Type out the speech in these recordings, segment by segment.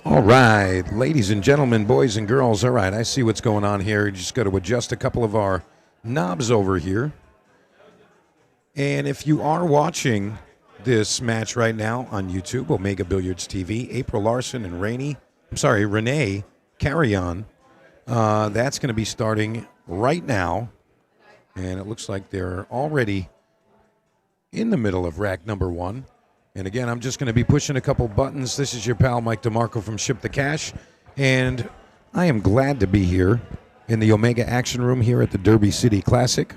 All right, ladies and gentlemen, boys and girls. All right, I see what's going on here. Just got to adjust a couple of our knobs over here. And if you are watching this match right now on YouTube, Omega Billiards TV, April Larson and Rene Carreon, that's going to be starting right now. And it looks like they're already in the middle of rack number one. And again, I'm just going to be pushing a couple buttons. This is your pal Mike DeMarco from Ship the Cash. And I am glad to be here in the Omega Action Room here at the Derby City Classic.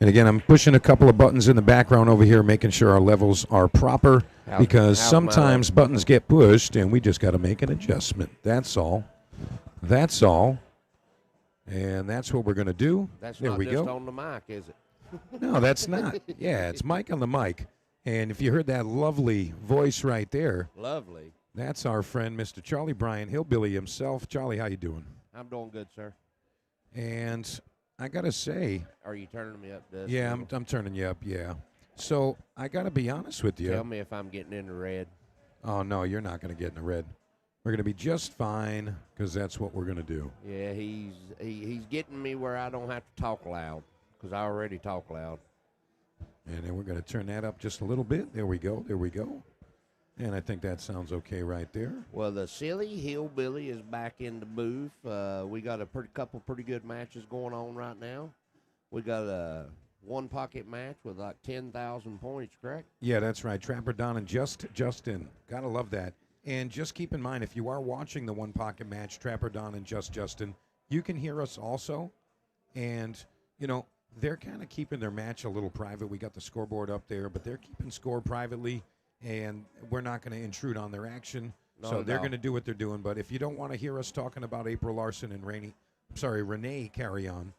And again, I'm pushing a couple of buttons in the background over here, making sure our levels are proper, because sometimes buttons get pushed and we just got to make an adjustment. That's all. That's all. And that's what we're going to do. That's there not we just go. on the mic, is it? No, that's not. Yeah, it's Mike on the mic. And if you heard that lovely voice right there, Lovely. that's our friend, Mr. Charlie Bryan, Hillbilly himself. Charlie, how you doing? I'm doing good, sir. And I got to say, Are you turning me up, Dustin? yeah, I'm turning you up, yeah. So I got to be honest with you. Tell me if I'm getting in the red. Oh, no, you're not going to get in the red. We're going to be just fine because that's what we're going to do. Yeah, he's getting me where I don't have to talk loud, because I already talk loud. And then we're going to turn that up just a little bit. There we go. There we go. And I think that sounds okay right there. Well, the silly hillbilly is back in the booth. We got a couple pretty good matches going on right now. We got a one-pocket match with like 10,000 points, correct? Yeah, that's right. Trapper Don and Justin. Gotta love that. And just keep in mind, if you are watching the one-pocket match, Trapper Don and Justin, you can hear us also. And, you know, they're kind of keeping their match a little private. We got the scoreboard up there, but they're keeping score privately, and we're not going to intrude on their action. So they're going to do what they're doing. But if you don't want to hear us talking about April Larson and Rene Carreon,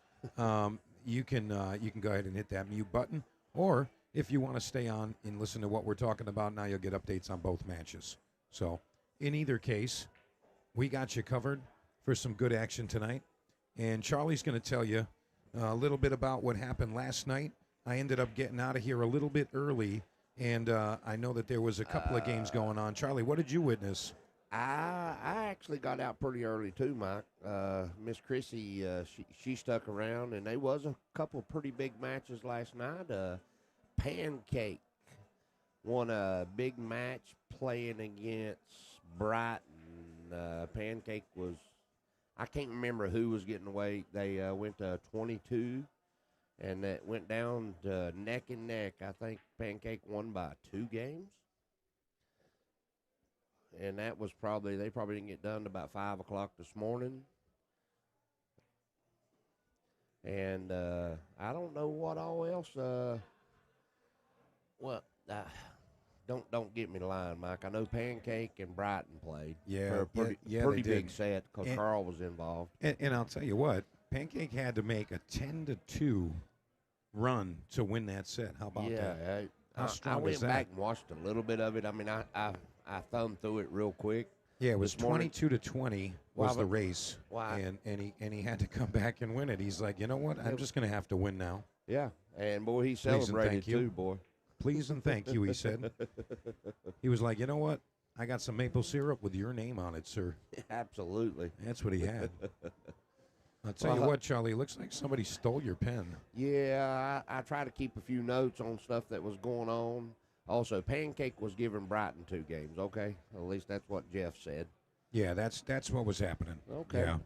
you can go ahead and hit that mute button. Or if you want to stay on and listen to what we're talking about, now you'll get updates on both matches. So in either case, we got you covered for some good action tonight. And Charlie's going to tell you a little bit about what happened last night. I ended up getting out of here a little bit early, and I know that there was a couple of games going on. Charlie, what did you witness? I actually got out pretty early too, Mike. Miss Chrissy, she stuck around, and there was a couple pretty big matches last night. Pancake won a big match playing against Brighton. Pancake was, I can't remember who was getting away. They went to 22, and that went down to neck and neck. I think Pancake won by 2 games. And that was they probably didn't get done to about 5 o'clock this morning. And I don't know what all else. Don't get me lying, Mike. I know Pancake and Brighton played. Yeah, for a pretty big set because Carl was involved. And I'll tell you what, Pancake had to make a 10-2 run to win that set. How about that? How strong I went was that? back and watched a little bit of it. I mean, I thumbed through it real quick. Yeah, it was 22-20 was the race. Why? And he had to come back and win it. He's like, you know what? I'm just going to have to win now. Yeah, and boy, he celebrated too, boy. Please and thank you, he said. He was like, you know what? I got some maple syrup with your name on it, sir. Absolutely. That's what he had. I'll tell you what, Charlie, it looks like somebody stole your pen. Yeah, I try to keep a few notes on stuff that was going on. Also, Pancake was giving Brighton 2 games, okay? At least that's what Jeff said. Yeah, that's what was happening. Okay. Yeah.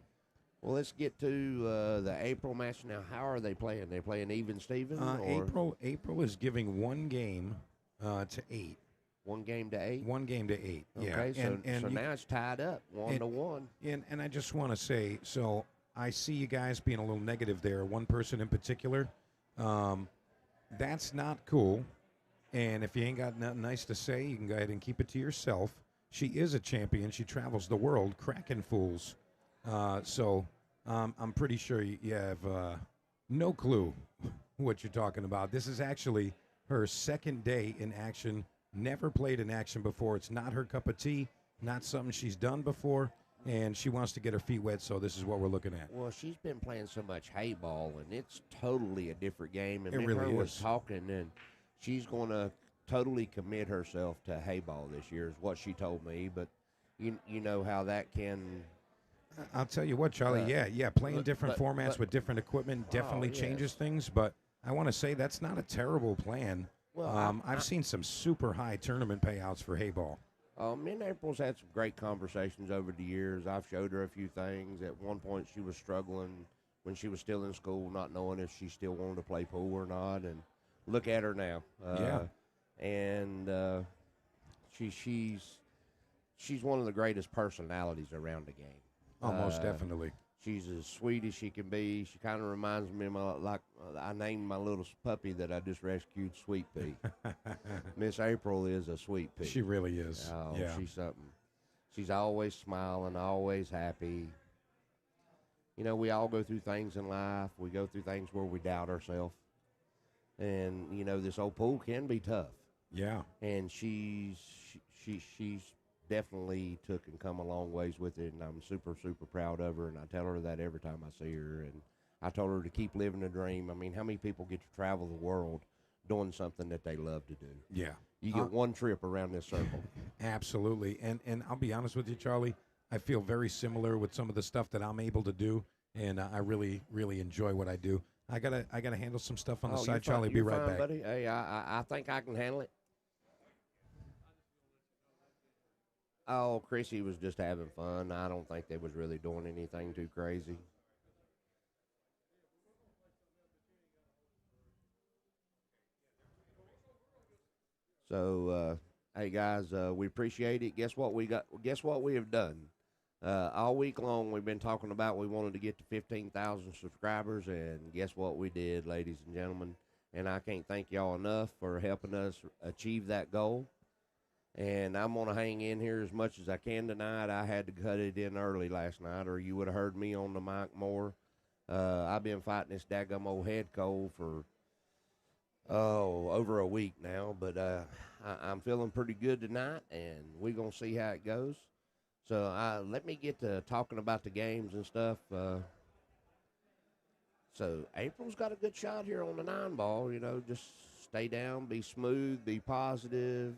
Well, let's get to the April match now. How are they playing? They playing even Steven? April is giving 1 game to 8. 1 game to 8? 1 game to 8, yeah. Okay, so now it's tied up, 1-1. And I just want to say, so I see you guys being a little negative there. One person in particular, that's not cool. And if you ain't got nothing nice to say, you can go ahead and keep it to yourself. She is a champion. She travels the world, cracking fools. So I'm pretty sure you have no clue what you're talking about. This is actually her second day in action. Never played in action before. It's not her cup of tea, not something she's done before, and she wants to get her feet wet, so this is what we're looking at. Well, she's been playing so much hay ball, and it's totally a different game. And it really was talking, and she's going to totally commit herself to hay ball this year is what she told me. But you know how that can. I'll tell you what, Charlie. Uh, Yeah. Playing different formats but with different equipment oh definitely changes yes. things. But I want to say that's not a terrible plan. Well, I've seen some super high tournament payouts for hay ball. me and April's had some great conversations over the years. I've showed her a few things. At one point, she was struggling when she was still in school, not knowing if she still wanted to play pool or not. And look at her now. Yeah. And she's one of the greatest personalities around the game. Oh, most Uh, definitely. she's as sweet as she can be. She kind of reminds me of I named my little puppy that I just rescued Sweet Pea. Miss April is a sweet pea. She really is. Oh, Yeah. she's something. She's always smiling, always happy. You know, we all go through things in life. We go through things where we doubt ourselves. And, you know, this old pool can be tough. Yeah. And she's definitely took and come a long ways with it, and I'm super, super proud of her, and I tell her that every time I see her. And I told her to keep living the dream. I mean, how many people get to travel the world doing something that they love to do? Yeah. You get one trip around this circle. Absolutely. And I'll be honest with you, Charlie, I feel very similar with some of the stuff that I'm able to do, and I really, really enjoy what I do. I gotta handle some stuff on the side, Charlie. Be You're right fine, back. buddy. Hey, I think I can handle it. Oh, Chrissy was just having fun. I don't think they was really doing anything too crazy. So, hey guys, we appreciate it. Guess what we got? Guess what we have done? All week long, we've been talking about we wanted to get to 15,000 subscribers, and guess what we did, ladies and gentlemen? And I can't thank y'all enough for helping us achieve that goal. And I'm going to hang in here as much as I can tonight. I had to cut it in early last night, or you would have heard me on the mic more. I've been fighting this daggum old head cold for, over a week now. But I'm feeling pretty good tonight, and we're going to see how it goes. So let me get to talking about the games and stuff. So April's got a good shot here on the 9-ball. You know, just stay down, be smooth, be positive.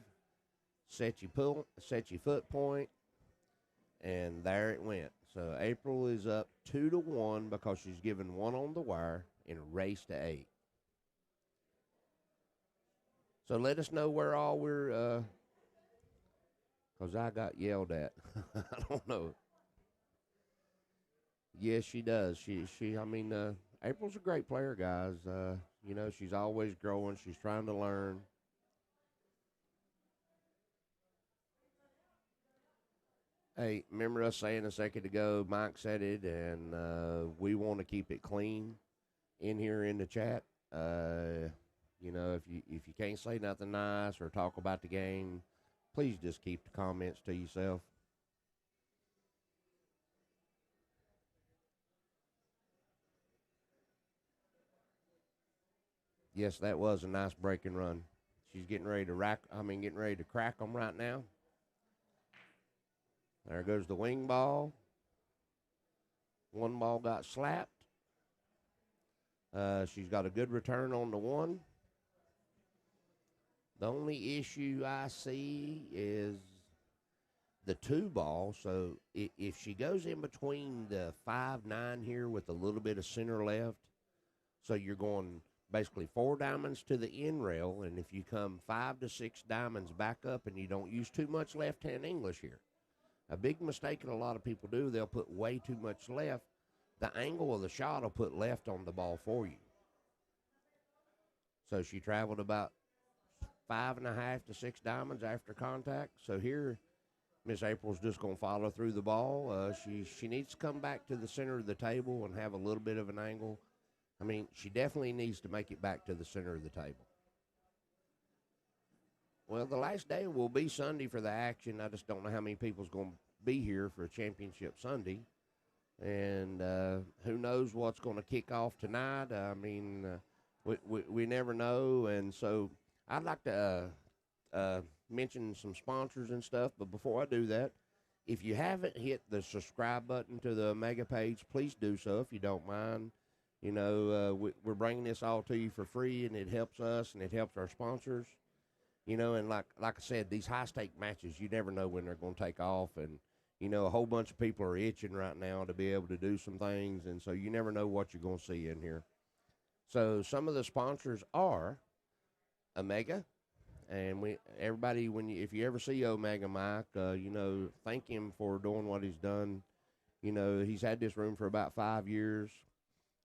Set your foot point, and there it went. So April is up 2-1 because she's given one on the wire in a race to 8. So let us know where all we're, because I got yelled at. I don't know. Yes, she does. I mean, April's a great player, guys. You know, she's always growing. She's trying to learn. Hey, remember us saying a second ago, Mike said it, and we want to keep it clean in here in the chat. You know, if you can't say nothing nice or talk about the game, please just keep the comments to yourself. Yes, that was a nice breaking run. She's getting ready to crack them right now. There goes the wing ball. One ball got slapped. She's got a good return on the one. The only issue I see is the 2-ball. So if she goes in between the 5-9 here with a little bit of center left, so you're going basically 4 diamonds to the end rail, and if you come 5 to 6 diamonds back up and you don't use too much left-hand English here. A big mistake that a lot of people do, they'll put way too much left. The angle of the shot will put left on the ball for you. So she traveled about 5.5 to 6 diamonds after contact. So here, Miss April's just going to follow through the ball. She needs to come back to the center of the table and have a little bit of an angle. I mean, she definitely needs to make it back to the center of the table. Well, the last day will be Sunday for the action. I just don't know how many people's going to be here for a championship Sunday. And who knows what's going to kick off tonight. I mean, we never know. And so I'd like to mention some sponsors and stuff. But before I do that, if you haven't hit the subscribe button to the Omega page, please do so if you don't mind. You know, we're bringing this all to you for free, and it helps us and it helps our sponsors. And like I said, these high stake matches, you never know when they're going to take off, and a whole bunch of people are itching right now to be able to do some things, and so you never know what you're going to see in here. So some of the sponsors are Omega, and everybody, if you ever see Omega Mike, thank him for doing what he's done. He's had this room for about 5 years,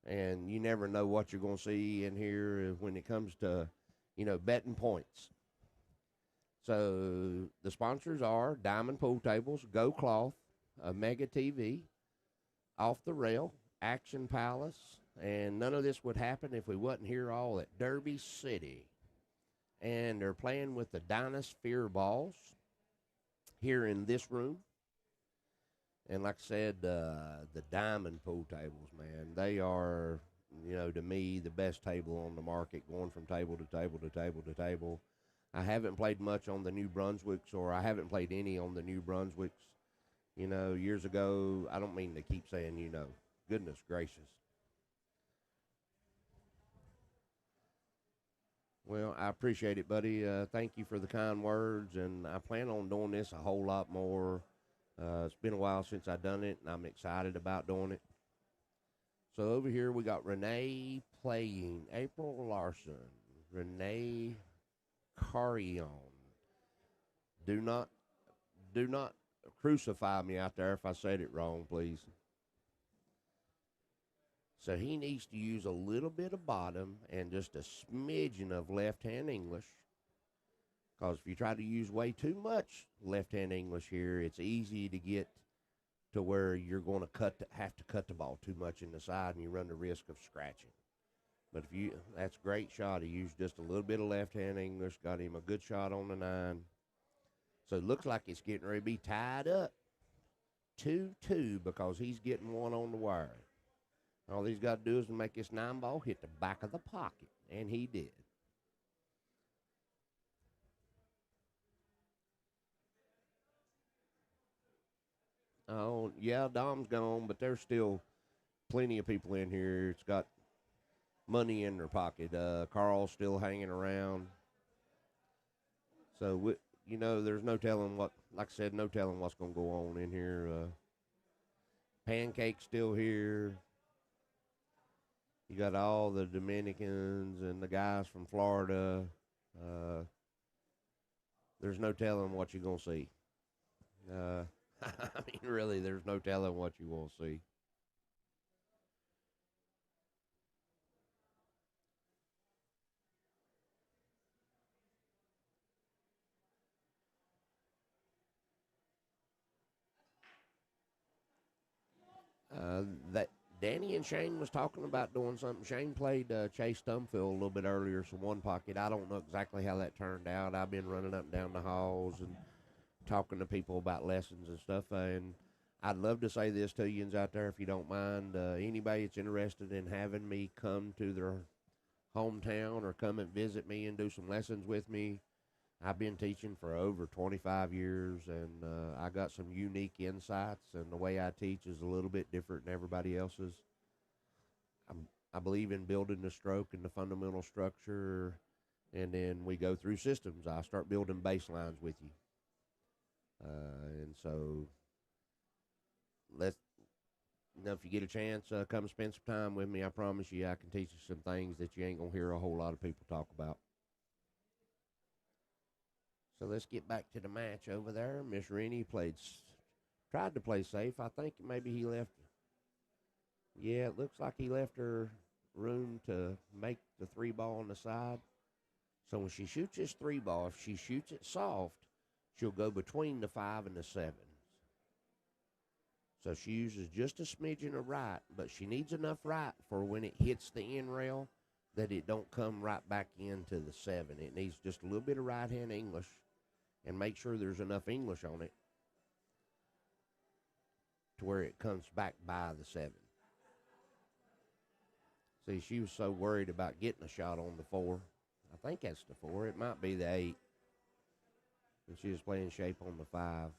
and you never know what you're going to see in here when it comes to, betting points. So the sponsors are Diamond Pool Tables, Go Cloth, Omega TV, Off the Rail, Action Palace, and none of this would happen if we wasn't here all at Derby City. And they're playing with the Dynasphere balls here in this room. And like I said, the Diamond Pool Tables, man, they are, to me, the best table on the market, going from table to table to table to table. I haven't played much on the New Brunswicks, or I haven't played any on the New Brunswicks. Years ago, I don't mean to keep saying, goodness gracious. Well, I appreciate it, buddy. Thank you for the kind words, and I plan on doing this a whole lot more. It's been a while since I've done it, and I'm excited about doing it. So over here we got Rene playing, April Larson, Rene Carreon. Do not crucify me out there if I said it wrong, please. So he needs to use a little bit of bottom and just a smidgen of left-hand English. Because if you try to use way too much left-hand English here, it's easy to get to where you're going to have to cut the ball too much in the side, and you run the risk of scratching. But that's a great shot. He used just a little bit of left-hand English, got him a good shot on the 9. So it looks like it's getting ready to be tied up 2-2 because he's getting one on the wire. All he's got to do is make this 9 ball hit the back of the pocket, and he did. Oh, yeah, Dom's gone, but there's still plenty of people in here. It's got money in their pocket. Carl's still hanging around. So, there's no telling like I said, no telling what's going to go on in here. Pancake's still here. You got all the Dominicans and the guys from Florida. There's no telling what you're going to see. I mean, really, there's no telling what you will see. That Danny and Shane was talking about doing something. Shane played Chase Stumfield a little bit earlier, so one pocket. I don't know exactly how that turned out. I've been running up and down the halls and talking to people about lessons and stuff, and I'd love to say this to you out there if you don't mind. Anybody that's interested in having me come to their hometown or come and visit me and do some lessons with me, I've been teaching for over 25 years, and I got some unique insights, and the way I teach is a little bit different than everybody else's. I believe in building the stroke and the fundamental structure, and then we go through systems. I start building baselines with you. And so if you get a chance, come spend some time with me. I promise you I can teach you some things that you ain't going to hear a whole lot of people talk about. So let's get back to the match over there. Miss Rene tried to play safe. I think maybe he left. Yeah, it looks like he left her room to make the 3 ball on the side. So when she shoots this 3 ball, if she shoots it soft, she'll go between the 5 and the 7. So she uses just a smidgen of right, but she needs enough right for when it hits the end rail that it don't come right back into the 7. It needs just a little bit of right-hand English, and make sure there's enough English on it to where it comes back by the 7. See, she was so worried about getting a shot on the 4. I think that's the 4. It might be the 8. And she was playing shape on the 5.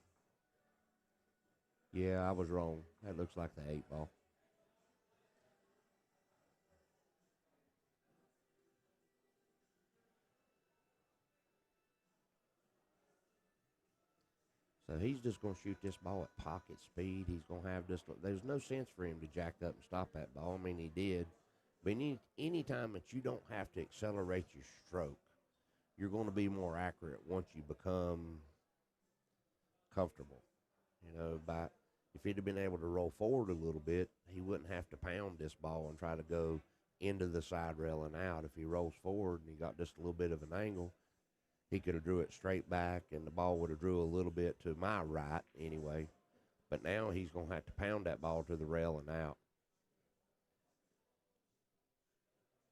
Yeah, I was wrong. That looks like the 8 ball. So he's just going to shoot this ball at pocket speed. He's going to have just, there's no sense for him to jack up and stop that ball. I mean, he did. But any time that you don't have to accelerate your stroke, you're going to be more accurate once you become comfortable. If he'd have been able to roll forward a little bit, he wouldn't have to pound this ball and try to go into the side rail and out. If he rolls forward and he got just a little bit of an angle, he could have drew it straight back, and the ball would have drew a little bit to my right anyway. But now he's going to have to pound that ball to the rail and out.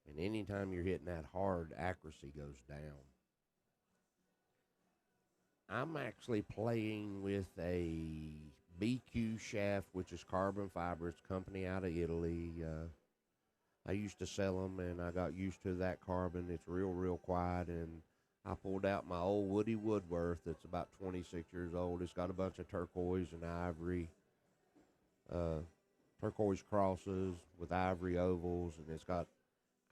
And anytime you're hitting that hard, accuracy goes down. I'm actually playing with a BQ shaft, which is carbon fiber. It's a company out of Italy. I used to sell them, and I got used to that carbon. It's real quiet, and I pulled out my old Woody Woodworth that's about 26 years old. It's got a bunch of turquoise and ivory, turquoise crosses with ivory ovals, and it's got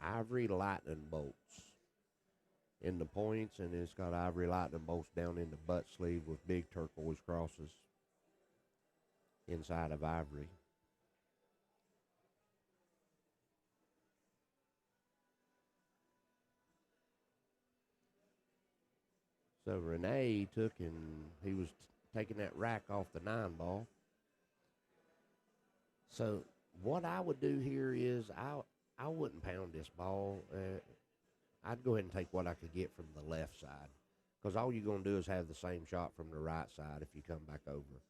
ivory lightning bolts in the points, and it's got ivory lightning bolts down in the butt sleeve with big turquoise crosses inside of ivory. So Rene he was taking that rack off the 9-ball. So what I would do here is I wouldn't pound this ball. I'd go ahead and take what I could get from the left side, because all you're going to do is have the same shot from the right side if you come back over.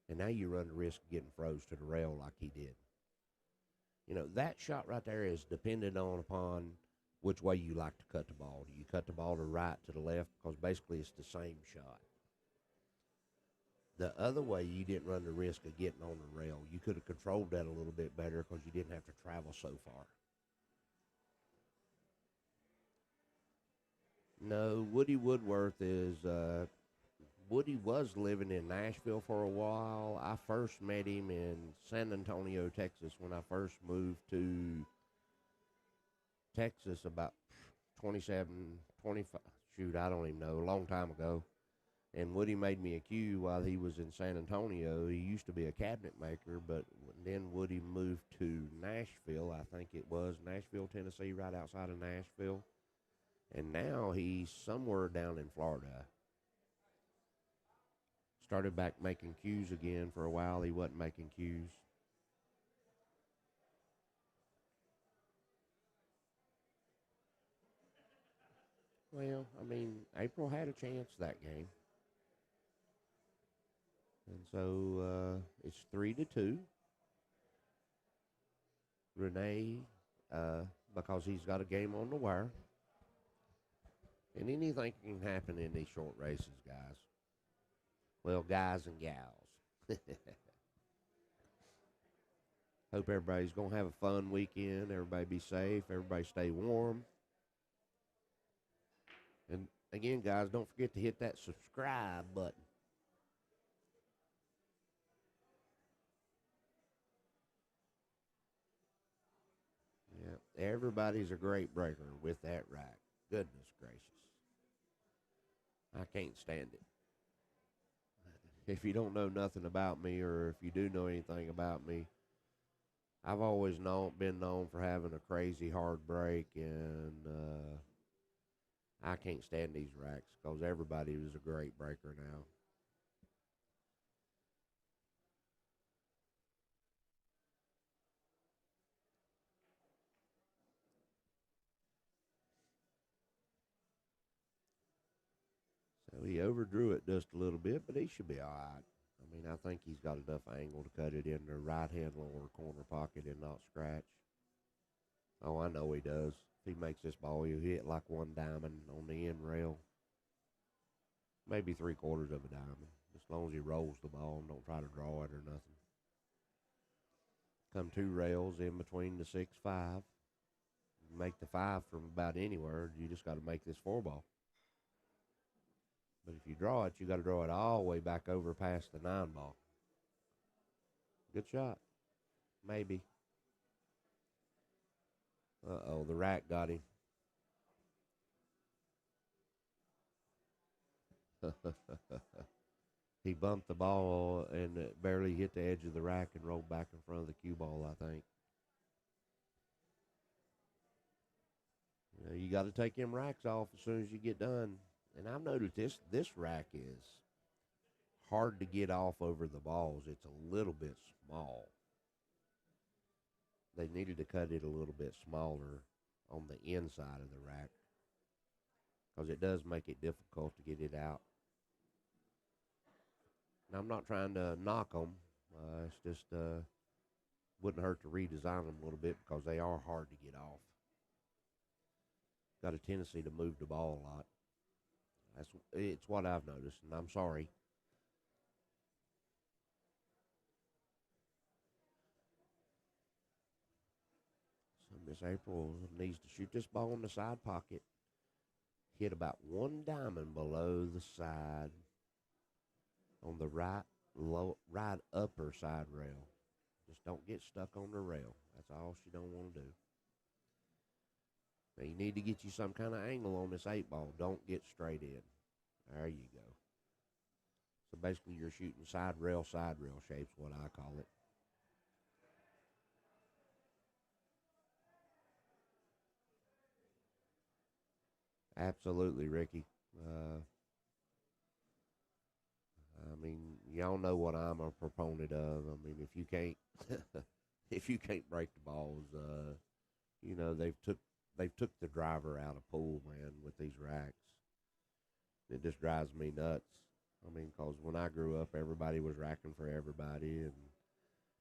And now you run the risk of getting froze to the rail like he did. That shot right there is dependent upon which way you like to cut the ball. Do you cut the ball to the right, to the left? Because basically it's the same shot. The other way, you didn't run the risk of getting on the rail. You could have controlled that a little bit better because you didn't have to travel so far. No, Woody Woodworth is, Woody was living in Nashville for a while. I first met him in San Antonio, Texas, when I first moved to Texas about 25, I don't even know, a long time ago. And Woody made me a cue while he was in San Antonio. He used to be a cabinet maker, but then Woody moved to Nashville, I think it was, Nashville, Tennessee, right outside of Nashville. And now he's somewhere down in Florida. Started back making cues again. For a while, he wasn't making cues. Well, I mean, April had a chance that game. And so it's 3-2. Rene, because he's got a game on the wire. And anything can happen in these short races, guys. Well, guys and gals. Hope everybody's going to have a fun weekend. Everybody be safe. Everybody stay warm. And again, guys, don't forget to hit that subscribe button. Yeah, everybody's a great breaker with that rack. Goodness gracious. I can't stand it. If you don't know nothing about me, or if you do know anything about me, I've always been known for having a crazy hard break, and I can't stand these racks because everybody is a great breaker now. So he overdrew it just a little bit, but he should be all right. I mean, I think he's got enough angle to cut it in the right-hand lower corner pocket and not scratch. Oh, I know he does. If he makes this ball, he'll hit like one diamond on the end rail. Maybe 3/4 of a diamond, as long as he rolls the ball and don't try to draw it or nothing. Come 2 rails in between the 6-5. Make the 5 from about anywhere. You just got to make this 4-ball. But if you draw it, you got to draw it all the way back over past the 9-ball. Good shot. Maybe. Uh-oh, the rack got him. He bumped the ball and it barely hit the edge of the rack and rolled back in front of the cue ball, I think. You got to take them racks off as soon as you get done. And I've noticed this rack is hard to get off over the balls. It's a little bit small. They needed to cut it a little bit smaller on the inside of the rack because it does make it difficult to get it out. Now, I'm not trying to knock them. It's just wouldn't hurt to redesign them a little bit because they are hard to get off. Got a tendency to move the ball a lot. It's what I've noticed, and I'm sorry. So Miss April needs to shoot this ball in the side pocket. Hit about one diamond below the side on the right upper side rail. Just don't get stuck on the rail. That's all she don't want to do. Now you need to get you some kind of angle on this 8-ball. Don't get straight in. There you go. So basically you're shooting side rail shape's what I call it. Absolutely, Ricky. I mean, y'all know what I'm a proponent of. I mean, if you can't, if you can't break the balls, they've took the driver out of pool, man, with these racks. It just drives me nuts. I mean, because when I grew up, everybody was racking for everybody, and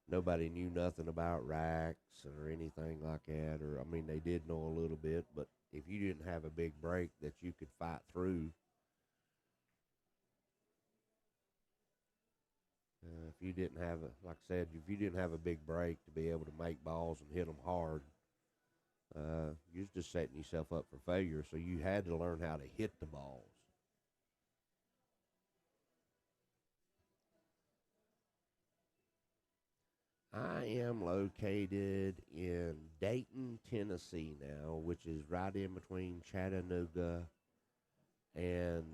nobody knew nothing about racks or anything like that. Or, I mean, they did know a little bit, but if you didn't have a big break that you could fight through, if you didn't have like I said, if you didn't have a big break to be able to make balls and hit them hard, you're just setting yourself up for failure. So you had to learn how to hit the balls. I am located in Dayton, Tennessee now, which is right in between Chattanooga and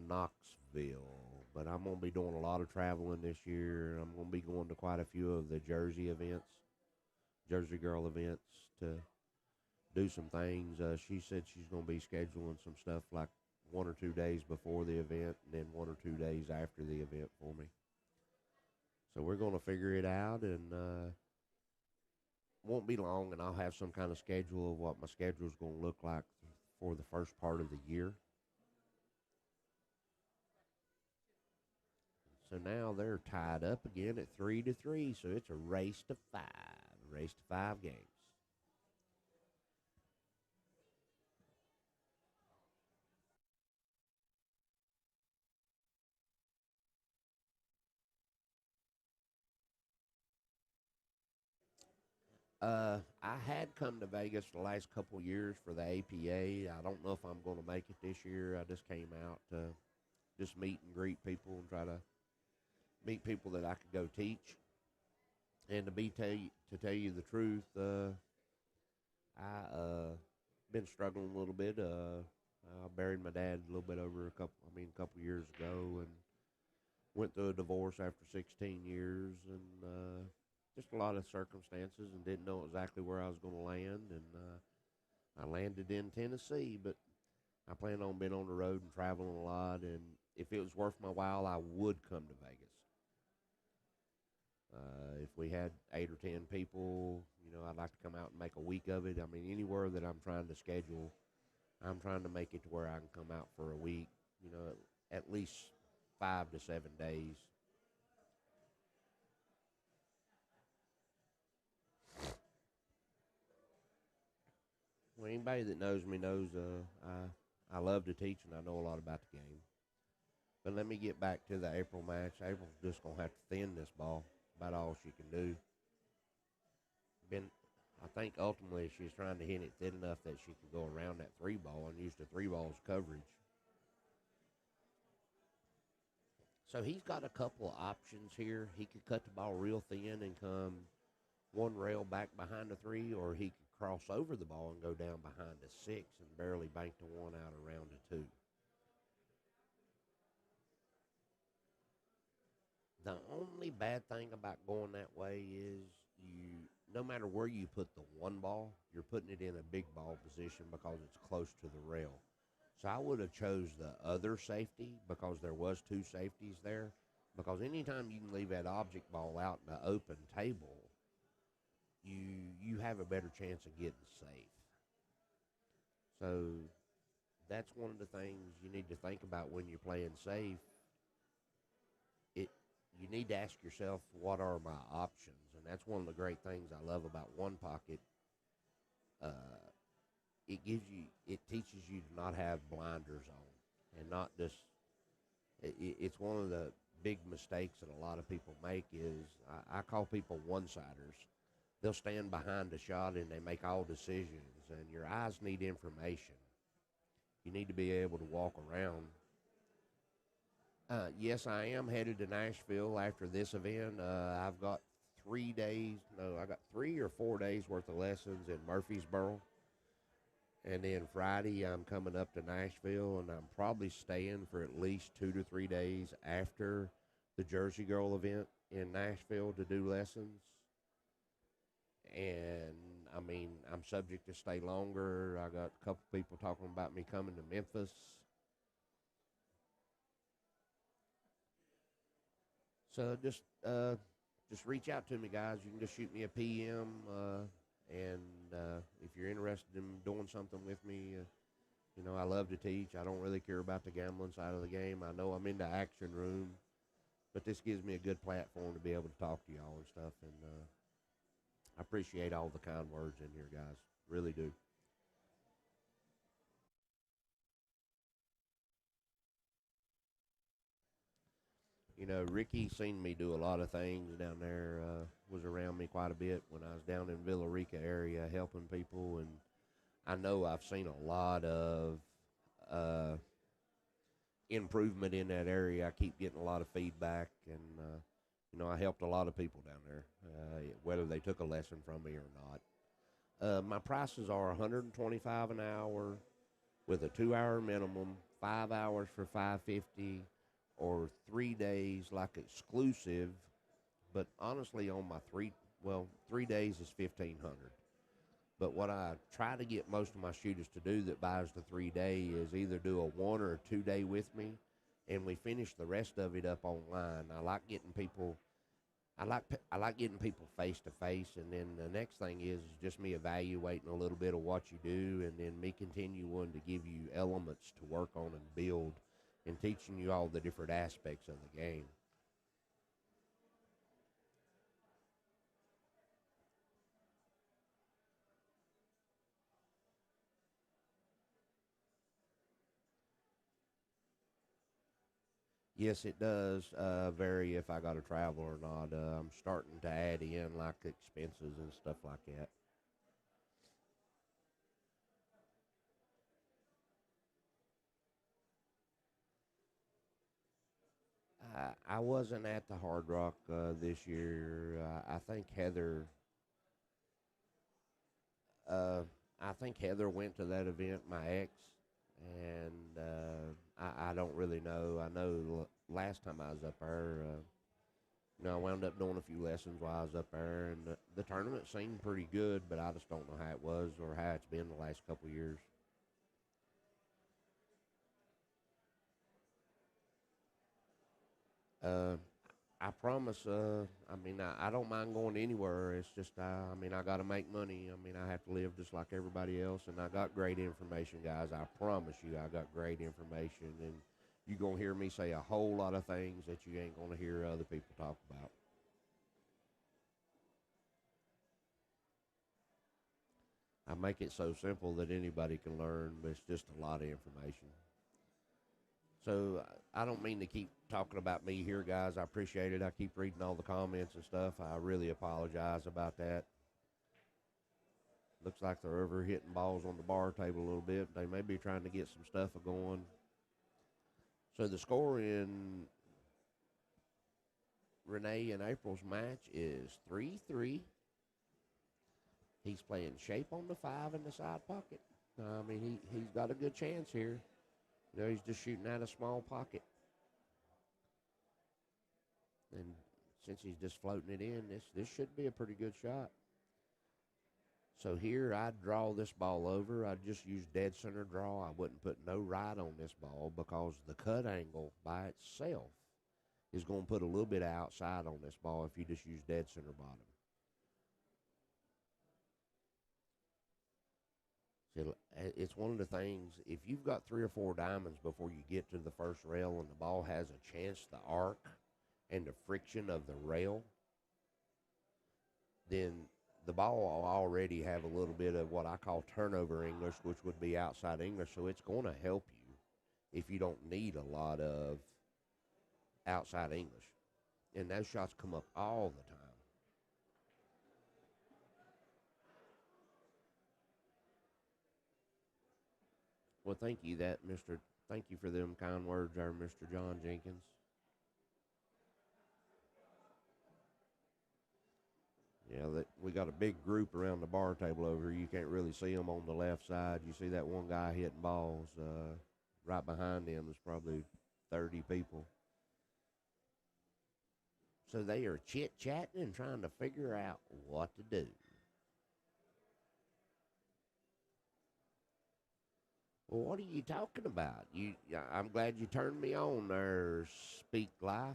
Knoxville. But I'm going to be doing a lot of traveling this year. I'm going to be going to quite a few of the Jersey events, Jersey Girl events, to do some things. She said she's going to be scheduling some stuff like 1 or 2 days before the event and then 1 or 2 days after the event for me. So we're going to figure it out, and won't be long, and I'll have some kind of schedule of what my schedule is going to look like for the first part of the year. So now they're tied up again at 3-3. So it's a race to 5 games. I had come to Vegas the last couple of years for the APA. I don't know if I'm going to make it this year. I just came out to just meet and greet people and try to meet people that I could go teach. And to tell you the truth, I been struggling a little bit. I buried my dad a little bit over a couple years ago, and went through a divorce after 16 years, and just a lot of circumstances, and didn't know exactly where I was going to land. And I landed in Tennessee, but I plan on being on the road and traveling a lot. And if it was worth my while, I would come to Vegas. If we had 8 or 10 people, I'd like to come out and make a week of it. I mean, anywhere that I'm trying to schedule, I'm trying to make it to where I can come out for a week, at least 5 to 7 days. Well, anybody that knows me knows I love to teach, and I know a lot about the game. But let me get back to the April match. April's just going to have to thin this ball. About all she can do. I think ultimately she's trying to hit it thin enough that she can go around that 3-ball and use the 3-ball's coverage. So he's got a couple of options here. He could cut the ball real thin and come one rail back behind the 3, or he could cross over the ball and go down behind the 6 and barely bank the 1 out around the 2. The only bad thing about going that way is no matter where you put the one ball, you're putting it in a big ball position because it's close to the rail. So I would have chose the other safety because there was two safeties there. Because anytime you can leave that object ball out in the open table, you have a better chance of getting safe. So that's one of the things you need to think about when you're playing safe. You need to ask yourself, what are my options? And that's one of the great things I love about One Pocket. It teaches you to not have blinders on, and not just. It's one of the big mistakes that a lot of people make is I call people one-siders. They'll stand behind a shot and they make all decisions, and your eyes need information. You need to be able to walk around. Yes, I am headed to Nashville after this event. I've got 3 days. No, I got 3 or 4 days worth of lessons in Murfreesboro. And then Friday, I'm coming up to Nashville, and I'm probably staying for at least 2 to 3 days after the Jersey Girl event in Nashville to do lessons. And, I mean, I'm subject to stay longer. I got a couple people talking about me coming to Memphis. So just reach out to me, guys. You can just shoot me a PM, and if you're interested in doing something with me, I love to teach. I don't really care about the gambling side of the game. I know I'm in the action room, but this gives me a good platform to be able to talk to y'all and stuff. And I appreciate all the kind words in here, guys. Really do. Ricky seen me do a lot of things down there, was around me quite a bit when I was down in Villa Rica area helping people, and I know I've seen a lot of improvement in that area. I keep getting a lot of feedback, and, I helped a lot of people down there, whether they took a lesson from me or not. My prices are $125 an hour with a 2-hour minimum, 5 hours for $550, or 3 days like exclusive. But honestly, on my 3 days is $1,500. But what I try to get most of my shooters to do that buys the 3-day is either do a 1 or a 2 day with me, and we finish the rest of it up online. I like getting people face to face, and then the next thing is just me evaluating a little bit of what you do, and then me continuing to give you elements to work on and build, and teaching you all the different aspects of the game. Yes, it does vary if I got to travel or not. I'm starting to add in like expenses and stuff like that. I wasn't at the Hard Rock this year. Uh, I think Heather went to that event, my ex, and I don't really know. I know last time I was up there, I wound up doing a few lessons while I was up there, and the tournament seemed pretty good, but I just don't know how it was or how it's been the last couple of years. Uh, I promise. I don't mind going anywhere. It's just, I got to make money. I have to live just like everybody else, and I got great information, guys. I promise you, I got great information, and you're going to hear me say a whole lot of things that you ain't going to hear other people talk about. I make it so simple that anybody can learn, but it's just a lot of information. So I don't mean to keep talking about me here, guys. I appreciate it. I keep reading all the comments and stuff. I really apologize about that. Looks like they're over hitting balls on the bar table a little bit. They may be trying to get some stuff going. So the score in Rene and April's match is 3-3. He's playing shape on the 5 in the side pocket. He's got a good chance here. He's just shooting out a small pocket. And since he's just floating it in, this should be a pretty good shot. So here I'd draw this ball over. I'd just use dead center draw. I wouldn't put no right on this ball because the cut angle by itself is going to put a little bit of outside on this ball if you just use dead center bottom. So it's one of the things, if you've got 3 or 4 diamonds before you get to the first rail and the ball has a chance to arc and the friction of the rail, then the ball will already have a little bit of what I call turnover English, which would be outside English, so it's going to help you if you don't need a lot of outside English. And those shots come up all the time. Well, thank you thank you for them kind words there, Mr. John Jenkins. Yeah, we got a big group around the bar table over here. You can't really see them on the left side. You see that one guy hitting balls. Right behind him is probably 30 people. So they are chit-chatting and trying to figure out what to do. Well, what are you talking about? I'm glad you turned me on there, Speak Life.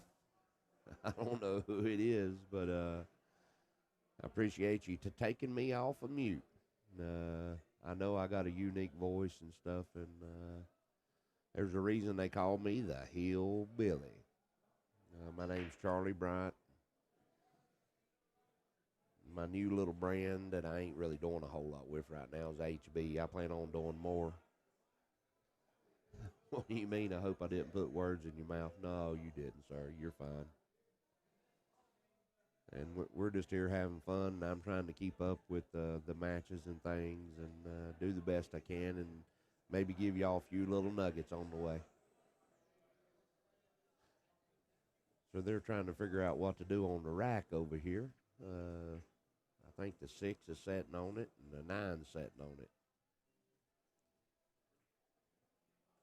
I don't know who it is, but I appreciate you taking me off of mute. I know I got a unique voice and stuff, and there's a reason they call me the Hillbilly. My name's Charlie Bryant. My new little brand that I ain't really doing a whole lot with right now is HB. I plan on doing more. What do you mean? I hope I didn't put words in your mouth. No, you didn't, sir. You're fine. And we're just here having fun, and I'm trying to keep up with the matches and things and do the best I can and maybe give y'all a few little nuggets on the way. So they're trying to figure out what to do on the rack over here. I think the 6 is sitting on it and the 9 is sitting on it.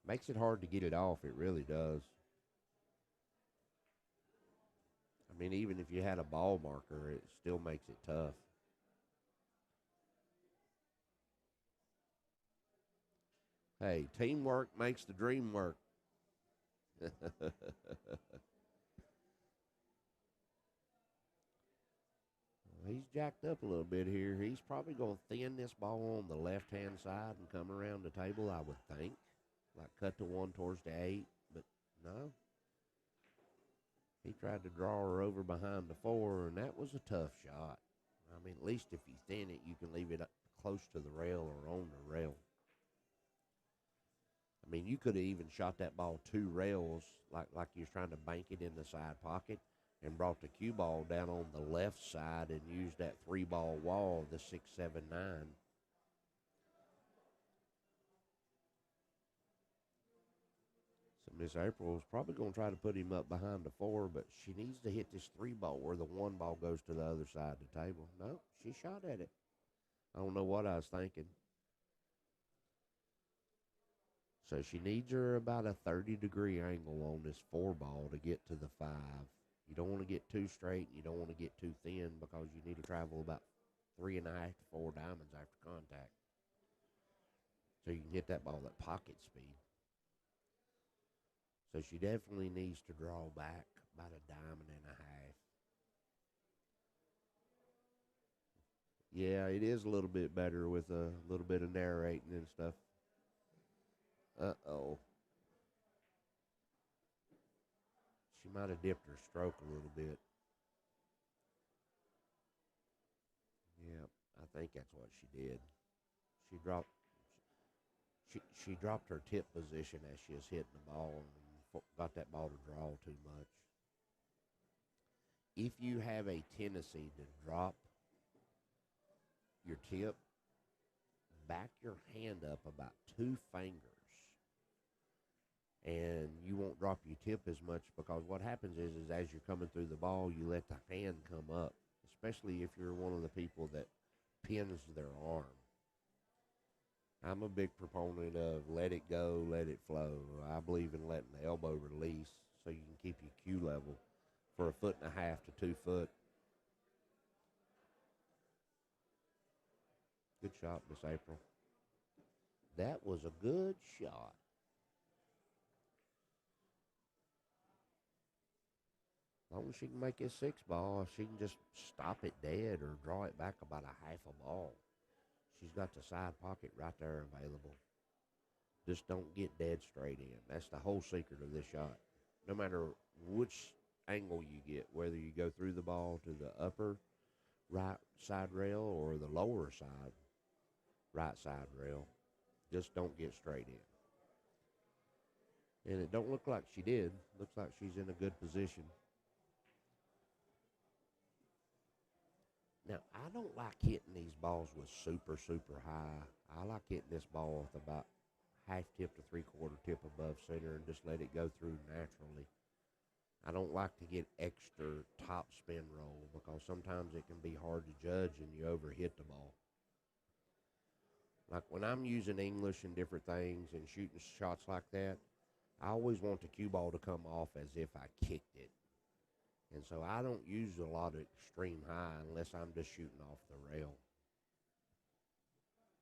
Makes it hard to get it off. It really does. I mean, even if you had a ball marker, it still makes it tough. Hey, teamwork makes the dream work. He's jacked up a little bit here. He's probably going to thin this ball on the left-hand side and come around the table, I would think. Like cut the 1 towards the 8, but no. He tried to draw her over behind the 4, and that was a tough shot. I mean, at least if you thin it, you can leave it close to the rail or on the rail. I mean, you could have even shot that ball 2 rails, like you was trying to bank it in the side pocket, and brought the cue ball down on the left side and used that 3-ball wall, the 6, 7, 9. So Miss April is probably going to try to put him up behind the 4, but she needs to hit this 3-ball where the 1 ball goes to the other side of the table. No, she shot at it. I don't know what I was thinking. So she needs her about a 30-degree angle on this 4-ball to get to the 5. You don't want to get too straight. You don't want to get too thin because you need to travel about 3.5 to 4 diamonds after contact. So you can hit that ball at pocket speed. So she definitely needs to draw back about 1.5 diamonds. Yeah, it is a little bit better with a little bit of narrating and stuff. Uh-oh. She might have dipped her stroke a little bit. Yep, I think that's what she did. She dropped she dropped her tip position as she was hitting the ball and got that ball to draw too much. If you have a tendency to drop your tip, back your hand up about 2 fingers, and you won't drop your tip as much because what happens is as you're coming through the ball, you let the hand come up, especially if you're one of the people that pins their arm. I'm a big proponent of let it go, let it flow. I believe in letting the elbow release so you can keep your cue level. for 1.5 to 2 foot. Good shot, Miss April. That was a good shot. As long as she can make it 6-ball, if she can just stop it dead or draw it back about a half a ball, she's got the side pocket right there available. Just don't get dead straight in. That's the whole secret of this shot. No matter which angle you get, whether you go through the ball to the upper right side rail or the lower side right side rail, just don't get straight in. And it don't look like she did. Looks like she's in a good position. Now, I don't like hitting these balls with super, super high. I like hitting this ball with about half tip to 3/4 tip above center and just let it go through naturally. I don't like to get extra top spin roll because sometimes it can be hard to judge and you overhit the ball. Like when I'm using English and different things and shooting shots like that, I always want the cue ball to come off as if I kicked it. And so I don't use a lot of extreme high unless I'm just shooting off the rail.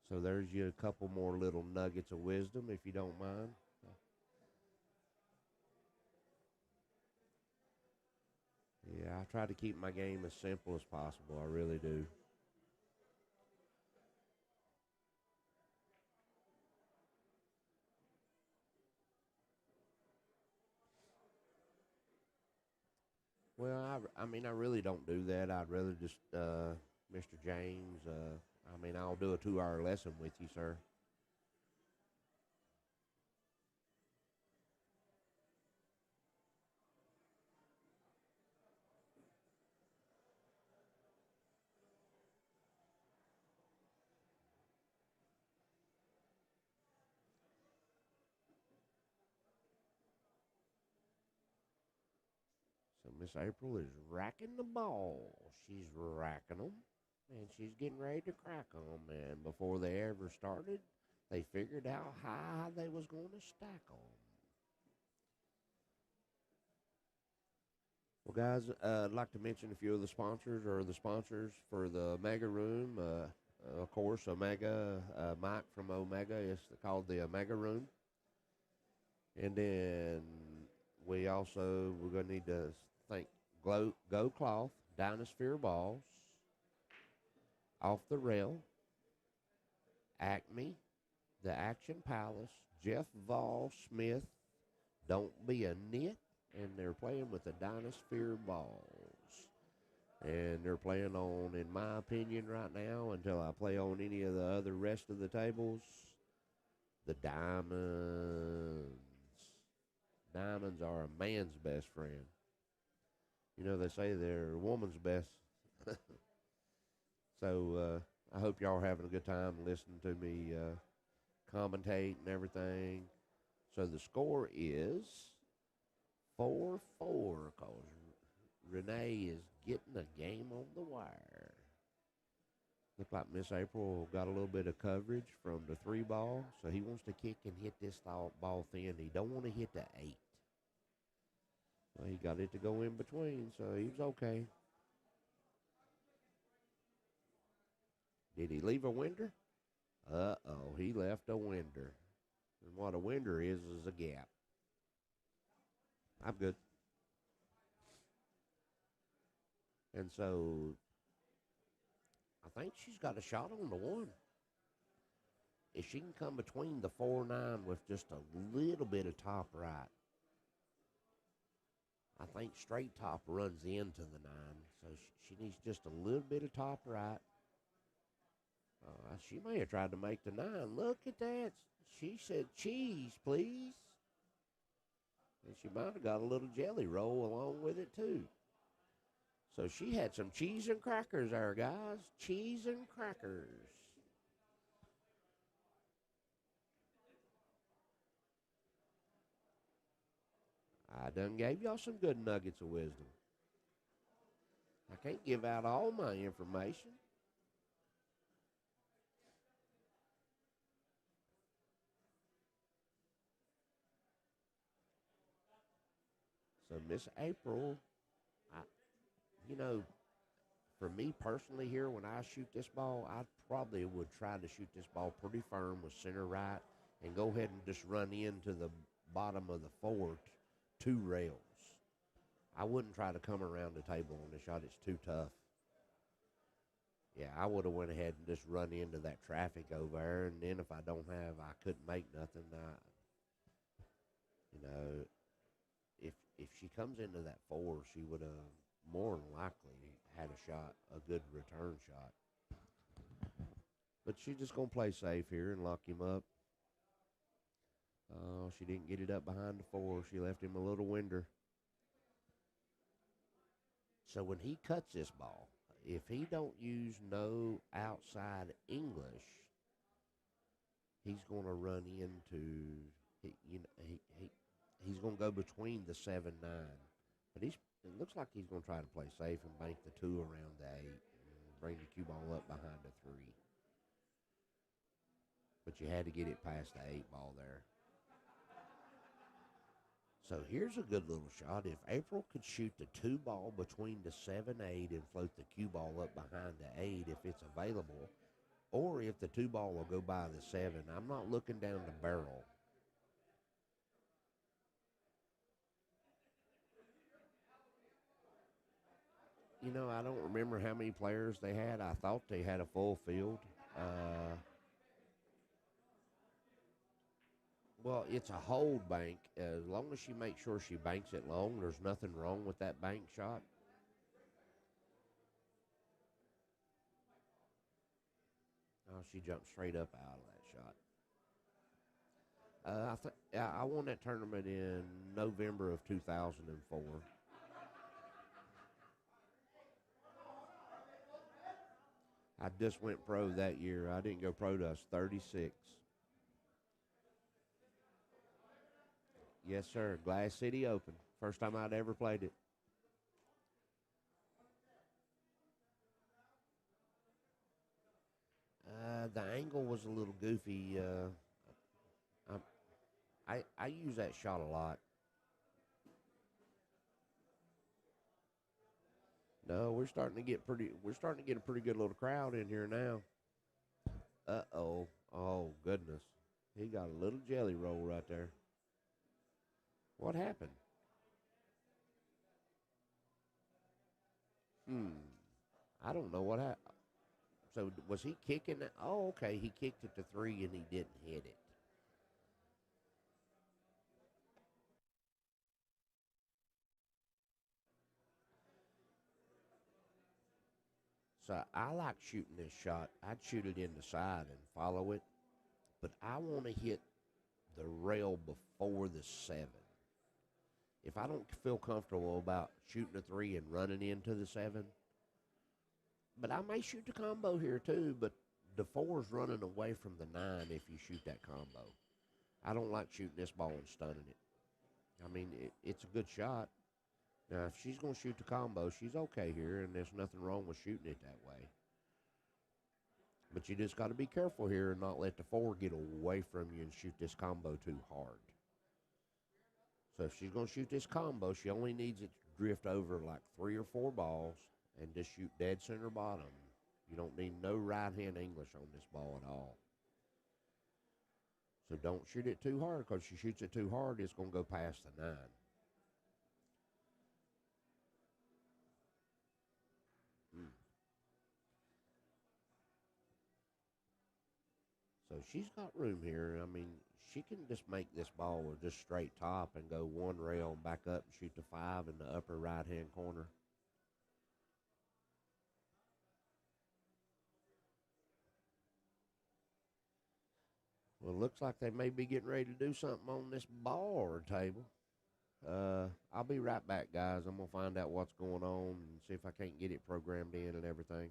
So there's you a couple more little nuggets of wisdom, if you don't mind. Yeah, I try to keep my game as simple as possible. I really do. Well, I mean, I really don't do that. I'd rather just, Mr. James, I mean, I'll do a 2-hour lesson with you, sir. So Miss April is racking the ball. She's racking them, and she's getting ready to crack them. And before they ever started, they figured out how high they was going to stack them. Well, guys, I'd like to mention a few of the sponsors or the sponsors for the Omega Room. Of course, Omega, Mike from Omega is called the Omega Room. And then we're going to need to thank Go Cloth, Dynasphere Balls, Off the Rail, Acme, The Action Palace, Jeff Vol Smith, Don't Be a Nit, and they're playing with the Dynasphere Balls. And they're playing on, in my opinion right now, until I play on any of the other rest of the tables, the Diamonds. Diamonds are a man's best friend. You know, they say they're a woman's best. So I hope y'all are having a good time listening to me commentate and everything. So the score is 4-4 because Rene is getting the game on the wire. Look like Miss April got a little bit of coverage from the 3-ball, so he wants to kick and hit this ball thin. He don't want to hit the 8. Well, he got it to go in between, so he was okay. Did he leave a winder? Uh-oh, he left a winder. And what a winder is a gap. I'm good. And so I think she's got a shot on the 1. If she can come between the 4-9 with just a little bit of top right, I think straight top runs into the 9. So she needs just a little bit of top right. She may have tried to make the 9. Look at that. She said, cheese, please. And she might have got a little jelly roll along with it, too. So she had some cheese and crackers there, guys. Cheese and crackers. I done gave y'all some good nuggets of wisdom. I can't give out all my information. So Miss April I, you know, for me personally here, when I shoot this ball, I probably would try to shoot this ball pretty firm with center right and go ahead and just run into the bottom of the four, two rails. I wouldn't try to come around the table on the shot. It's too tough. Yeah, I would have went ahead and just run into that traffic over there, and then if I don't have, I couldn't make nothing. You know, if she comes into that four, she would have more than likely had a shot, a good return shot. But she's just gonna play safe here and lock him up. Oh, she didn't get it up behind the four. She left him a little winder. So when he cuts this ball, if he don't use no outside English, he's going to run into, he's going to go between the 7-9. But it looks like he's going to try to play safe and bank the 2 around the 8 and bring the cue ball up behind the 3. But you had to get it past the 8 ball there. So here's a good little shot. If April could shoot the 2 ball between the 7-8 and float the cue ball up behind the 8 if it's available, or if the 2 ball will go by the 7, I'm not looking down the barrel. You know, I don't remember how many players they had. I thought they had a full field. Well, it's a hold bank. As long as she makes sure she banks it long, there's nothing wrong with that bank shot. Oh, she jumped straight up out of that shot. I won that tournament in November of 2004. I just went pro that year. I didn't go pro till I was 36. Yes, sir. Glass City Open. First time I'd ever played it. The angle was a little goofy. I use that shot a lot. No, we're starting to get pretty. We're starting to get a pretty good little crowd in here now. Uh-oh. Oh, goodness. He got a little jelly roll right there. What happened? I don't know what happened. So was he kicking it? Oh, okay. He kicked it to 3 and he didn't hit it. So I like shooting this shot. I'd shoot it in the side and follow it, but I want to hit the rail before the 7. If I don't feel comfortable about shooting a 3 and running into the 7, but I may shoot the combo here too, but the 4's running away from the 9 if you shoot that combo. I don't like shooting this ball and stunning it. I mean, it's a good shot. Now, if she's going to shoot the combo, she's okay here, and there's nothing wrong with shooting it that way. But you just got to be careful here and not let the 4 get away from you and shoot this combo too hard. So if she's going to shoot this combo, she only needs it to drift over like 3 or 4 balls and just shoot dead center bottom. You don't need no right-hand English on this ball at all. So don't shoot it too hard, because if she shoots it too hard, it's going to go past the 9. So she's got room here. I mean, she can just make this ball with just straight top and go 1 rail and back up and shoot the 5 in the upper right-hand corner. Well, it looks like they may be getting ready to do something on this ball table. I'll be right back, guys. I'm going to find out what's going on and see if I can't get it programmed in and everything.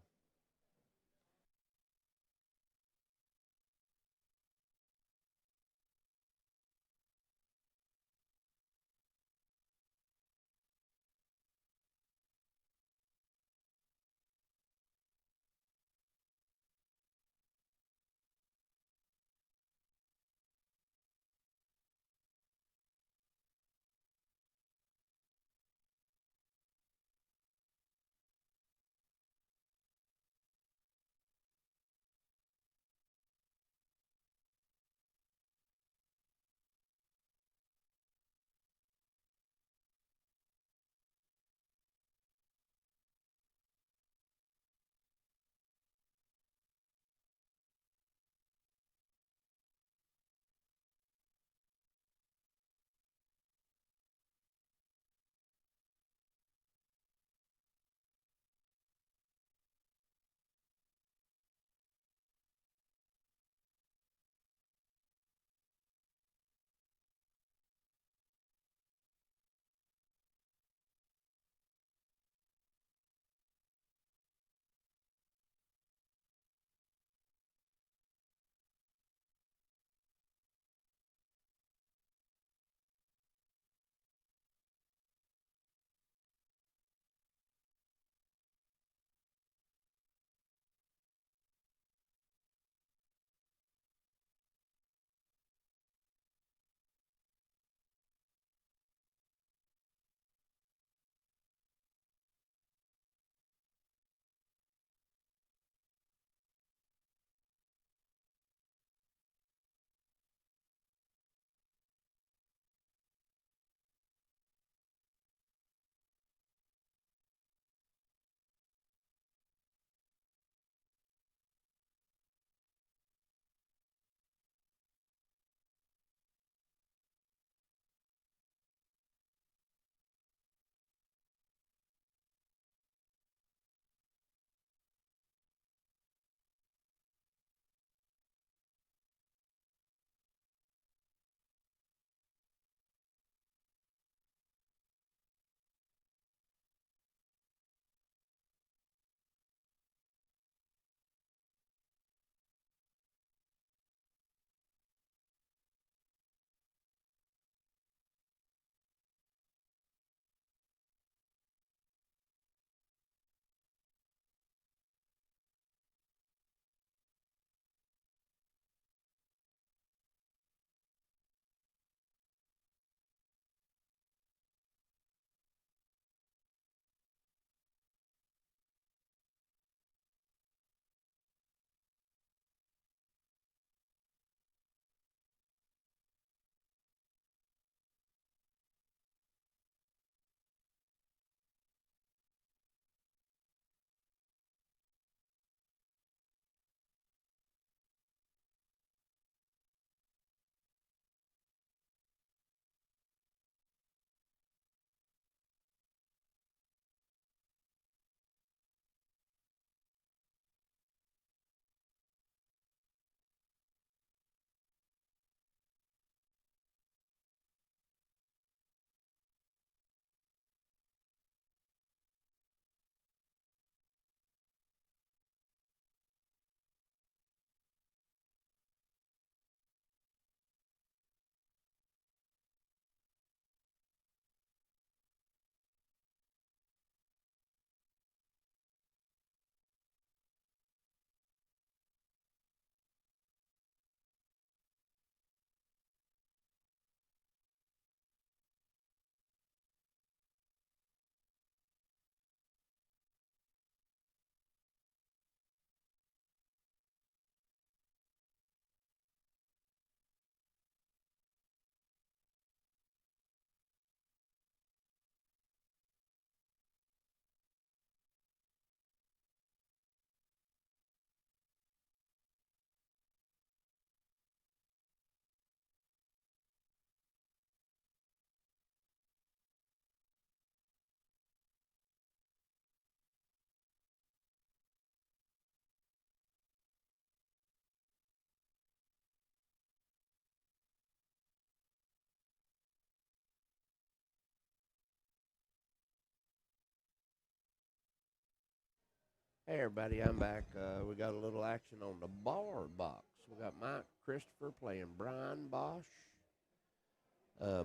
Hey everybody, I'm back. We got a little action on the bar box. We got Mike Christopher playing Brian Bosch.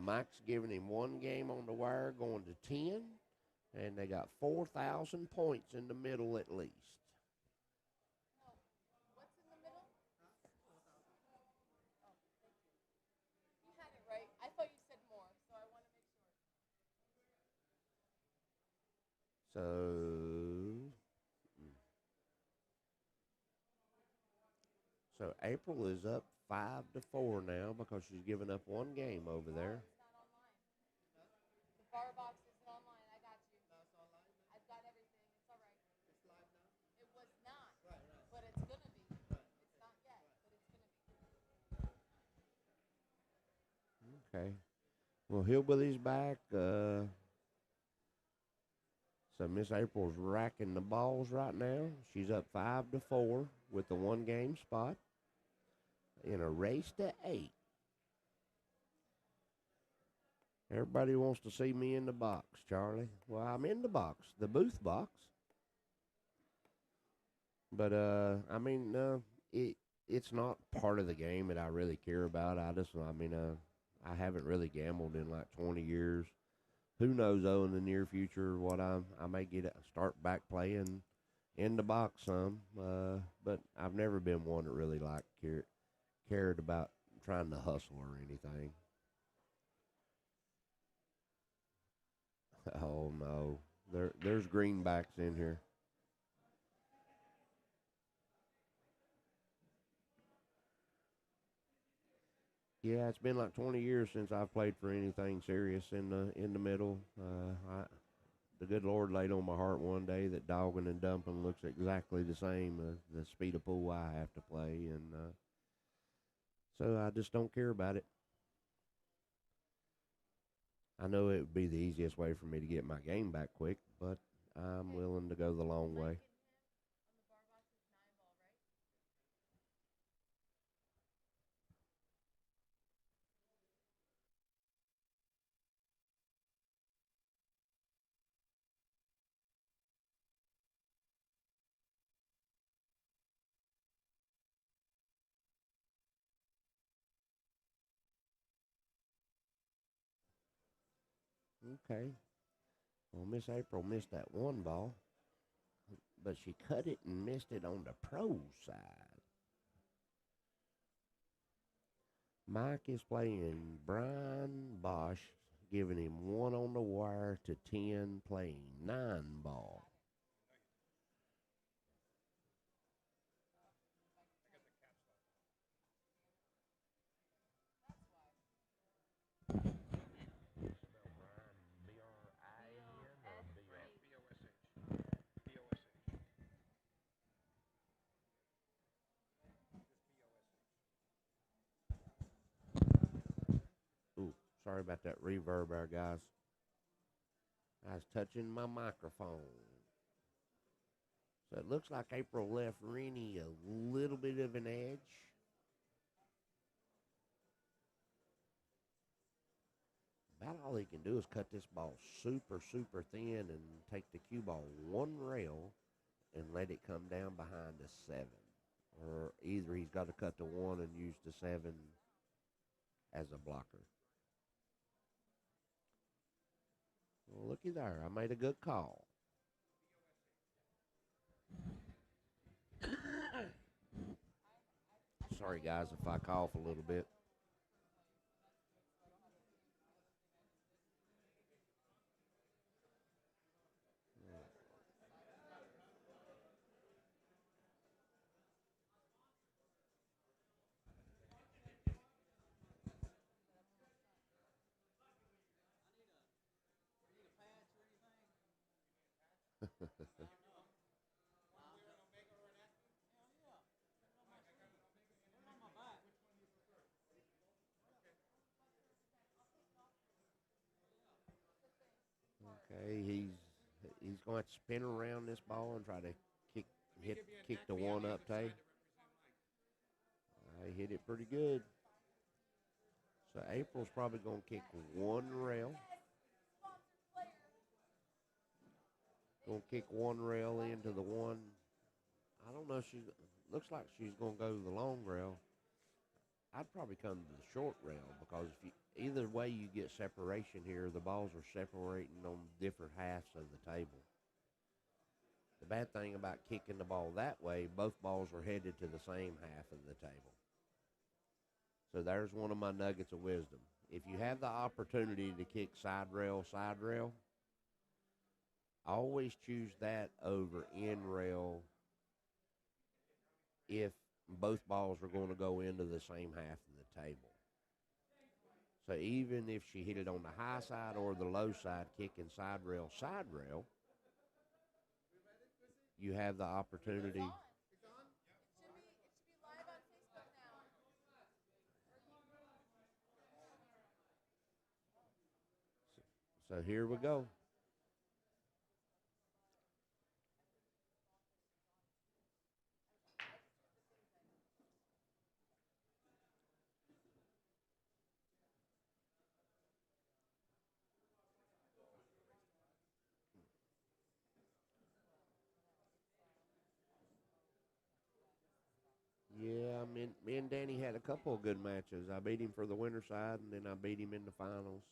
Mike's giving him one game on the wire, going to 10, and they got 4,000 points in the middle at least. What's in the middle? You had it right. I thought you said more, so I want to make sure. So April is up 5-4 now because she's given up one game over there. It's not online. The bar box isn't online. I got you. I've got everything. It's all right. It was not, but it's gonna be. It's not yet, but it's gonna be. Okay. Well, Hillbilly's back. So Miss April's racking the balls right now. She's up 5-4 with the one game spot in a race to 8. Everybody wants to see me in the box, Charlie. Well, I'm in the box, the booth box. But it's not part of the game that I really care about. I haven't really gambled in like 20 years. Who knows though in the near future what I may start back playing in the box some. But I've never been one that really cared about trying to hustle or anything. Oh no, there's greenbacks in here. Yeah, it's been like 20 years since I've played for anything serious in the middle. The good Lord laid on my heart one day that dogging and dumping looks exactly the same as the speed of pool I have to play, and so I just don't care about it. I know it would be the easiest way for me to get my game back quick, but I'm willing to go the long way. Okay. Well, Miss April missed that one ball, but she cut it and missed it on the pro side. Mike is playing Brian Bosch, giving him one on the wire to 10, playing 9 ball. Ooh, sorry about that reverb there, guys. I was touching my microphone. So it looks like April left Rene a little bit of an edge. About all he can do is cut this ball super, super thin and take the cue ball one rail and let it come down behind the 7. Or either he's got to cut the 1 and use the 7 as a blocker. Well, looky there. I made a good call. Sorry, guys, if I cough a little bit. Okay, he's going to spin around this ball and try to kick the 1 up, Tay. I hit it pretty good. So April's probably going to kick 1 rail. Going to kick 1 rail into the 1 don't know if she's. Looks like she's gonna go to the long rail. I'd probably come to the short rail because if you, either way you get separation here, the balls are separating on different halves of the table. The bad thing about kicking the ball that way, both balls are headed to the same half of the table. So there's one of my nuggets of wisdom. If you have the opportunity to kick side rail, always choose that over in rail if both balls are going to go into the same half of the table. So even if she hit it on the high side or the low side, kicking side rail, you have the opportunity. It should be live on Facebook now. So here we go. Yeah, me and Danny had a couple of good matches. I beat him for the winter side, and then I beat him in the finals.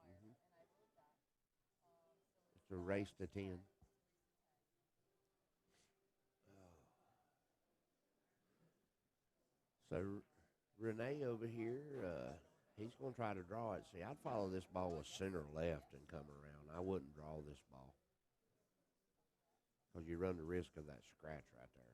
Mhm. It's a race to 10. So Rene over here, he's going to try to draw it. See, I'd follow this ball with center left and come around. I wouldn't draw this ball because you run the risk of that scratch right there.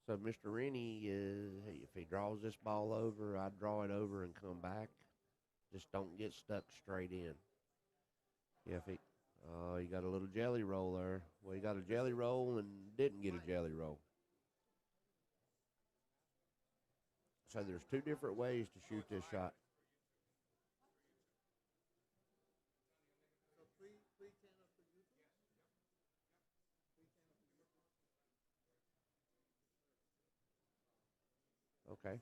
So Mr. Rennie, if he draws this ball over, I'd draw it over and come back. Just don't get stuck straight in. Yeah, if he, oh, he got a little jelly roll there. Well, he got a jelly roll and didn't get a jelly roll. So there's two different ways to shoot this shot. Okay.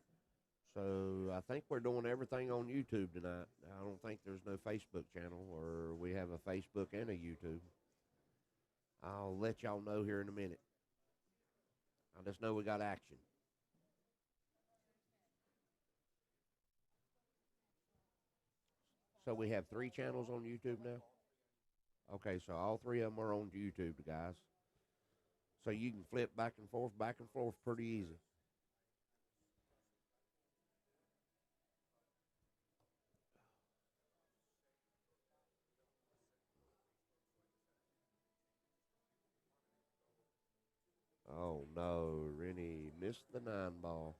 So I think we're doing everything on YouTube tonight. I don't think there's no Facebook channel, or we have a Facebook and a YouTube. I'll let y'all know here in a minute. I just know we got action. So we have three channels on YouTube now? Okay, so all three of them are on YouTube, guys. So you can flip back and forth pretty easy. Oh no, Rennie missed the 9 ball.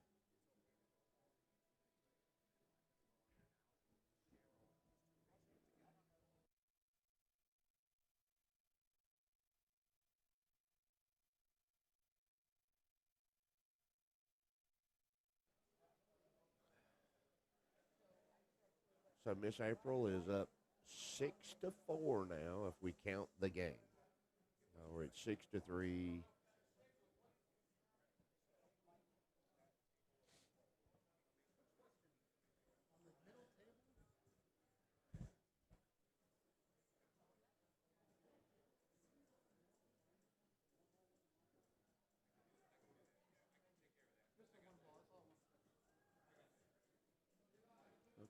So Miss April is up 6-4 now if we count the game. We're at 6-3.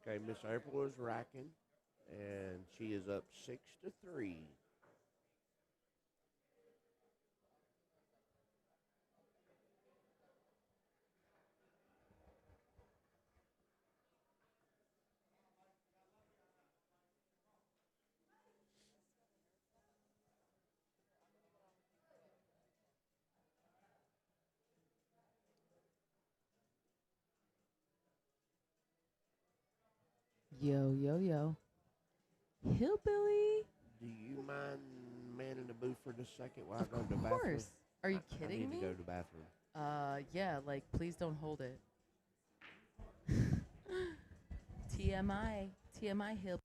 Okay, Miss April is racking, and she is up 6-3. Yo, yo, yo. Hillbilly? Do you mind manning the booth for just a second while Of I go to the bathroom? course. Are you I kidding need me? to go to the bathroom. Yeah, like, please don't hold it. TMI. TMI, Hillbilly.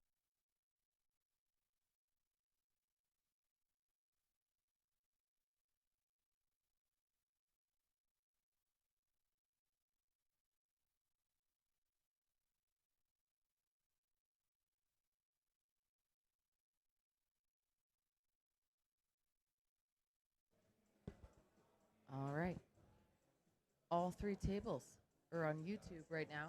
all 3 tables are on YouTube right now.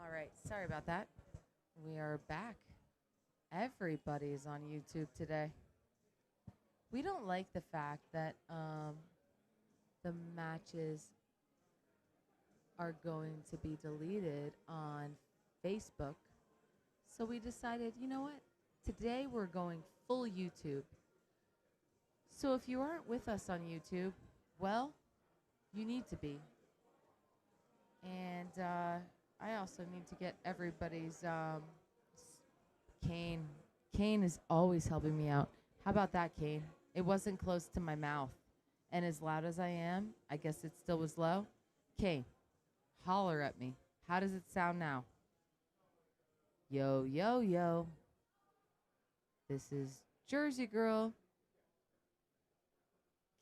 All right, sorry about that. We are back. Everybody's on YouTube today. We don't like the fact that the matches are going to be deleted on Facebook. So we decided, you know what? Today we're going full YouTube. So if you aren't with us on YouTube, well, you need to be. And I also need to get everybody's Kane. Kane is always helping me out. How about that, Kane? It wasn't close to my mouth. And as loud as I am, I guess it still was low. Kane, holler at me. How does it sound now? Yo, yo, yo. This is Jersey Girl.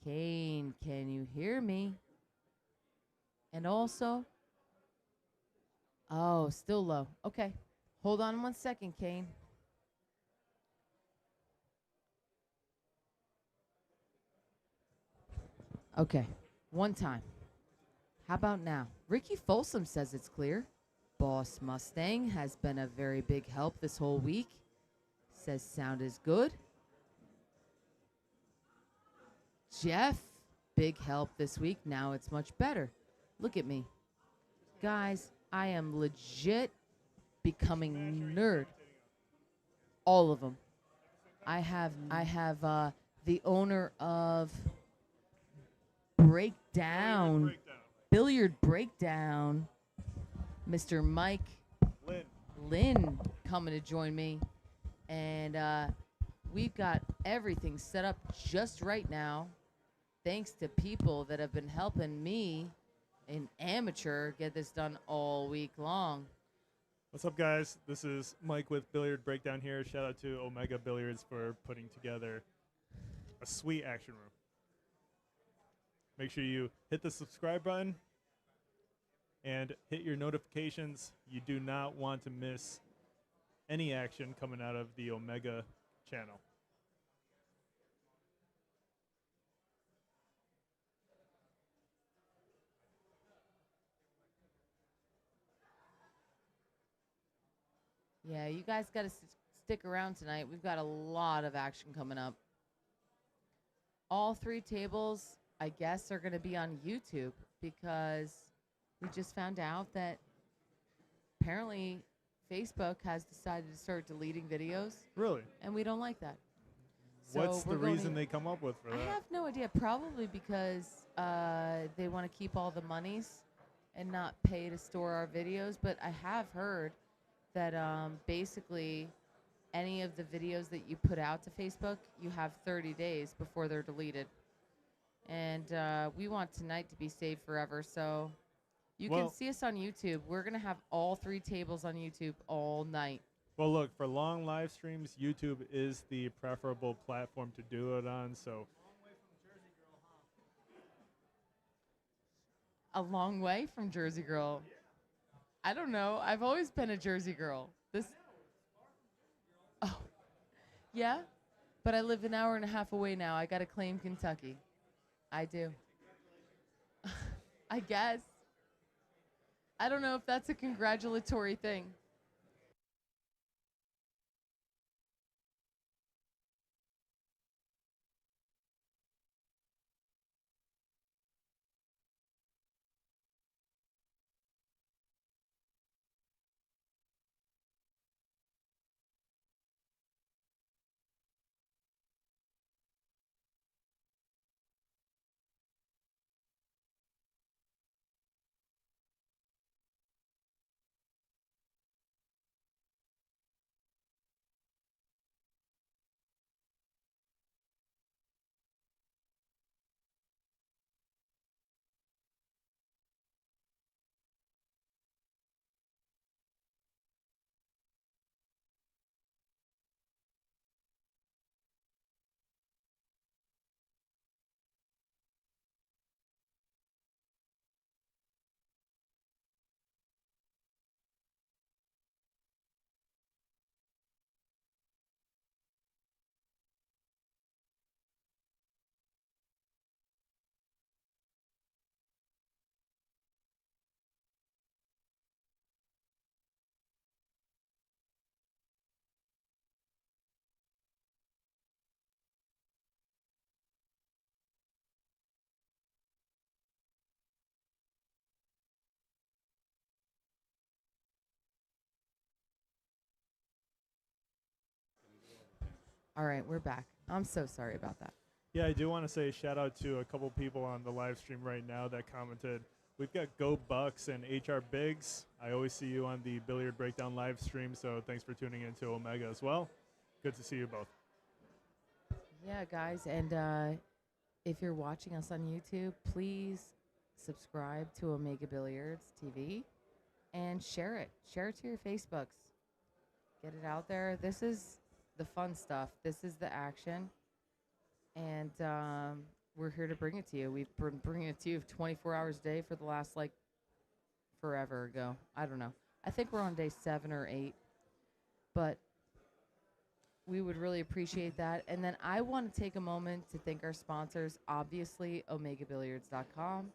Kane, can you hear me? And also, oh, still low. Okay. Hold on 1 second, Kane. Okay. One time. How about now? Ricky Folsom says it's clear. Boss Mustang has been a very big help this whole week. Says sound is good. Jeff, big help this week. Now it's much better. Look at me. Guys, I am legit becoming nerd. All of them. I have the owner of breakdown. Billiard breakdown. Mr. Mike Lynn coming to join me. And we've got everything set up just right now, thanks to people that have been helping me, an amateur, get this done all week long. What's up, guys? This is Mike with Billiard Breakdown here. Shout out to Omega Billiards for putting together a sweet action room. Make sure you hit the subscribe button and hit your notifications. You do not want to miss any action coming out of the Omega channel. Yeah, you guys got to stick around tonight. We've got a lot of action coming up. All 3 tables, I guess, are going to be on YouTube because we just found out that apparently Facebook has decided to start deleting videos. Really? And we don't like that. What's the reason they come up with for that? I have no idea. Probably because they want to keep all the monies and not pay to store our videos. But I have heard that basically any of the videos that you put out to Facebook, you have 30 days before they're deleted. And we want tonight to be saved forever. So you can see us on YouTube. We're going to have all 3 tables on YouTube all night. Well, look, for long live streams, YouTube is the preferable platform to do it on. So a long way from Jersey Girl. I don't know. I've always been a Jersey girl. Oh, yeah? But I live an hour and a half away now. I got to claim Kentucky. I do. I guess. I don't know if that's a congratulatory thing. All right, we're back. I'm so sorry about that. yeah, I do want to say shout out to a couple people on the live stream right now that commented. We've got Go Bucks and HR Biggs. I always see you on the Billiard Breakdown live stream, so thanks for tuning in to Omega as well. Good to see you both. Yeah, guys, and if you're watching us on YouTube, please subscribe to Omega Billiards TV and share it. Share it to your Facebooks. Get it out there. This is the fun stuff. This is the action. And we're here to bring it to you. We've been bringing it to you 24 hours a day for the last, forever ago. I don't know. I think we're on day 7 or 8. But we would really appreciate that. And then I want to take a moment to thank our sponsors, obviously, omegabilliards.com.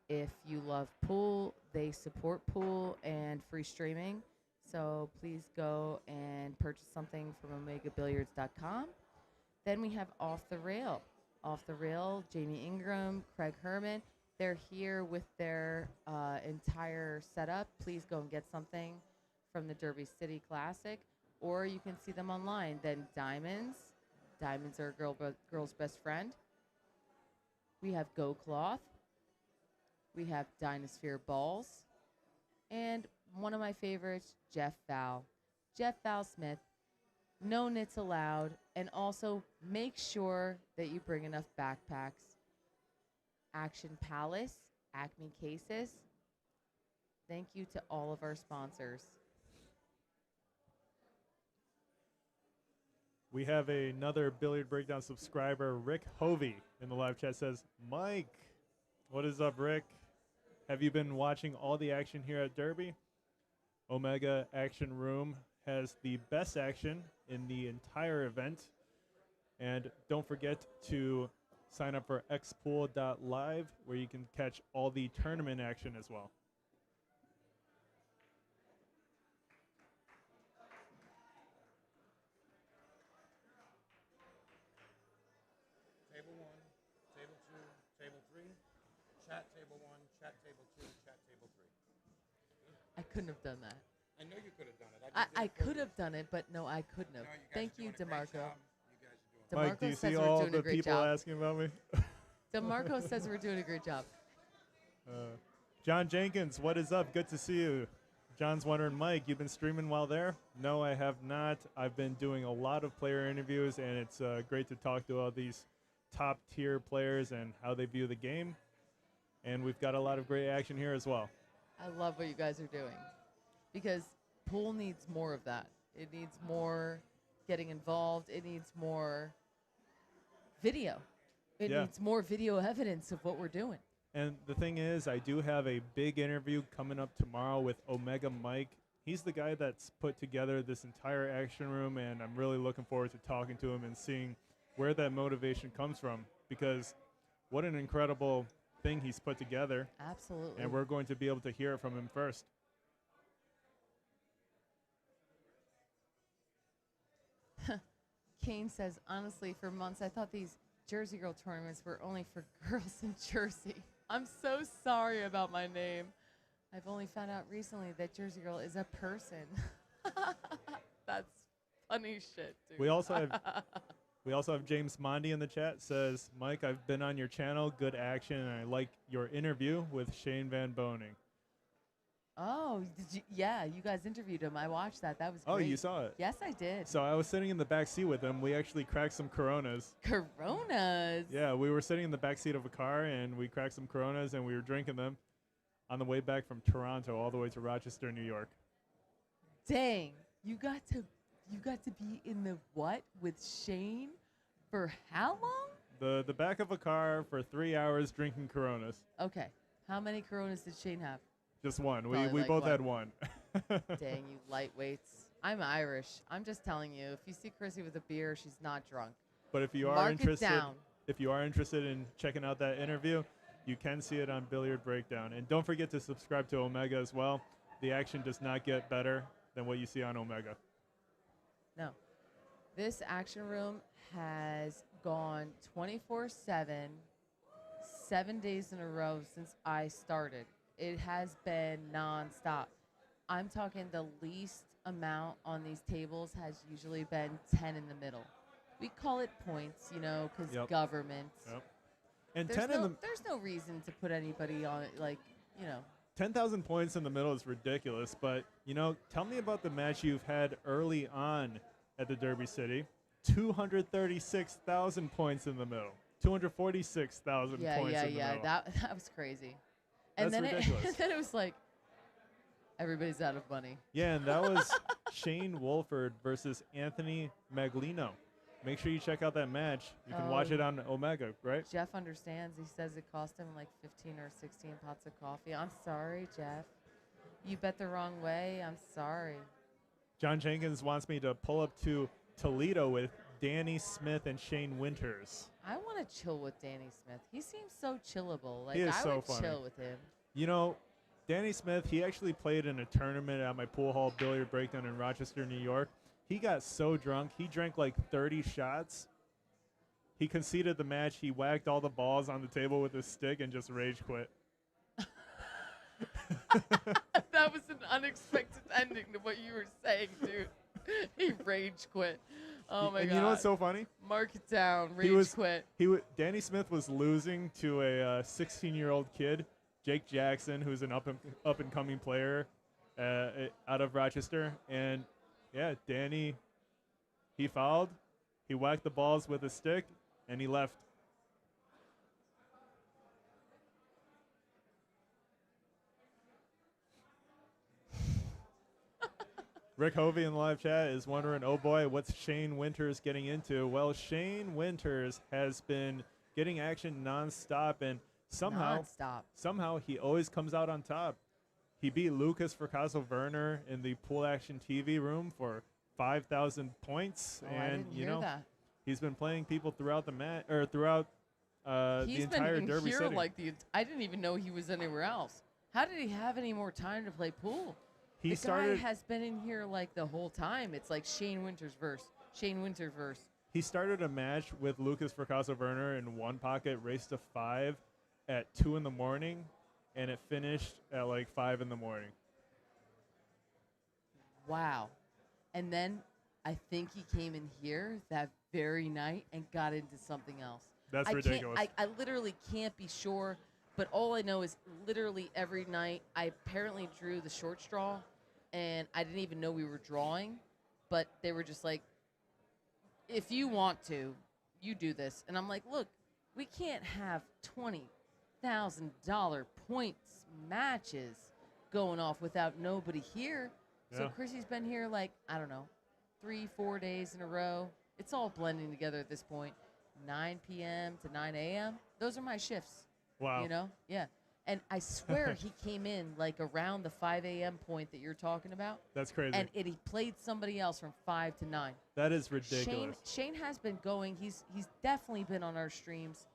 If you love pool, they support pool and free streaming. So please go and purchase something from omegabilliards.com. Then we have Off the Rail. Off the Rail, Jamie Ingram, Craig Herman. They're here with their entire setup. Please go and get something from the Derby City Classic, or you can see them online. Then Diamonds. Diamonds are a girl's best friend. We have Go Cloth. We have Dynasphere Balls. And one of my favorites, Jeff Val. Jeff Val Smith, no nits allowed. And also make sure that you bring enough backpacks. Action Palace, Acme Cases. Thank you to all of our sponsors. We have another Billiard Breakdown subscriber, Rick Hovey, in the live chat says, Mike, what is up, Rick? Have you been watching all the action here at Derby? Omega Action Room has the best action in the entire event. And don't forget to sign up for xpool.live where you can catch all the tournament action as well. Table 1, table 2, table 3, chat table 1, chat table 2, chat table 3. I couldn't have done that. I know you could have done it. I could have done it, but no, I couldn't have. No, you guys Thank are you, doing a great DeMarco. job. You guys are doing Mike, do you says see we're all doing a the great people job. asking about me? DeMarco says we're doing a great job. John Jenkins, what is up? Good to see you. John's wondering, Mike, you've been streaming while there? No, I have not. I've been doing a lot of player interviews, and it's great to talk to all these top-tier players and how they view the game. And we've got a lot of great action here as well. I love what you guys are doing because pool needs more of that. It needs more getting involved. It needs more video. It Yeah. needs more video evidence of what we're doing. And the thing is, I do have a big interview coming up tomorrow with Omega Mike. He's the guy that's put together this entire action room, and I'm really looking forward to talking to him and seeing where that motivation comes from, because what an incredible thing he's put together. Absolutely. And we're going to be able to hear it from him first. Kane says, honestly, for months I thought these Jersey Girl tournaments were only for girls in Jersey. I'm so sorry about my name. I've only found out recently that Jersey Girl is a person. That's funny shit, dude. We also have James Mondi in the chat. Says, Mike, I've been on your channel. Good action, and I like your interview with Shane Van Boning. Oh, yeah, you guys interviewed him. I watched that. That was great. Oh, you saw it? Yes, I did. So I was sitting in the back seat with him. We actually cracked some Coronas. Coronas? Yeah, we were sitting in the back seat of a car, and we cracked some Coronas, and we were drinking them on the way back from Toronto all the way to Rochester, New York. Dang, you got to be in the what with Shane for how long? The back of a car for 3 hours drinking Coronas. Okay, how many Coronas did Shane have? Just one. Probably We like both one. had one. Dang, you lightweights. I'm Irish. I'm just telling you, if you see Chrissy with a beer, she's not drunk. But if you are Mark it interested, down. if you are interested in checking out that interview, you can see it on Billiard Breakdown. And don't forget to subscribe to Omega as well. The action does not get better than what you see on Omega. No. This action room has gone 24/7, 7 days in a row since I started. It has been nonstop. I'm talking the least amount on these tables has usually been 10 in the middle. We call it points, you know, because Yep. government. Yep. And There's no reason to put anybody on it, like, you know. 10,000 points in the middle is ridiculous. But, you know, tell me about the match you've had early on at the Derby City. 236,000 points in the middle. 246,000 points in the middle. That was crazy. And That's then ridiculous. then it was like, everybody's out of money. Yeah, and that was Shane Wolford versus Anthony Maglino. Make sure you check out that match. You can watch it on Omega, right? Jeff understands. He says it cost him like 15 or 16 pots of coffee. I'm sorry, Jeff. You bet the wrong way. I'm sorry. John Jenkins wants me to pull up to Toledo with Danny Smith and Shane Winters. I want to chill with Danny Smith. He seems so chillable. Like, He is I so would funny. chill with him. You know, Danny Smith, he actually played in a tournament at my pool hall billiard breakdown in Rochester, New York. He got so drunk, he drank like 30 shots. He conceded the match. He whacked all the balls on the table with his stick and just rage quit. That was an unexpected ending to what you were saying, dude. He rage quit. Oh my And god. you know what's so funny? Mark it down. He Rage was- quit. Danny Smith was losing to a 16-year-old kid, Jake Jackson, who's an up and coming player out of Rochester. And yeah, Danny, he fouled, he whacked the balls with a stick, and he left. Rick Hovey in the live chat is wondering, oh boy, what's Shane Winters getting into? Well, Shane Winters has been getting action nonstop, and somehow he always comes out on top. He beat Lucas Fracasso-Werner in the pool action TV room for 5,000 points, I and didn't you hear know that. he's been playing people throughout the mat or throughout the He's entire been in Derby here City. like I didn't even know he was anywhere else. How did he have any more time to play pool? He the started. guy has been in here like the whole time. It's like Shane Winters verse. Shane Winters verse. He started a match with Lucas Fracasso-Werner in one pocket, raced to 5 at 2 in the morning, and it finished at like 5 in the morning. Wow. And then I think he came in here that very night and got into something else. That's ridiculous. I literally can't be sure, but all I know is literally every night I apparently drew the short straw, and I didn't even know we were drawing, but they were just like, if you want to, you do this. And I'm like, look, we can't have $20,000 points matches going off without nobody here. So Yeah. Chrissy's been here like, I don't know, 3-4 days in a row. It's all blending together at this point. 9 p.m. to 9 a.m. Those are my shifts. Wow. You know? Yeah. And I swear he came in like around the 5 a.m. point that you're talking about. That's crazy. And he played somebody else from 5 to 9. That is ridiculous. Shane has been going. He's definitely been on our streams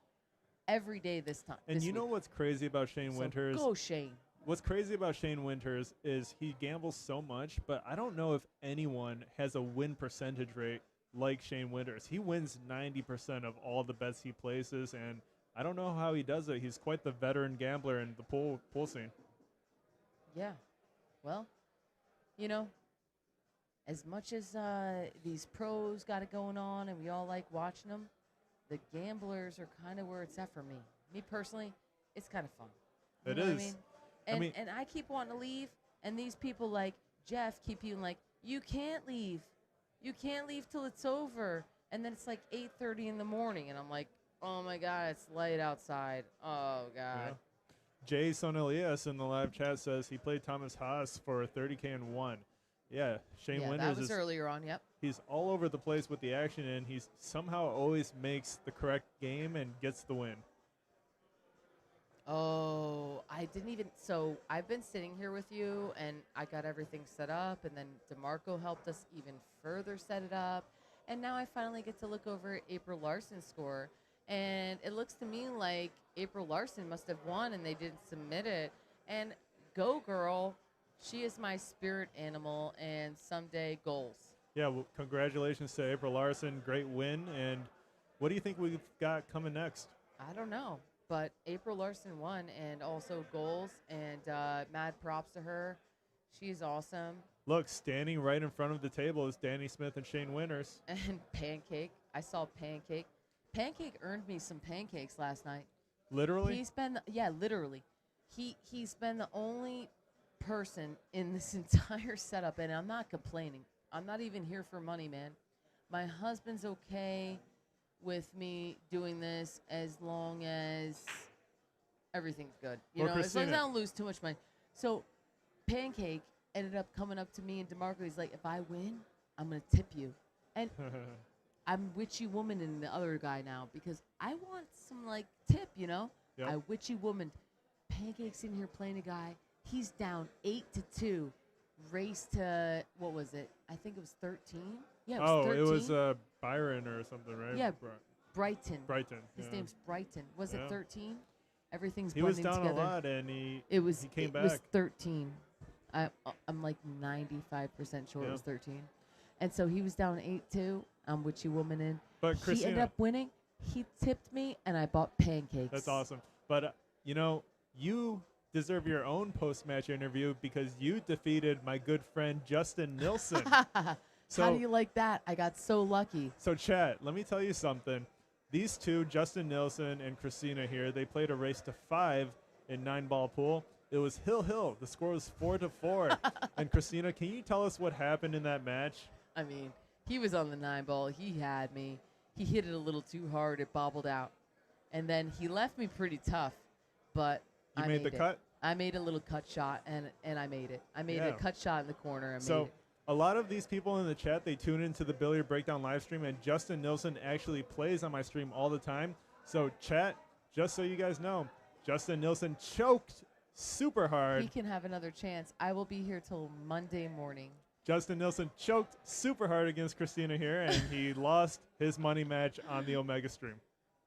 every day this time. And this you know week. what's crazy about Shane So Winters? go Shane. What's crazy about Shane Winters is he gambles so much, but I don't know if anyone has a win percentage rate like Shane Winters. He wins 90% of all the bets he places, and I don't know how he does it. He's quite the veteran gambler in the pool scene. Yeah. Well, you know, as much as these pros got it going on and we all like watching them, the gamblers are kind of where it's at for me. Me personally, it's kind of fun. You It know what is. I mean? I And, mean- and I keep wanting to leave, and these people like Jeff keep being like, you can't leave. You can't leave till it's over. And then it's like 8:30 in the morning, and I'm like, oh, my God, it's light outside. Oh, God. Yeah. Jay Son Elias in the live chat says he played Thomas Haas for 30K and won. Yeah, Shane Yeah, Winters that was is earlier on, yep. he's all over the place with the action, and he's somehow always makes the correct game and gets the win. Oh, I didn't even. So I've been sitting here with you, and I got everything set up, and then DeMarco helped us even further set it up. And now I finally get to look over April Larson's score. And it looks to me like April Larson must have won, and they didn't submit it. And go, girl. She is my spirit animal, and someday goals. Yeah, well, congratulations to April Larson. Great win. And what do you think we've got coming next? I don't know. But April Larson won, and also goals, and mad props to her. She's awesome. Look, standing right in front of the table is Danny Smith and Shane Winters. And Pancake. I saw Pancake. Pancake earned me some pancakes last night. Literally? He's been, literally. He's been the only person in this entire setup, and I'm not complaining. I'm not even here for money, man. My husband's okay with me doing this as long as everything's good. You Well, know, as long as I Christina- don't lose too much money. So Pancake ended up coming up to me and DeMarco. He's like, if I win, I'm going to tip you. And I'm witchy woman in the other guy now because I want some, like, tip, you know? Yep. I witchy woman. Pancake's in here playing a guy. He's down 8-2. Race to, what was it? I think it was 13. Yeah, it was 13. It was Byron or something, right? Yeah, Brighton. Brighton. His yeah. name's Brighton. Was Yeah. it 13? Everything's He was blending down together. a lot, and he came It was back. 13. I'm like 95% sure Yeah. it was 13. And so he was down 8-2. I'm witchy woman in. But He Christina, ended up winning. He tipped me, and I bought pancakes. that's awesome. But, you deserve your own post-match interview because you defeated my good friend Justin Nilsson. How do you like that? I got so lucky. So, chat, let me tell you something. These two, Justin Nilsson and Christina here, they played a race to 5 in 9-ball pool. It was hill. The score was 4-4. And Christina, can you tell us what happened in that match? I mean, he was on the 9-ball. He had me. He hit it a little too hard. It bobbled out. And then he left me pretty tough, but You I made the it. cut? I made a little cut shot, and I made it. I made a cut shot in the corner and made So it. a lot of these people in the chat, they tune into the Billiard Breakdown live stream, and Justin Nilsson actually plays on my stream all the time. So chat, just so you guys know, Justin Nilsson choked super hard. He can have another chance. I will be here till Monday morning. Justin Nilsson choked super hard against Christina here, and he lost his money match on the Omega stream.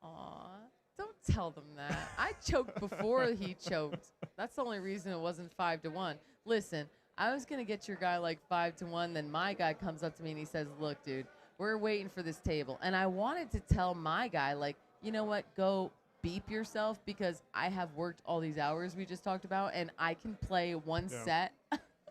Aw, don't tell them that. I choked before he choked. That's the only reason it wasn't 5-1. Listen, I was going to get your guy like 5-1. Then my guy comes up to me and he says, look, dude, we're waiting for this table. And I wanted to tell my guy, like, you know what, go beep yourself, because I have worked all these hours we just talked about, and I can play one set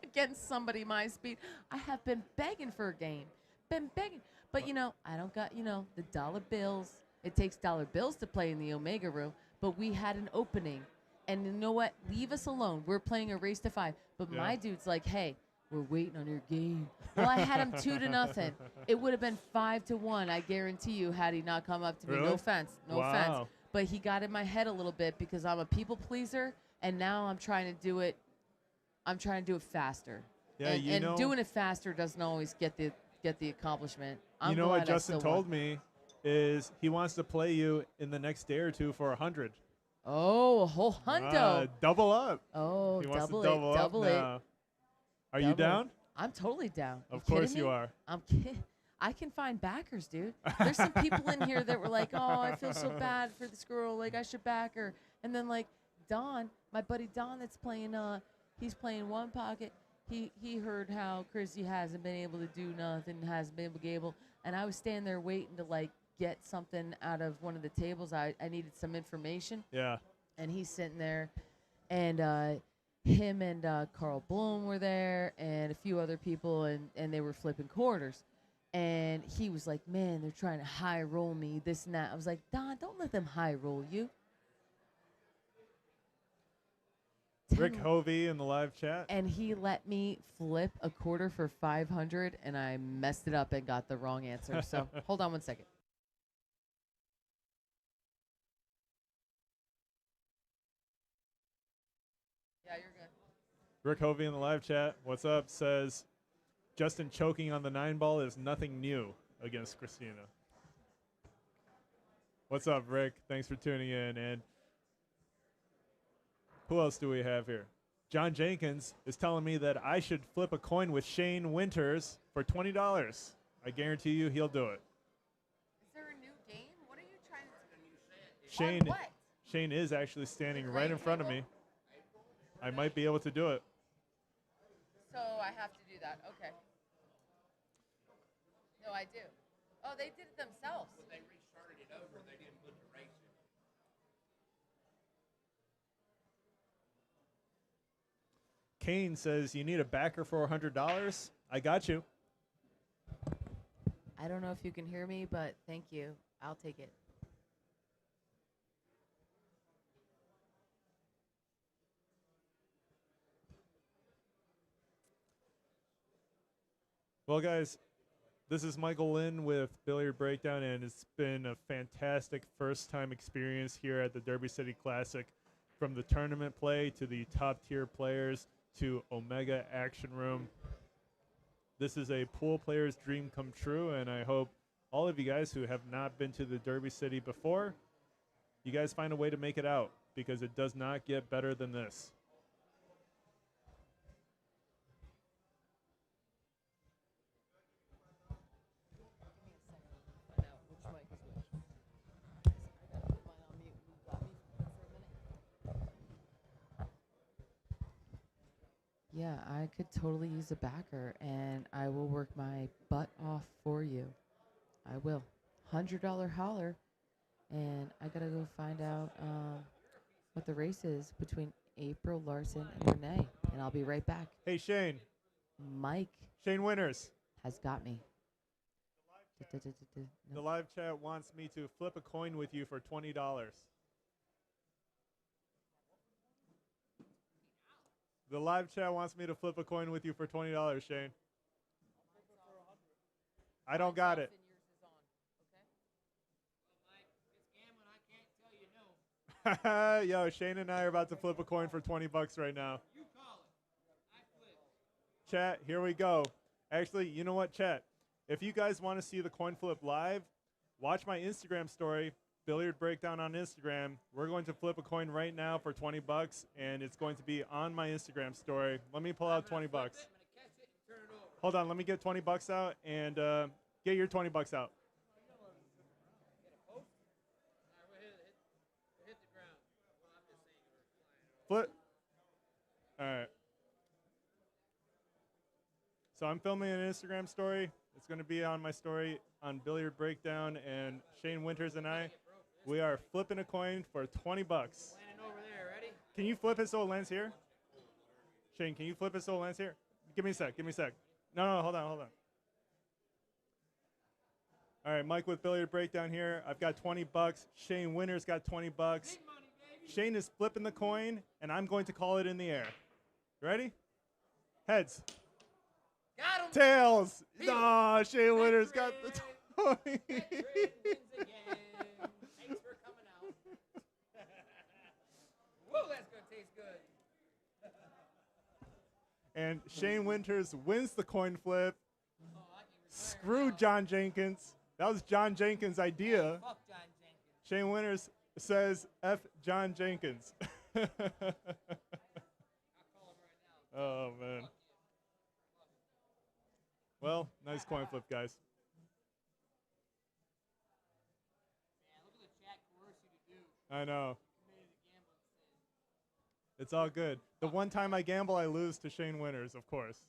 against somebody my speed. I have been begging for a game. Been begging. But, I don't got, the dollar bills. It takes dollar bills to play in the Omega room, but we had an opening. And you know what? Leave us alone. We're playing a race to 5. But my dude's like, hey, we're waiting on your game. Well, I had him 2-0. It would have been 5-1, I guarantee you, had he not come up to me. Really? No offense. No offense. But he got in my head a little bit because I'm a people pleaser, and now I'm trying to do it. I'm trying to do it faster. Yeah, and doing it faster doesn't always get the accomplishment. You know what Justin told me is he wants to play you in the next day or two for 100. Oh, a whole hundo. Double up. Oh, he wants double to double it. up Double now. it. Are you down? I'm totally down. Of course you are. I'm kidding. I can find backers, dude. There's some people in here that were like, oh, I feel so bad for this girl. Like, I should back her. And then, like, Don, my buddy Don that's playing, he's playing one pocket. He heard how Chrissy hasn't been able to do nothing, hasn't been able. And I was standing there waiting to, like, get something out of one of the tables. I needed some information. Yeah. And he's sitting there. And him and Carl Bloom were there and a few other people, and they were flipping quarters. And he was like, man, they're trying to high roll me, this and that. I was like, Don, don't let them high roll you. Rick Hovey in the live chat. And he let me flip a quarter for 500, and I messed it up and got the wrong answer. So hold on one second. Yeah, you're good. Rick Hovey in the live chat. What's up? Says Justin choking on the 9-ball is nothing new against Christina. What's up, Rick? Thanks for tuning in. And who else do we have here? John Jenkins is telling me that I should flip a coin with Shane Winters for $20. I guarantee you he'll do it. Is there a new game? What are you trying to do? Shane, what? Shane is actually standing right in front of me. I might be able to do it. So I have to do that. Okay. No, I do. Oh, they did it themselves. When they restarted it over, they didn't put the race in. Kane says you need a backer for $100. I got you. I don't know if you can hear me, but thank you. I'll take it. Well, guys, this is Michael Lynn with Billiard Breakdown, and it's been a fantastic first-time experience here at the Derby City Classic. From the tournament play to the top-tier players to Omega Action Room. This is a pool player's dream come true, and I hope all of you guys who have not been to the Derby City before, you guys find a way to make it out, because it does not get better than this. Yeah, I could totally use a backer, and I will work my butt off for you. I will. $100 holler, and I gotta go find out what the race is between April, Larson, and Rene, and I'll be right back. Hey, Shane. Mike Shane Winters. has got me. The live chat wants me to flip a coin with you for $20. The live chat wants me to flip a coin with you for $20, Shane. I don't got it. Yo, Shane and I are about to flip a coin for $20 right now. Chat, here we go. Actually, you know what, chat? If you guys want to see the coin flip live, watch my Instagram story, Billiard Breakdown on Instagram. We're going to flip a coin right now for $20, and it's going to be on my Instagram story. Let me pull out $20. Hold on, let me get $20 out and get your $20 out. Flip. All right. So I'm filming an Instagram story. It's going to be on my story on Billiard Breakdown, and Shane Winters and I, we are flipping a coin for $20. Can you flip it so it lands here? Shane, can you flip it so it lands here? Give me a sec. No, hold on. All right, Mike with Billiard Breakdown here. I've got $20. Shane Winters got $20. Shane is flipping the coin, and I'm going to call it in the air. Ready? Heads. Got him. Tails. No, Shane Winters got the toy. Thanks for coming out. Whoa, that's gonna taste good. And Shane Winters wins the coin flip. Oh, I can retire Screw now. John Jenkins. That was John Jenkins' idea. Fuck John Jenkins. Shane Winters says F John Jenkins. I'll call him right now. Oh, man. Well, nice coin flip, guys. Man, look at the chat coerce you to do. I know. You made it a gambling sin. It's all good. The one time I gamble, I lose to Shane Winters, of course.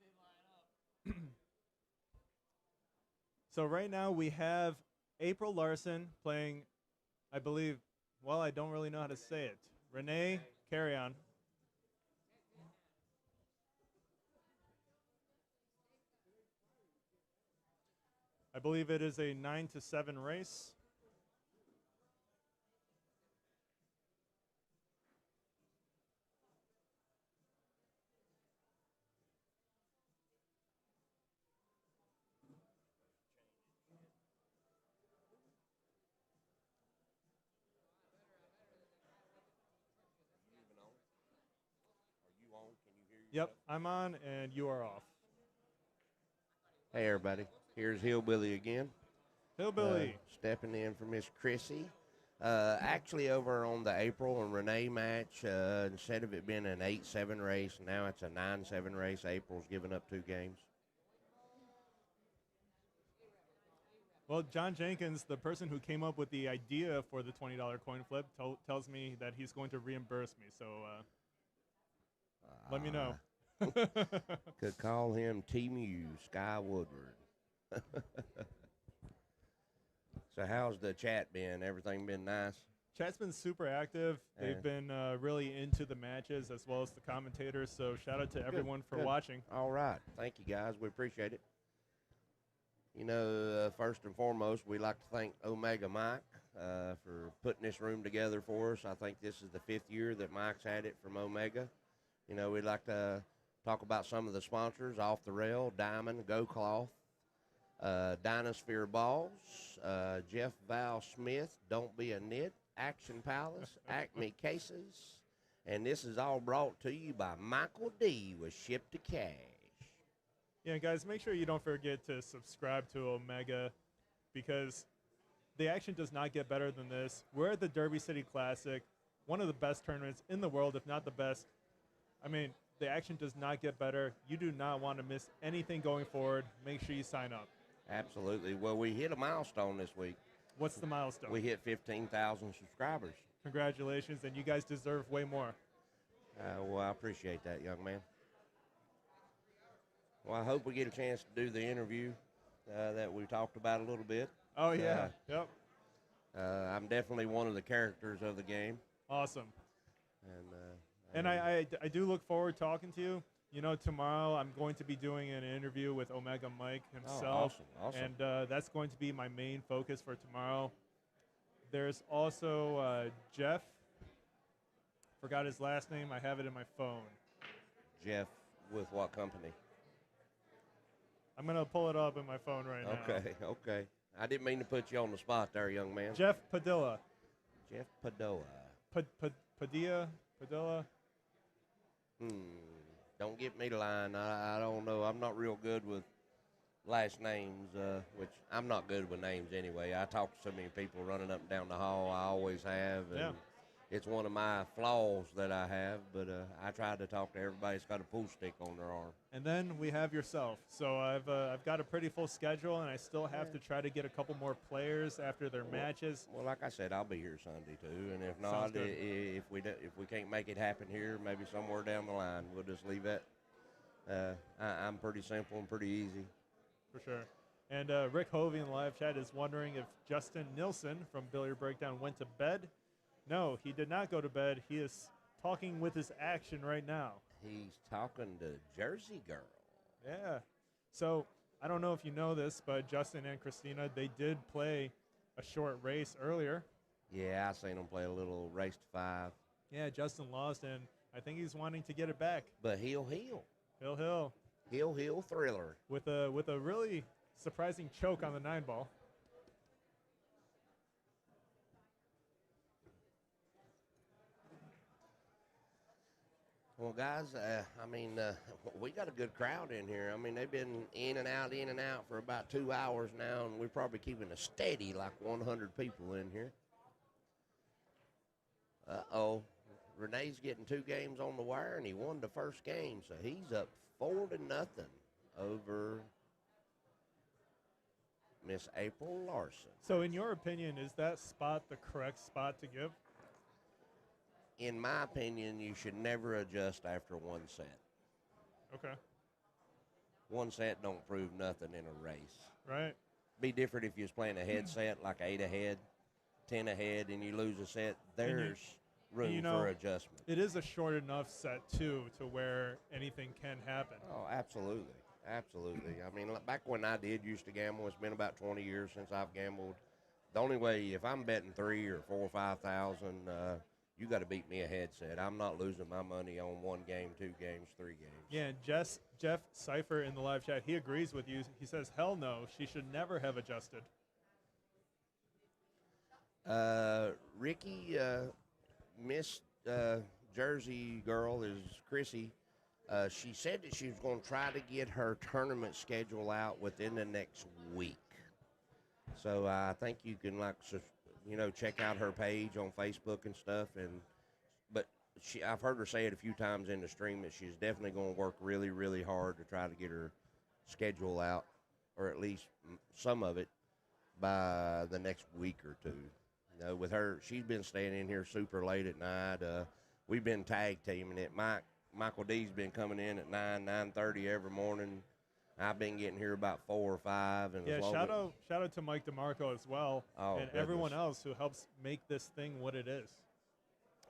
They line up. So right now we have April Larson playing, I believe, well, I don't really know how to say it. Rene Carreon. I believe it is a 9-7 race. Yep, I'm on and you are off. Hey, everybody. Here's Hillbilly again. Hillbilly. Stepping in for Miss Chrissy. Actually, over on the April and Renee match, instead of it being an 8-7 race, now it's a 9-7 race. April's giving up 2 games. Well, John Jenkins, the person who came up with the idea for the $20 coin flip, tells me that he's going to reimburse me. So let me know. Could call him T-Mew, Sky Woodward. So how's the chat been? Everything been nice? Chat's been super active. They've been really into the matches as well as the commentators. So shout out to everyone for good. watching. All right. Thank you, guys. We appreciate it. You know, first and foremost, we'd like to thank Omega Mike for putting this room together for us. I think this is the 5th year that Mike's had it from Omega. You know, we'd like to talk about some of the sponsors: Off the Rail, Diamond, Go Cloth, Dinosphere Balls, Jeff Val Smith, Don't Be a Nit, Action Palace, Acme Cases, and this is all brought to you by Michael D. with Ship to Cash. Yeah, guys, make sure you don't forget to subscribe to Omega because the action does not get better than this. We're at the Derby City Classic, one of the best tournaments in the world, if not the best. I mean, the action does not get better. You do not want to miss anything going forward. Make sure you sign up. Absolutely. Well, we hit a milestone this week. What's the milestone? We hit 15,000 subscribers. Congratulations, and you guys deserve way more. Well, I appreciate that, young man. Well, I hope we get a chance to do the interview that we talked about a little bit. Oh, yeah. Yep. I'm definitely one of the characters of the game. Awesome. And And I do look forward talking to you. You know, tomorrow I'm going to be doing an interview with Omega Mike himself. awesome. And that's going to be my main focus for tomorrow. There's also Jeff. Forgot his last name. I have it in my phone. Jeff, with what company? I'm going to pull it up in my phone right now. Okay. I didn't mean to put you on the spot there, young man. Jeff Padilla. Jeff Padilla. Padilla? Don't get me lying. I don't know. I'm not real good with last names, which I'm not good with names anyway. I talk to so many people running up and down the hall. I always have. And it's one of my flaws that I have, but I try to talk to everybody that's got a pool stick on their arm. And then we have yourself. So I've got a pretty full schedule, and I still have to try to get a couple more players after their matches. Well, like I said, I'll be here Sunday too, and if not, if we can't make it happen here, maybe somewhere down the line, we'll just leave it. I'm pretty simple and pretty easy. For sure. And Rick Hovey in the live chat is wondering if Justin Nilsson from Billiard Breakdown went to bed. No, he did not go to bed. He is talking with his action right now. He's talking to Jersey Girl. Yeah. So I don't know if you know this, but Justin and Christina, they did play a short race earlier. Yeah, I seen him play a little race to 5. Yeah, Justin lost, and I think he's wanting to get it back. But Hill. Hill thriller. With a really surprising choke on the 9-ball. Well, guys, we got a good crowd in here. I mean, they've been in and out for about 2 hours now, and we're probably keeping a steady like 100 people in here. Uh-oh. Renee's getting 2 games on the wire, and he won the first game, so he's up 4-0 over Miss April Larson. So in your opinion, is that spot the correct spot to give? In my opinion, you should never adjust after one set. Okay. One set don't prove nothing in a race. Right. Be different if you was playing a head set, like 8 ahead, 10 ahead, and you lose a set. There's room for adjustment. It is a short enough set, too, to where anything can happen. Oh, absolutely. Absolutely. I mean, back when I used to gamble, it's been about 20 years since I've gambled. The only way, if I'm betting 3 or 4 or 5,000, you got to beat me a headset. I'm not losing my money on 1 game, 2 games, 3 games. Yeah, and Jeff Cipher in the live chat, he agrees with you. He says, hell no, she should never have adjusted. Ricky, Miss Jersey Girl is Chrissy. She said that she was going to try to get her tournament schedule out within the next week. So I think you can check out her page on Facebook and stuff. But I've heard her say it a few times in the stream that she's definitely going to work really, really hard to try to get her schedule out, or at least some of it, by the next week or two. You know, with her, she's been staying in here super late at night. We've been tag teaming it. Michael D's been coming in at 9:30 every morning. I've been getting here about 4 or 5. And shout out to Mike DeMarco as well, everyone else who helps make this thing what it is.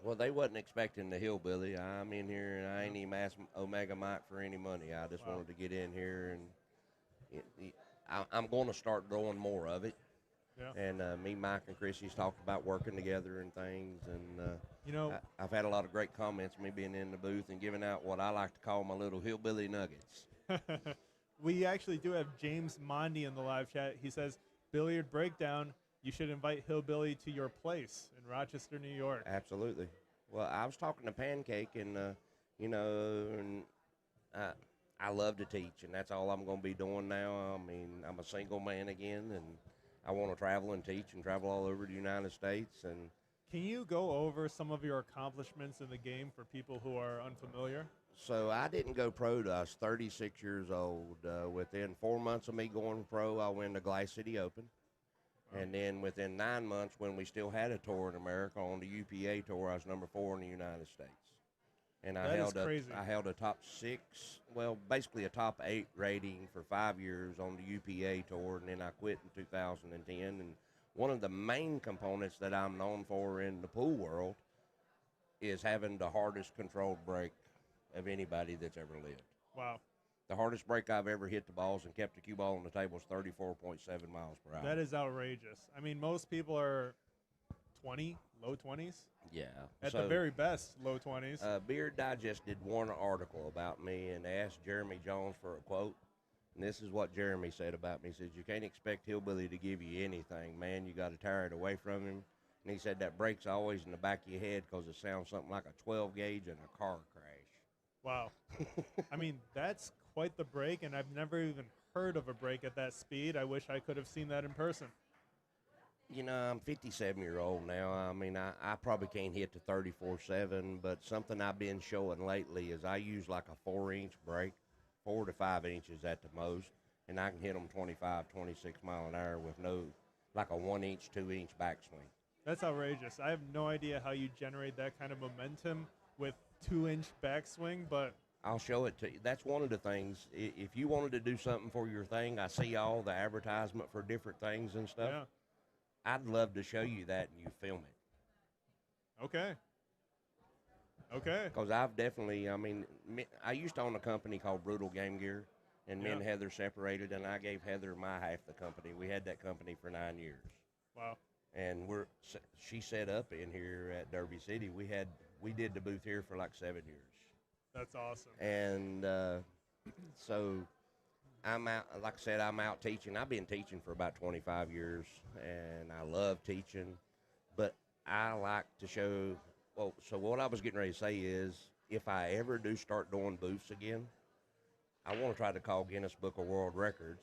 Well, they wasn't expecting the hillbilly. I'm in here, and I ain't even asked Omega Mike for any money. I just wanted to get in here, and I'm going to start doing more of it. Yeah. And me, Mike, and Chrissy's talked about working together and things. And, I've had a lot of great comments, me being in the booth and giving out what I like to call my little hillbilly nuggets. We actually do have James Mondi in the live chat. He says, Billiard Breakdown, you should invite Hillbilly to your place in Rochester, New York. Absolutely. Well, I was talking to Pancake, and, I love to teach, and that's all I'm going to be doing now. I mean, I'm a single man again, and I want to travel and teach and travel all over the United States. And can you go over some of your accomplishments in the game for people who are unfamiliar? So I didn't go pro till I was 36 years old. Within 4 months of me going pro, I won the Glass City Open. And then within 9 months, when we still had a tour in America on the UPA tour, I was number 4 in the United States. And I held a top 6, well, basically a top 8 rating for 5 years on the UPA tour, and then I quit in 2010. And one of the main components that I'm known for in the pool world is having the hardest controlled brake of anybody that's ever lived. Wow. The hardest brake I've ever hit the balls and kept the cue ball on the table is 34.7 miles per hour. That is outrageous. I mean, most people are 20, low 20s. Yeah. At So, the very best, low 20s. Beard Digest did one article about me and they asked Jeremy Jones for a quote. And this is what Jeremy said about me. He said, you can't expect Hillbilly to give you anything, man. You got to tear it away from him. And he said that brake's always in the back of your head because it sounds something like a 12 gauge in a car crash. Wow. I mean, that's quite the brake, and I've never even heard of a brake at that speed. I wish I could have seen that in person. You know, I'm 57-year-old now. I mean, I probably can't hit the 34.7, but something I've been showing lately is I use like a 4-inch brake, 4 to 5 inches at the most, and I can hit them 25, 26 mile an hour with no, like a 1-inch, 2-inch backswing. That's outrageous. I have no idea how you generate that kind of momentum with 2-inch backswing, but I'll show it to you. That's one of the things. If you wanted to do something for your thing, I see all the advertisement for different things and stuff. yeah. I'd love to show you that and you film it. Okay. Okay. Because I've definitely, I mean, I used to own a company called Brutal Game Gear, and me and Heather separated, and I gave Heather my half the company. We had that company for 9 years. Wow. And she set up in here at Derby City. We did the booth here for like 7 years. That's awesome. And so I'm out, like I said, I'm out teaching. I've been teaching for about 25 years, and I love teaching. But I like to show, well, so what I was getting ready to say is if I ever do start doing booths again, I want to try to call Guinness Book of World Records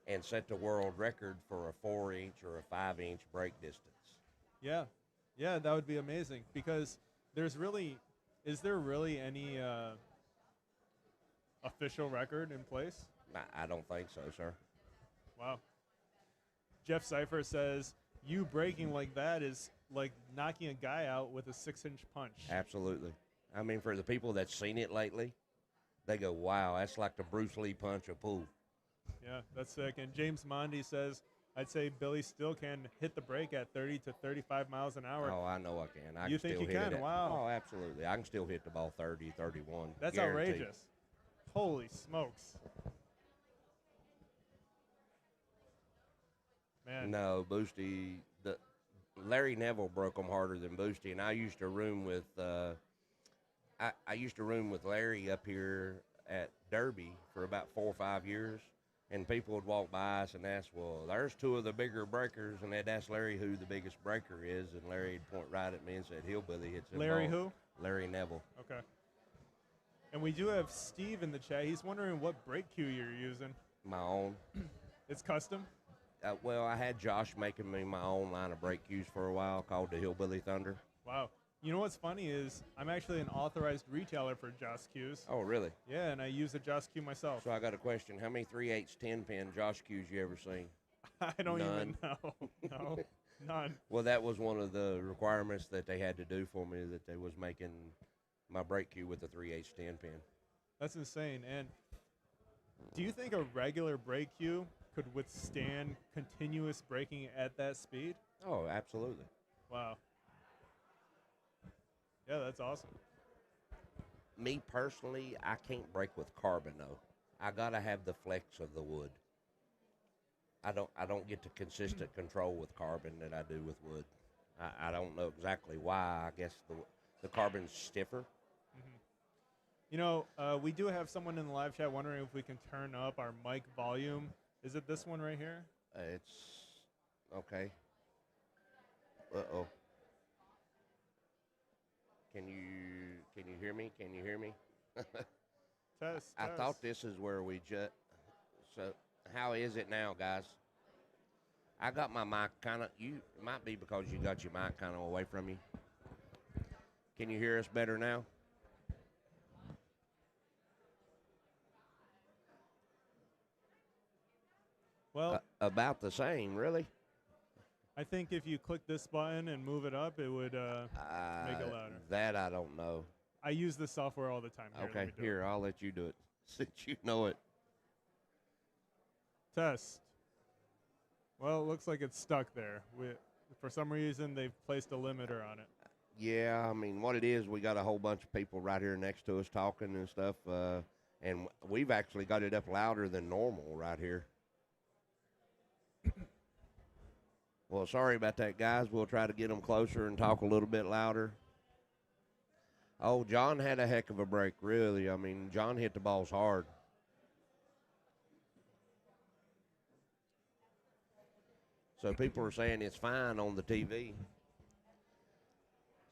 and set the world record for a 4-inch or a 5-inch brake distance. Yeah. Yeah, that would be amazing because is there really any official record in place? I don't think so, sir. Wow. Jeff Cipher says, you braking like that is like knocking a guy out with a 6-inch punch. Absolutely. I mean, for the people that's seen it lately, they go, wow, that's like the Bruce Lee punch of pool. Yeah, that's sick. And James Mondi says, I'd say Billy still can hit the brake at 30 to 35 miles an hour. Oh, I know I can. I You can think still you hit can? it. Wow. Oh, absolutely. I can still hit the ball 30, 31. That's guaranteed. outrageous. Holy smokes. Man. No, Boosty, Larry Neville broke them harder than Boosty, and I used to room with I used to room with Larry up here at Derby for about 4 or 5 years, and people would walk by us and ask, well, there's 2 of the bigger breakers, and they'd ask Larry who the biggest breaker is, and Larry'd point right at me and said, Hillbilly hits him. Larry who? Larry Neville. Okay. And we do have Steve in the chat. He's wondering what brake cue you're using. My own. It's custom? Well, I had Josh making me my own line of brake cues for a while called the Hillbilly Thunder. Wow. You know what's funny is I'm actually an authorized retailer for Josh cues. Oh, really? Yeah, and I use a Josh cue myself. So I got a question. How many 3/8 10-pin Josh cues you ever seen? I don't None. even know. No, none. Well, that was one of the requirements that they had to do for me, that they was making my brake cue with a 3/8 10-pin. That's insane. And do you think a regular brake cue could withstand continuous braking at that speed? Oh, absolutely. Wow. Yeah, that's awesome. Me personally, I can't brake with carbon though. I gotta have the flex of the wood. I don't get the consistent control with carbon that I do with wood. I don't know exactly why. I guess the carbon's stiffer. You know, we do have someone in the live chat wondering if we can turn up our mic volume. Is it this one right here? It's okay. Uh-oh. Can you hear me? Can you hear me? Test. I thought this is where we just. So how is it now, guys? I got my mic kind of. It might be because you got your mic kind of away from you. Can you hear us better now? Well, About the same, really. I think if you click this button and move it up, it would make it louder. That I don't know. I use this software all the time. Here, let Okay, me do here, it. I'll let you do it since you know it. Test. Well, it looks like it's stuck there. For some reason, they've placed a limiter on it. Yeah, I mean, what it is, we got a whole bunch of people right here next to us talking and stuff, and we've actually got it up louder than normal right here. Well, sorry about that, guys. We'll try to get them closer and talk a little bit louder. Oh, John had a heck of a break, really. I mean, John hit the balls hard. So people are saying it's fine on the TV.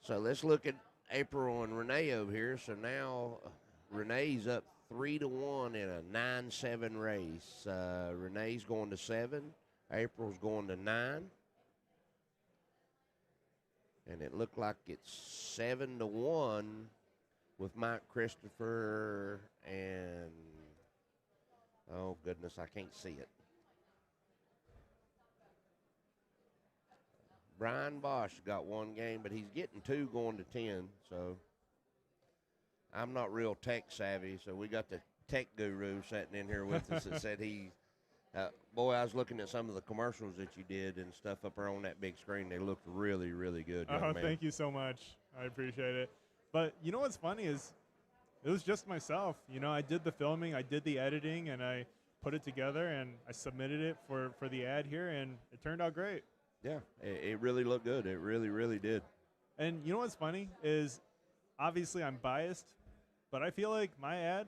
So let's look at April and Renee over here. So now Renee's up 3-1 in a 9-7 race. Renee's going to 7. April's going to 9. And it looked like it's 7-1 with Mike Christopher and, oh goodness, I can't see it. Brian Bosch got one game, but he's getting 2 going to 10. So I'm not real tech savvy, so we got the tech guru sitting in here with us that said boy, I was looking at some of the commercials that you did and stuff up there on that big screen. They looked really, really good. Oh, young man. thank you so much. I appreciate it. But you know what's funny is it was just myself. You know, I did the filming, I did the editing, and I put it together, and I submitted it for the ad here, and it turned out great. Yeah, it really looked good. It really, really did. And you know what's funny is obviously I'm biased, but I feel like my ad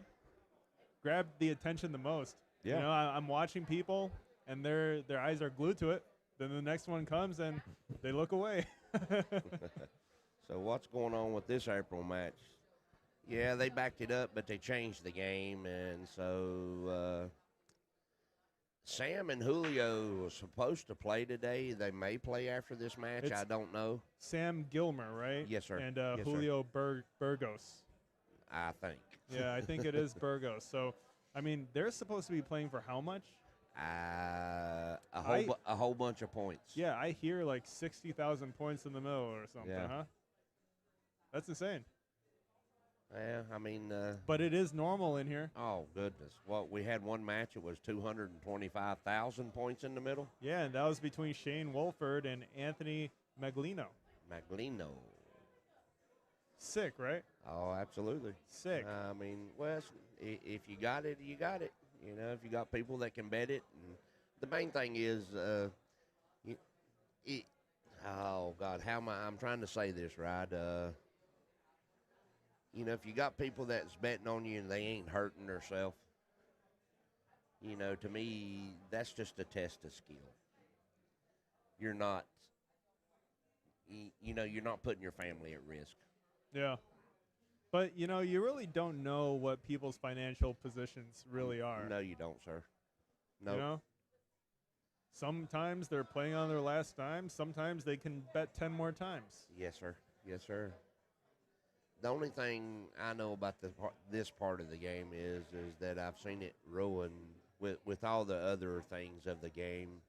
grabbed the attention the most. Yeah. You know, I'm watching people, and their eyes are glued to it. Then the next one comes, and they look away. So what's going on with this April match? Yeah, they backed it up, but they changed the game, and so Sam and Julio were supposed to play today. They may play after this match. I don't know. Sam Gilmer, right? Yes, sir. And Yes, Julio Burgos. I think. Yeah, I think it is Burgos. So, I mean, they're supposed to be playing for how much? A whole bunch of points. Yeah, I hear like 60,000 points in the middle or something, Yeah. huh? That's insane. Yeah, I mean. But it is normal in here. Oh, goodness. Well, we had one match. It was 225,000 points in the middle. Yeah, and that was between Shane Wolford and Anthony Maglino. Maglino. Sick, right? Oh, absolutely. Sick. I mean, well, if you got it, you got it. You know, if you got people that can bet it. And the main thing is, oh, God, how am I'm trying to say this right. You know, if you got people that's betting on you and they ain't hurting themselves, you know, to me, that's just a test of skill. You're not, you know, you're not putting your family at risk. Yeah. But, you know, you really don't know what people's financial positions really are. No, you don't, sir. No. You know? Sometimes they're playing on their last dime. Sometimes they can bet 10 more times. Yes, sir. Yes, sir. The only thing I know about this part of the game is that I've seen it ruin with all the other things of the game.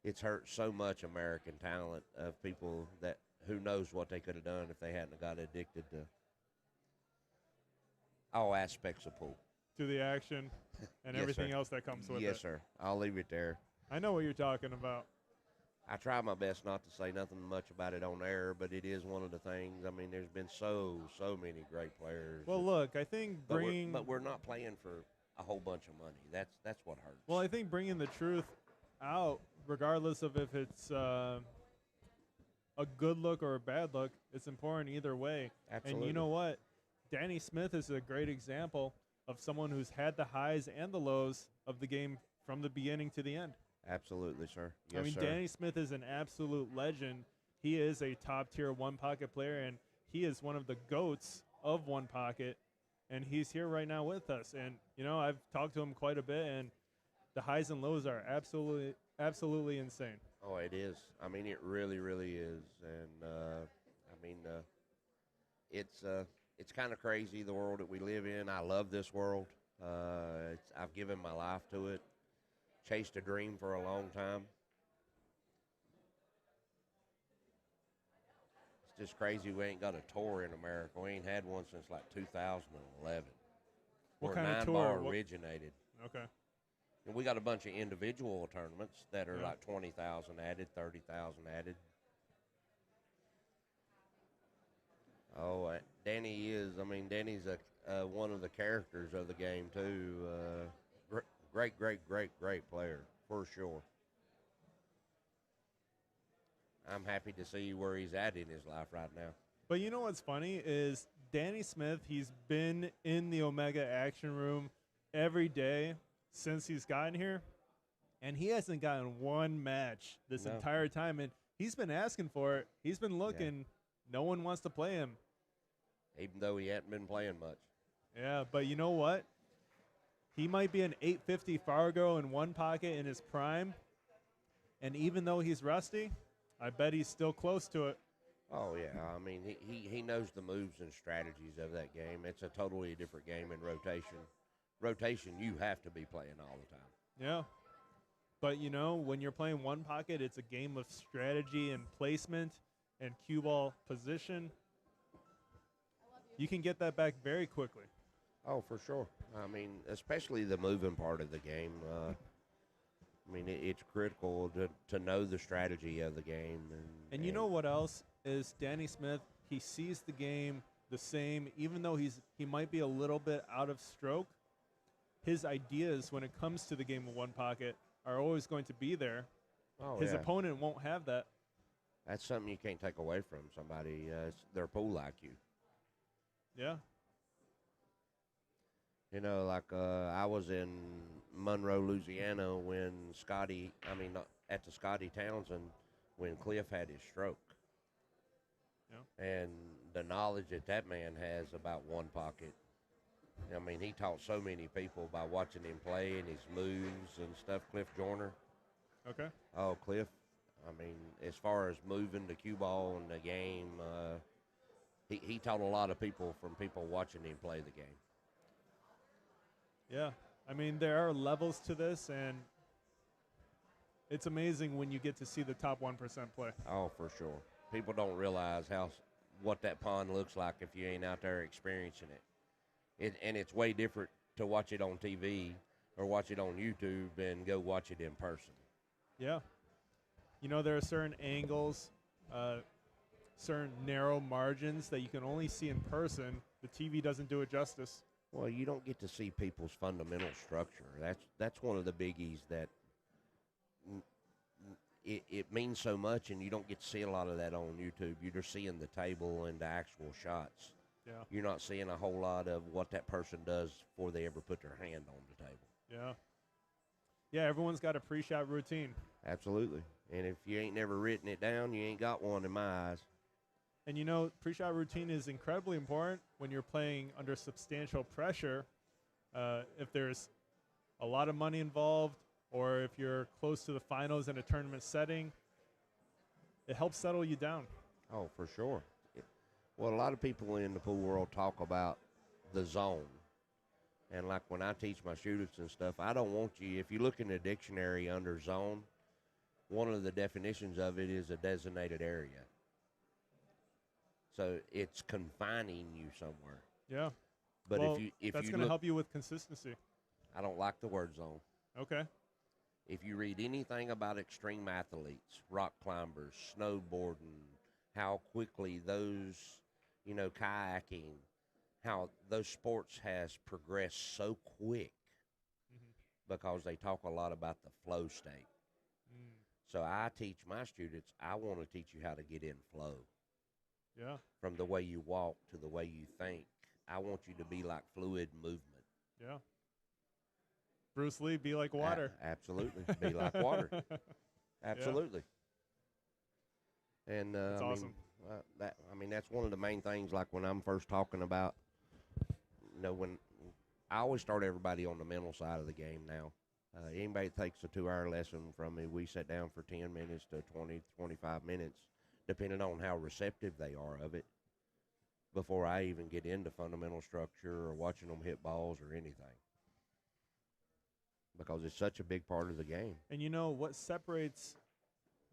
It's hurt so much American talent of people that who knows what they could have done if they hadn't got addicted to all aspects of pool. To the action and Yes, everything sir. else that comes with it. Yes, sir. I'll leave it there. I know what you're talking about. I try my best not to say nothing much about it on air, but it is one of the things. I mean, there's been so many great players. Well, look, I think bringing but we're not playing for a whole bunch of money. That's what hurts. Well, I think bringing the truth out, regardless of if it's a good look or a bad look, it's important either way. Absolutely. And you know what? Danny Smith is a great example of someone who's had the highs and the lows of the game from the beginning to the end. Absolutely, sir. Yes, I mean, sir. Danny Smith is an absolute legend. He is a top-tier one-pocket player, and he is one of the GOATs of one pocket, and he's here right now with us. And, you know, I've talked to him quite a bit, and the highs and lows are absolutely insane. Oh, it is. I mean, it really, really is. And, I mean, it's kind of crazy, the world that we live in. I love this world. I've given my life to it. Chased a dream for a long time. It's just crazy we ain't got a tour in America. We ain't had one since like 2011. What where kind of nine-ball tour? originated. Okay. And we got a bunch of individual tournaments that are Yeah. like 20,000 added, 30,000 added. Oh, Danny is. I mean, Danny's one of the characters of the game too. Great player for sure. I'm happy to see where he's at in his life right now. But you know what's funny is Danny Smith, he's been in the Omega Action Room every day since he's gotten here, and he hasn't gotten one match this No. entire time. And he's been asking for it. He's been looking. No one wants to play him. Even though he hadn't been playing much. Yeah, but you know what? He might be an 850 Fargo in one pocket in his prime, and even though he's rusty, I bet he's still close to it. Oh, yeah. I mean, he knows the moves and strategies of that game. It's a totally different game in rotation. Rotation, you have to be playing all the time. Yeah. But, you know, when you're playing one pocket, it's a game of strategy and placement and cue ball position. You can get that back very quickly. Oh, for sure. I mean, especially the moving part of the game. I mean, it's critical to know the strategy of the game. And you know what else is Danny Smith? He sees the game the same, even though he might be a little bit out of stroke. His ideas when it comes to the game of one pocket are always going to be there. Oh, His yeah. opponent won't have that. That's something you can't take away from somebody. Their pool IQ. Yeah. You know, like I was in Monroe, Louisiana when at the Scotty Townsend when Cliff had his stroke. Yeah. And the knowledge that man has about one pocket. I mean, he taught so many people by watching him play and his moves and stuff, Cliff Joyner. Okay. Oh, Cliff. I mean, as far as moving the cue ball and the game, he taught a lot of people from people watching him play the game. Yeah. I mean, there are levels to this, and it's amazing when you get to see the top 1% play. Oh, for sure. People don't realize what that pond looks like if you ain't out there experiencing it. And it's way different to watch it on TV or watch it on YouTube and go watch it in person. Yeah. You know, there are certain angles, certain narrow margins that you can only see in person. The TV doesn't do it justice. Well, you don't get to see people's fundamental structure. That's one of the biggies that it means so much, and you don't get to see a lot of that on YouTube. You're just seeing the table and the actual shots. Yeah. You're not seeing a whole lot of what that person does before they ever put their hand on the table. Yeah. Yeah, everyone's got a pre-shot routine. Absolutely. And if you ain't never written it down, you ain't got one in my eyes. And you know, pre-shot routine is incredibly important when you're playing under substantial pressure. If there's a lot of money involved, or if you're close to the finals in a tournament setting, it helps settle you down. Oh, for sure. Well, a lot of people in the pool world talk about the zone. And like when I teach my students and stuff, I don't want you, if you look in the dictionary under zone, one of the definitions of it is a designated area. So it's confining you somewhere. Yeah. But well, if that's you going to look, help you with consistency. I don't like the word zone. Okay. If you read anything about extreme athletes, rock climbers, snowboarding, how quickly those, kayaking, how those sports has progressed so quick because they talk a lot about the flow state. So I teach my students, I want to teach you how to get in flow. Yeah. From the way you walk to the way you think. I want you to be like fluid movement. Yeah. Bruce Lee, be like water. Absolutely. Be like water. Absolutely. Yeah. And that's awesome. That's one of the main things. Like when I'm first talking about, when I always start everybody on the mental side of the game. Now, anybody that takes a 2-hour lesson from me, we sit down for 10 minutes to 20, 25 minutes, depending on how receptive they are of it, before I even get into fundamental structure or watching them hit balls or anything. Because it's such a big part of the game. And you know what separates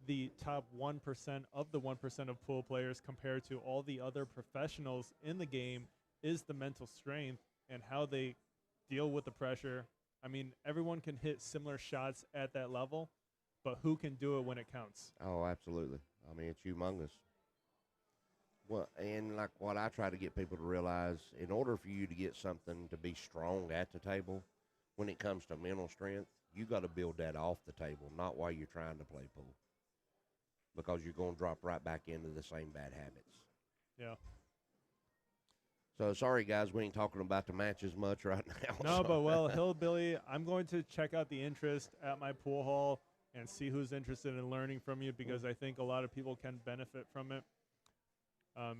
the top 1% of the 1% of pool players compared to all the other professionals in the game is the mental strength and how they deal with the pressure. I mean, everyone can hit similar shots at that level, but who can do it when it counts? Oh, absolutely. I mean, it's humongous. Well, and like what I try to get people to realize, in order for you to get something to be strong at the table, when it comes to mental strength, you got to build that off the table, not while you're trying to play pool, because you're going to drop right back into the same bad habits. Yeah. So sorry, guys, we ain't talking about the matches much right now. No, but well, Hillbilly, I'm going to check out the interest at my pool hall and see who's interested in learning from you, because I think a lot of people can benefit from it.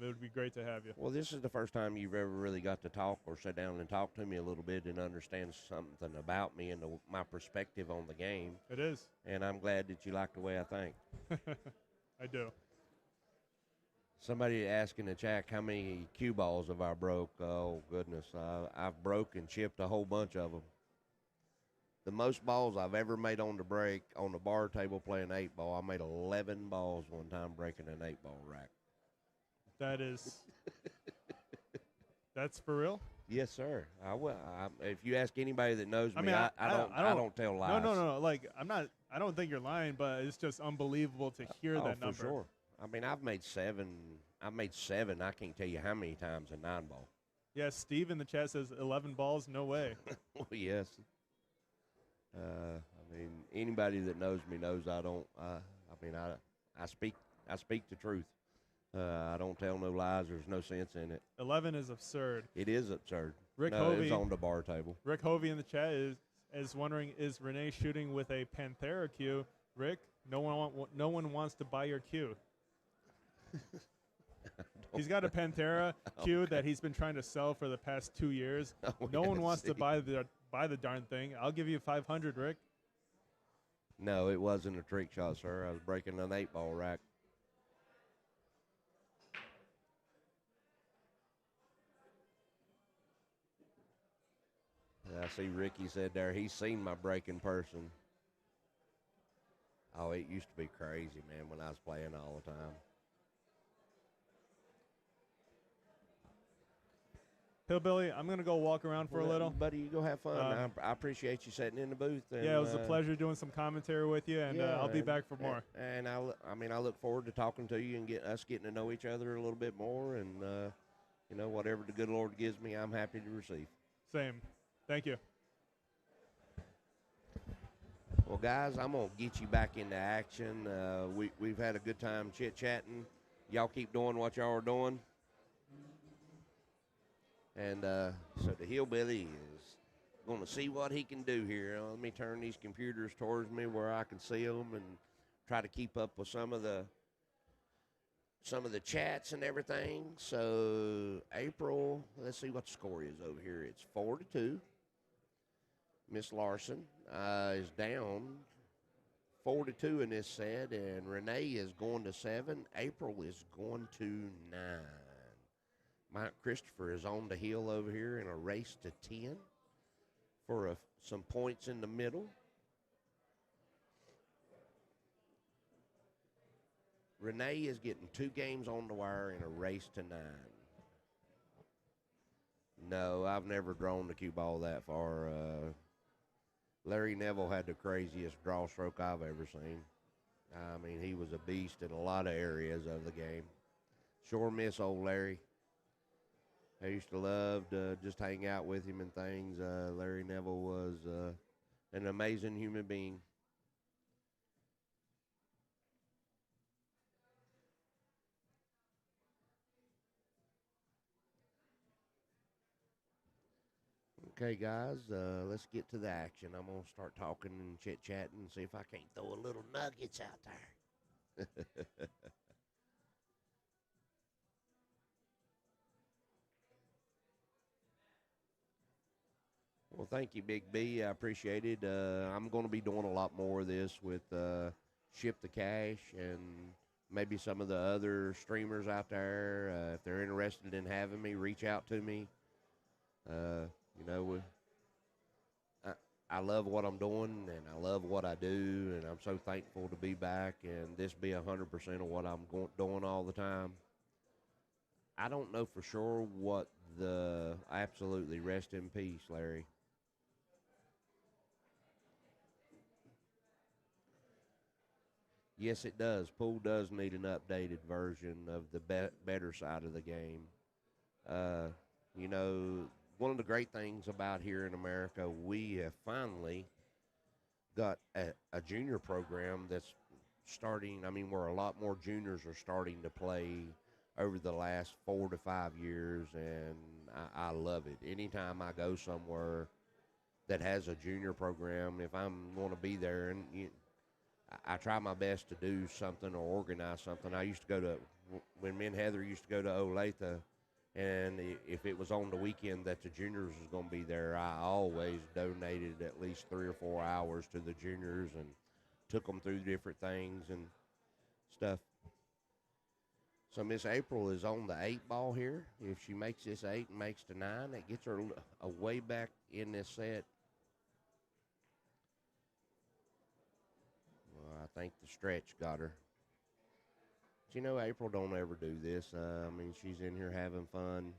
It would be great to have you. Well, this is the first time you've ever really got to talk or sit down and talk to me a little bit and understand something about me and my perspective on the game. It is. And I'm glad that you like the way I think. I do. Somebody asked in the chat how many cue balls have I broke. Oh, goodness. I've broke and chipped a whole bunch of them. The most balls I've ever made on the break on the bar table playing 8-ball, I made 11 balls one time breaking an 8-ball rack. That is. That's for real? Yes, sir. I will. If you ask anybody that knows me, I mean, I don't tell lies. No. Like, I don't think you're lying, but it's just unbelievable to hear that number. For sure. I mean, I've made seven. I can't tell you how many times a 9-ball. Yeah, Steve in the chat says 11 balls. No way. Well, yes. I mean, anybody that knows me knows I don't. I speak the truth. I don't tell no lies. There's no sense in it. 11 is absurd. It is absurd. Rick no, Hovey, it's on the bar table. Rick Hovey in the chat is wondering, is Rene shooting with a Panthera cue? Rick, no one wants to buy your cue. He's got a Panthera cue that he's been trying to sell for the past 2 years. No one wants to buy the darn thing. I'll give you 500, Rick. No, it wasn't a trick shot, sir. I was breaking an 8-ball rack. I see Ricky said there he's seen my break in person. Oh, it used to be crazy, man, when I was playing all the time. Hillbilly, I'm going to go walk around for a little. Buddy, you go have fun. I appreciate you sitting in the booth. And, yeah, it was a pleasure doing some commentary with you, and I'll be back for more. And I look forward to talking to you and getting to know each other a little bit more. And, whatever the good Lord gives me, I'm happy to receive. Same. Thank you. Well, guys, I'm going to get you back into action. We've had a good time chit-chatting. Y'all keep doing what y'all are doing. And so the Hillbilly is going to see what he can do here. Let me turn these computers towards me where I can see them and try to keep up with some of the chats and everything. So April, let's see what the score is over here. It's 4-2. Miss Larson is down 4-2 in this set, and Renee is going to 7. April is going to 9. Mike Christopher is on the hill over here in a race to 10 for some points in the middle. Renee is getting 2 games on the wire in a race to 9. No, I've never drawn the cue ball that far. Larry Neville had the craziest draw stroke I've ever seen. I mean, he was a beast in a lot of areas of the game. Sure miss old Larry. I used to love to just hang out with him and things. Larry Neville was an amazing human being. Okay, guys, let's get to the action. I'm going to start talking and chit-chatting and see if I can't throw a little nuggets out there. Well, thank you, Big B. I appreciate it. I'm going to be doing a lot more of this with Ship the Cash and maybe some of the other streamers out there. If they're interested in having me, reach out to me. I love what I'm doing, and I love what I do, and I'm so thankful to be back, and this be 100% of what I'm doing all the time. I don't know for sure what absolutely rest in peace, Larry. Yes, it does. Pool does need an updated version of the better side of the game. Uh, you know, one of the great things about here in America, we have finally got a junior program that's starting. I mean, where a lot more juniors are starting to play over the last 4 to 5 years, and I love it. Anytime I go somewhere that has a junior program, if I'm going to be there, and I try my best to do something or organize something. I used to go to, when me and Heather used to go to Olathe, and if it was on the weekend that the juniors was going to be there, I always donated at least 3 or 4 hours to the juniors and took them through different things and stuff. So Miss April is on the 8 ball here. If she makes this 8 and makes the 9, it gets her a way back in this set. Well, I think the stretch got her. But you know, April don't ever do this. I mean, she's in here having fun.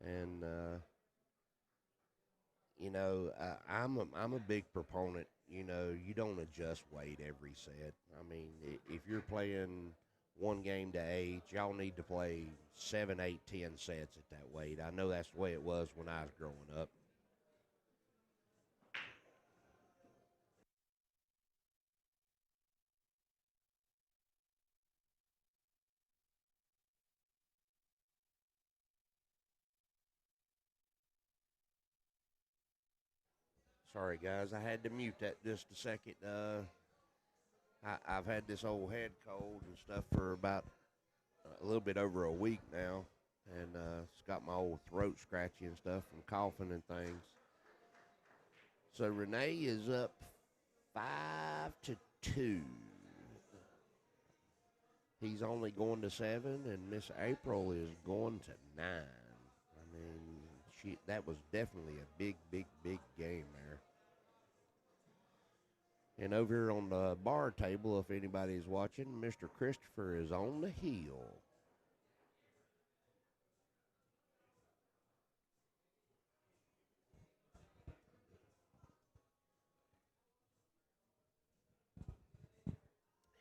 And, you know, I'm a big proponent. You know, you don't adjust weight every set. I mean, if you're playing one game to 8, y'all need to play 7, 8, 10 sets at that weight. I know that's the way it was when I was growing up. Sorry, guys, I had to mute that just a second. I've had this old head cold and stuff for about a little bit over a week now, and it's got my old throat scratchy and stuff from coughing and things. So Rene is up 5-2. He's only going to 7, and Miss April is going to 9. I mean, that was definitely a big, big, big game there. And over here on the bar table, if anybody's watching, Mr. Christopher is on the heel.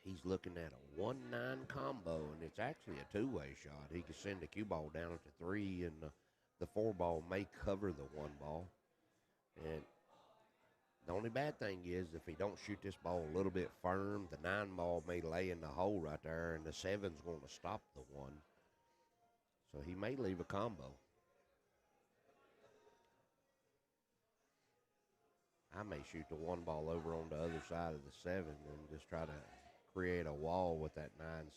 He's looking at a 1-9 combo, and it's actually a two-way shot. He could send the cue ball down to 3, and the 4 ball may cover the 1 ball. And the only bad thing is if he don't shoot this ball a little bit firm, the 9 ball may lay in the hole right there, and the 7's going to stop the 1. So he may leave a combo. I may shoot the 1 ball over on the other side of the 7 and just try to create a wall with that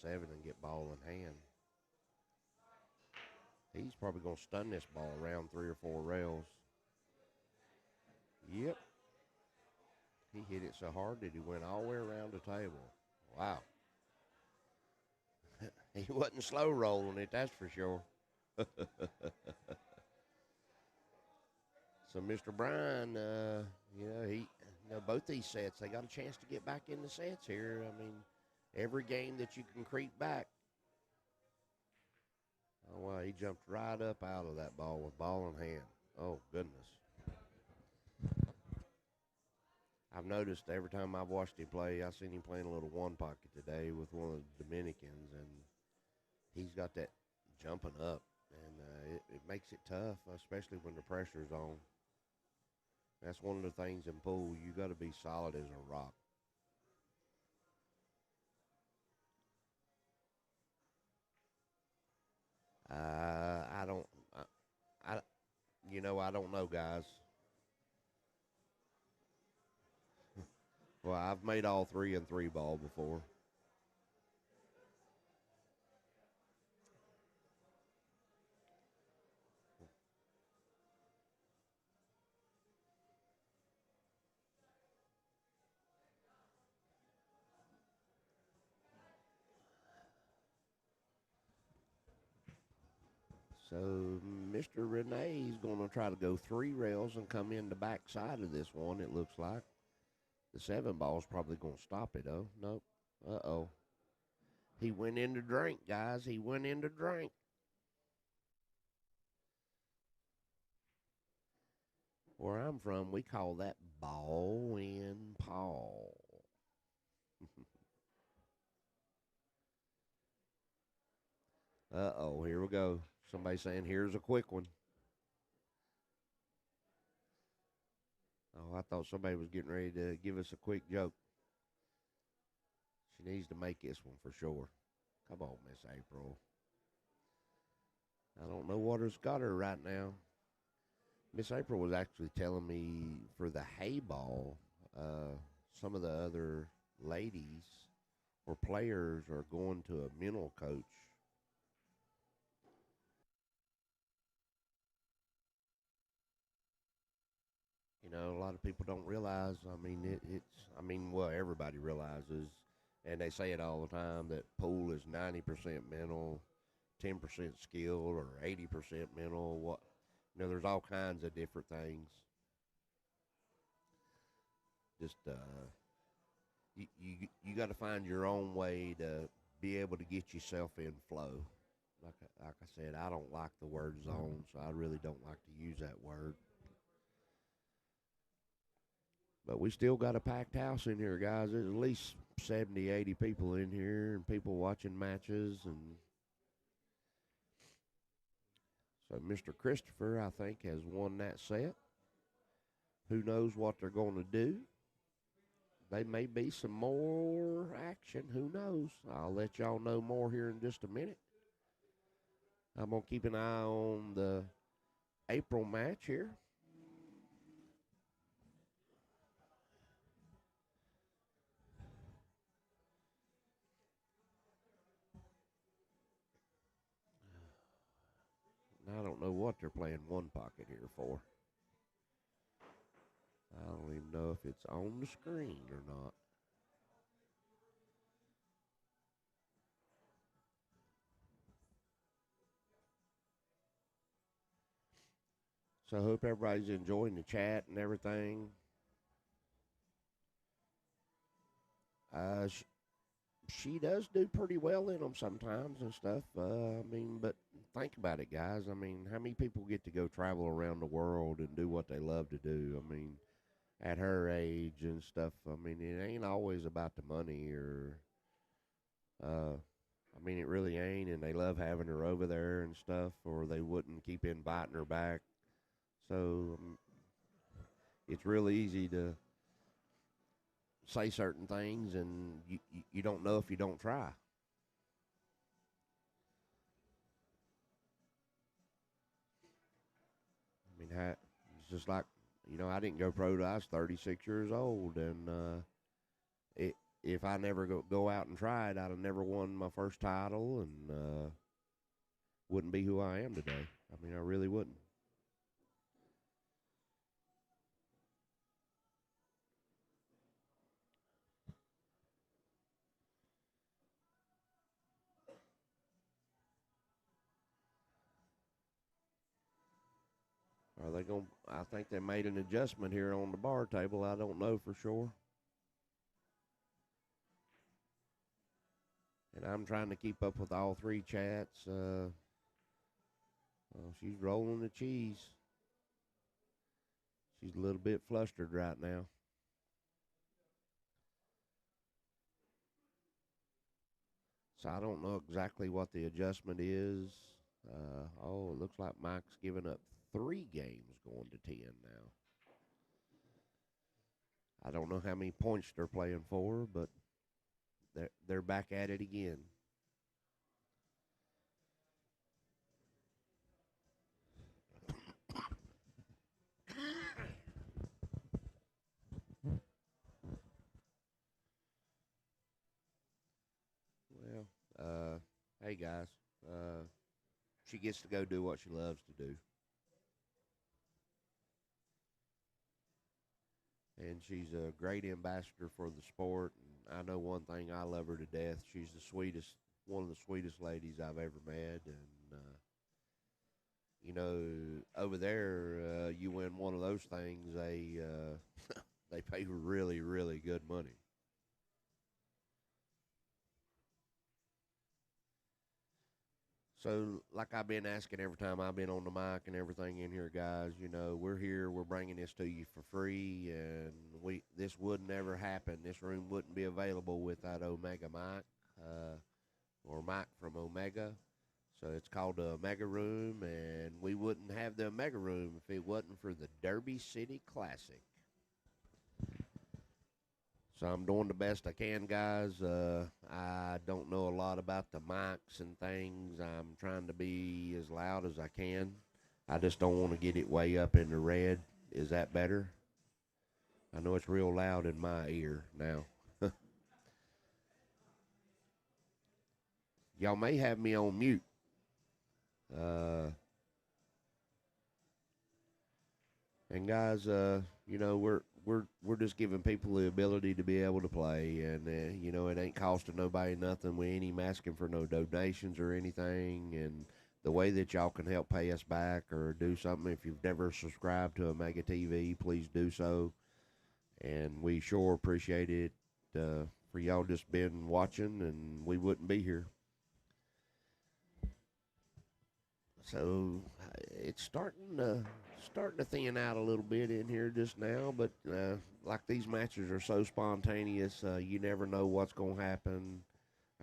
9-7 and get ball in hand. He's probably going to stun this ball around 3 or 4 rails. Yep. He hit it so hard that he went all the way around the table. Wow. He wasn't slow rolling it, that's for sure. So Mr. Bryan, both these sets, they got a chance to get back in the sets here. I mean, every game that you can creep back. Oh, wow, he jumped right up out of that ball with ball in hand. Oh, goodness. I've noticed every time I've watched him play, I've seen him playing a little one pocket today with one of the Dominicans, and he's got that jumping up, and it makes it tough, especially when the pressure's on. That's one of the things in pool. You got to be solid as a rock. I don't, I don't know, guys. Well, I've made all 3 and 3 ball before. So Mr. Rene is going to try to go 3 rails and come in the back side of this one, it looks like. The 7 ball's probably going to stop it, though. Nope. Uh-oh. He went in to drink, guys. He went in to drink. Where I'm from, we call that ball in Paul. Uh-oh, here we go. Somebody saying, here's a quick one. Oh, I thought somebody was getting ready to give us a quick joke. She needs to make this one for sure. Come on, Miss April. I don't know what has got her right now. Miss April was actually telling me for the hay ball, some of the other ladies or players are going to a mental coach. You know, a lot of people don't realize. I mean, well, everybody realizes, and they say it all the time that pool is 90% mental, 10% skill, or 80% mental. What, there's all kinds of different things. Just you got to find your own way to be able to get yourself in flow. Like I said, I don't like the word zone, so I really don't like to use that word. But we still got a packed house in here, guys. There's at least 70, 80 people in here and people watching matches. And so Mr. Christopher, I think, has won that set. Who knows what they're going to do? They may be some more action. Who knows? I'll let y'all know more here in just a minute. I'm going to keep an eye on the April match here. I don't know what they're playing one pocket here for. I don't even know if it's on the screen or not. So I hope everybody's enjoying the chat and everything. She does do pretty well in them sometimes and stuff. But think about it, guys. I mean, how many people get to go travel around the world and do what they love to do? I mean, at her age and stuff. I mean, it ain't always about the money or, it really ain't. And they love having her over there and stuff, or they wouldn't keep inviting her back. So it's really easy to say certain things, and you don't know if you don't try. I mean, it's just like, I didn't go pro till I was 36 years old, and if I never go out and try it, I'd have never won my first title and wouldn't be who I am today. I mean, I really wouldn't. Are they going? I think they made an adjustment here on the bar table. I don't know for sure. And I'm trying to keep up with all three chats. She's rolling the cheese. She's a little bit flustered right now. So I don't know exactly what the adjustment is. It looks like Mike's giving up 3 games going to 10 now. I don't know how many points they're playing for, but they're back at it again. Well, hey guys, she gets to go do what she loves to do. And she's a great ambassador for the sport. And I know one thing, I love her to death. She's one of the sweetest ladies I've ever met. And, over there, you win one of those things, they pay really, really good money. So, like I've been asking every time I've been on the mic and everything in here, guys, we're here, we're bringing this to you for free, and this would never happen. This room wouldn't be available without Omega Mike, or Mike from Omega. So it's called the Omega Room, and we wouldn't have the Omega Room if it wasn't for the Derby City Classic. So I'm doing the best I can, guys. I don't know a lot about the mics and things. I'm trying to be as loud as I can. I just don't want to get it way up in the red. Is that better? I know it's real loud in my ear now. Y'all may have me on mute. And guys, you know, we're just giving people the ability to be able to play, and you know, it ain't costing nobody nothing. We ain't even asking for no donations or anything. And the way that y'all can help pay us back or do something, if you've never subscribed to Omega TV, please do so. And we sure appreciate it for y'all just been watching, and we wouldn't be here. So it's starting to thin out a little bit in here just now, but like these matches are so spontaneous, you never know what's going to happen.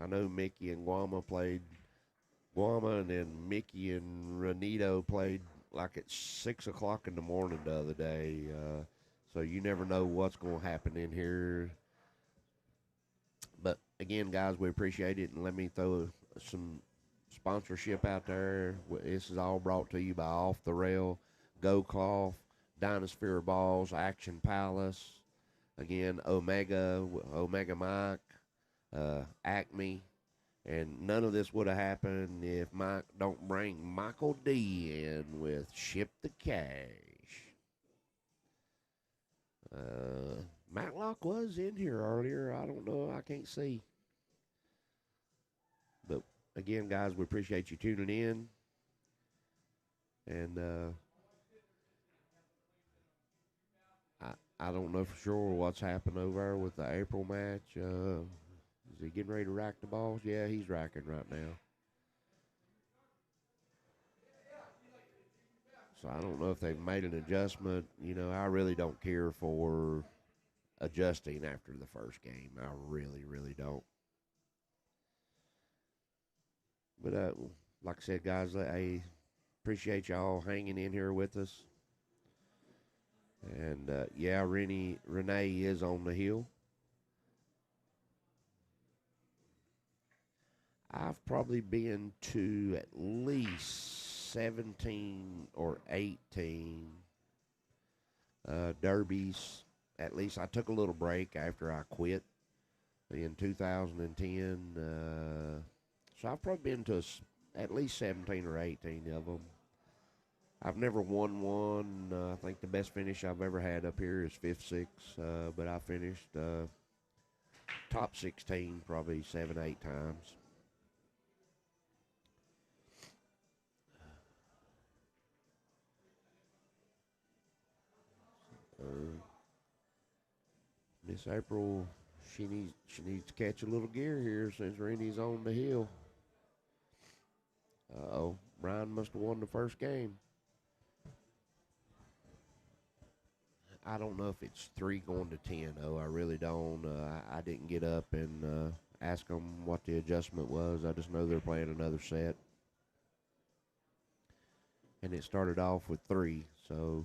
I know Mickey and Guama played Guama, and then Mickey and Renito played like at 6 o'clock in the morning the other day. So you never know what's going to happen in here. But again, guys, we appreciate it, and let me throw some sponsorship out there. This is all brought to you by Off the Rail, Go Cloth, Dinosphere Balls, Action Palace, again, Omega Mike, Acme, and none of this would have happened if Mike don't bring Michael D in with Ship the Cash. Matlock was in here earlier. I don't know. I can't see. But again, guys, we appreciate you tuning in. And I don't know for sure what's happened over there with the April match. Is he getting ready to rack the balls? Yeah, he's racking right now. So I don't know if they've made an adjustment. You know, I really don't care for adjusting after the first game. I really, really don't. But like I said, guys, I appreciate y'all hanging in here with us. And yeah, Renee is on the hill. I've probably been to at least 17 or 18 derbies. At least I took a little break after I quit in 2010. So I've probably been to at least 17 or 18 of them. I've never won one. I think the best finish I've ever had up here is 5th, 6th, but I finished top 16 probably 7, 8 times. Miss April, she needs to catch a little gear here since Renee's on the hill. Uh-oh, Brian must have won the first game. I don't know if it's 3 going to 10, though. I really don't. I didn't get up and ask them what the adjustment was. I just know they're playing another set. And it started off with 3, so...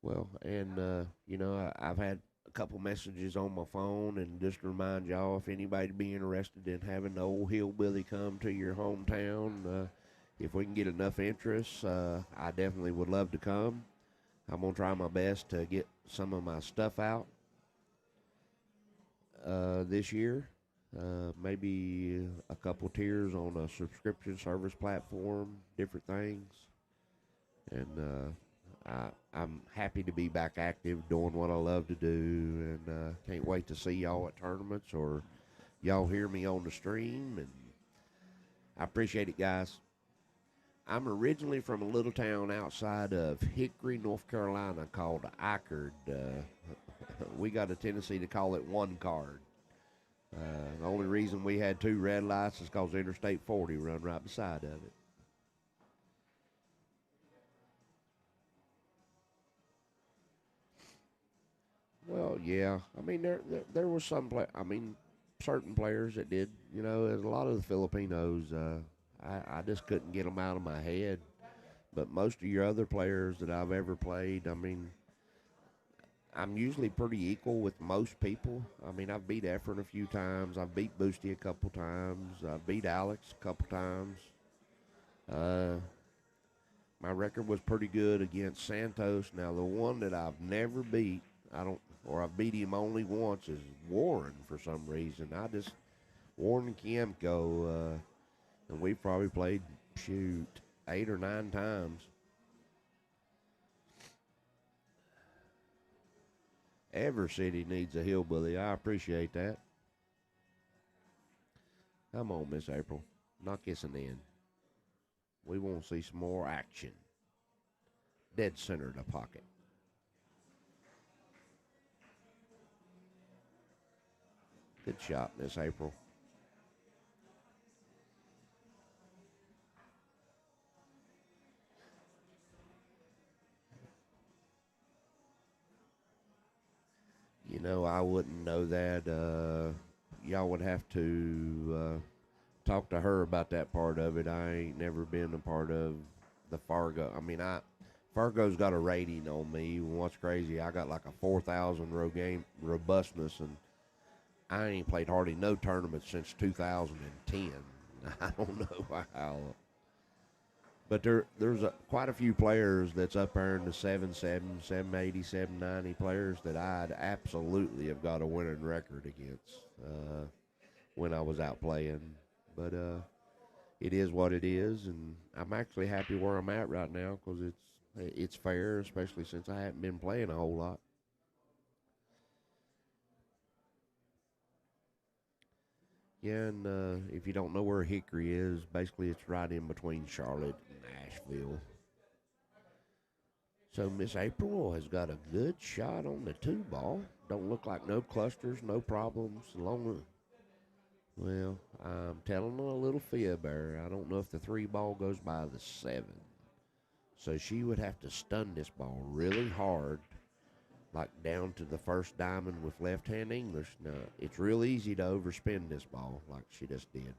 Well, and, you know, I've had a couple messages on my phone, and just to remind y'all, if anybody be interested in having the old hillbilly come to your hometown, if we can get enough interest, I definitely would love to come. I'm going to try my best to get some of my stuff out this year. Maybe a couple tiers on a subscription service platform, different things. And I'm happy to be back active, doing what I love to do, and can't wait to see y'all at tournaments or y'all hear me on the stream. And I appreciate it, guys. I'm originally from a little town outside of Hickory, North Carolina called Ickard. We got a tendency to call it one card. The only reason we had 2 red lights is because Interstate 40 run right beside of it. Well, yeah. I mean, there was some I mean, certain players that did. You know, and a lot of the Filipinos. I just couldn't get them out of my head. But most of your other players that I've ever played, I mean, I'm usually pretty equal with most people. I mean, I've beat Efren a few times. I've beat Boosty a couple times. I've beat Alex a couple times. Uh, my record was pretty good against Santos. Now, the one that I've never beat, I've beat him only once, is Warren for some reason. Warren Kiemko, and we probably played, shoot, 8 or 9 times. Every city needs a hillbilly. I appreciate that. Come on, Miss April. Knock this an end. We want to see some more action. Dead center of the pocket. Good shot, Miss April. You know, I wouldn't know that. Y'all would have to talk to her about that part of it. I ain't never been a part of the Fargo. I mean, Fargo's got a rating on me. What's crazy, I got like a 4,000 row game robustness, and I ain't played hardly no tournaments since 2010. I don't know how. But there's quite a few players that's up there in the 770, 780, 790 players that I'd absolutely have got a winning record against when I was out playing. But it is what it is, and I'm actually happy where I'm at right now because it's fair, especially since I haven't been playing a whole lot. Yeah, and if you don't know where Hickory is, basically it's right in between Charlotte and Asheville. So Miss April has got a good shot on the 2 ball. Don't look like no clusters, no problems. Well, I'm telling her a little fib there. I don't know if the 3 ball goes by the 7. So she would have to stun this ball really hard, like down to the first diamond with left-hand English. Now, it's real easy to overspin this ball like she just did.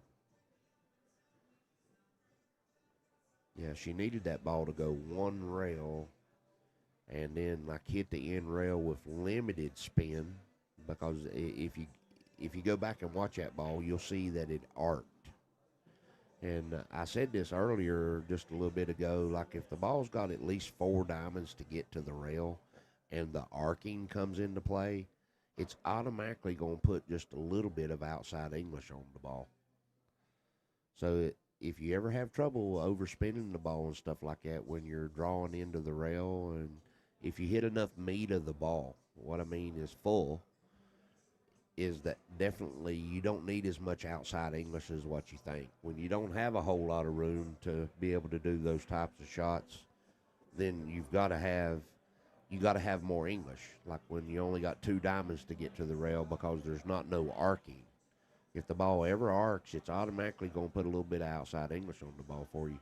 Yeah, she needed that ball to go 1 rail and then like hit the end rail with limited spin, because if you go back and watch that ball, you'll see that it arced. And I said this earlier just a little bit ago, like if the ball's got at least 4 diamonds to get to the rail and the arcing comes into play, it's automatically going to put just a little bit of outside English on the ball. So if you ever have trouble overspinning the ball and stuff like that when you're drawing into the rail, and if you hit enough meat of the ball, what I mean is full, is that definitely you don't need as much outside English as what you think. When you don't have a whole lot of room to be able to do those types of shots, then you got to have more English. Like when you only got 2 diamonds to get to the rail because there's not no arcing. If the ball ever arcs, it's automatically going to put a little bit of outside English on the ball for you.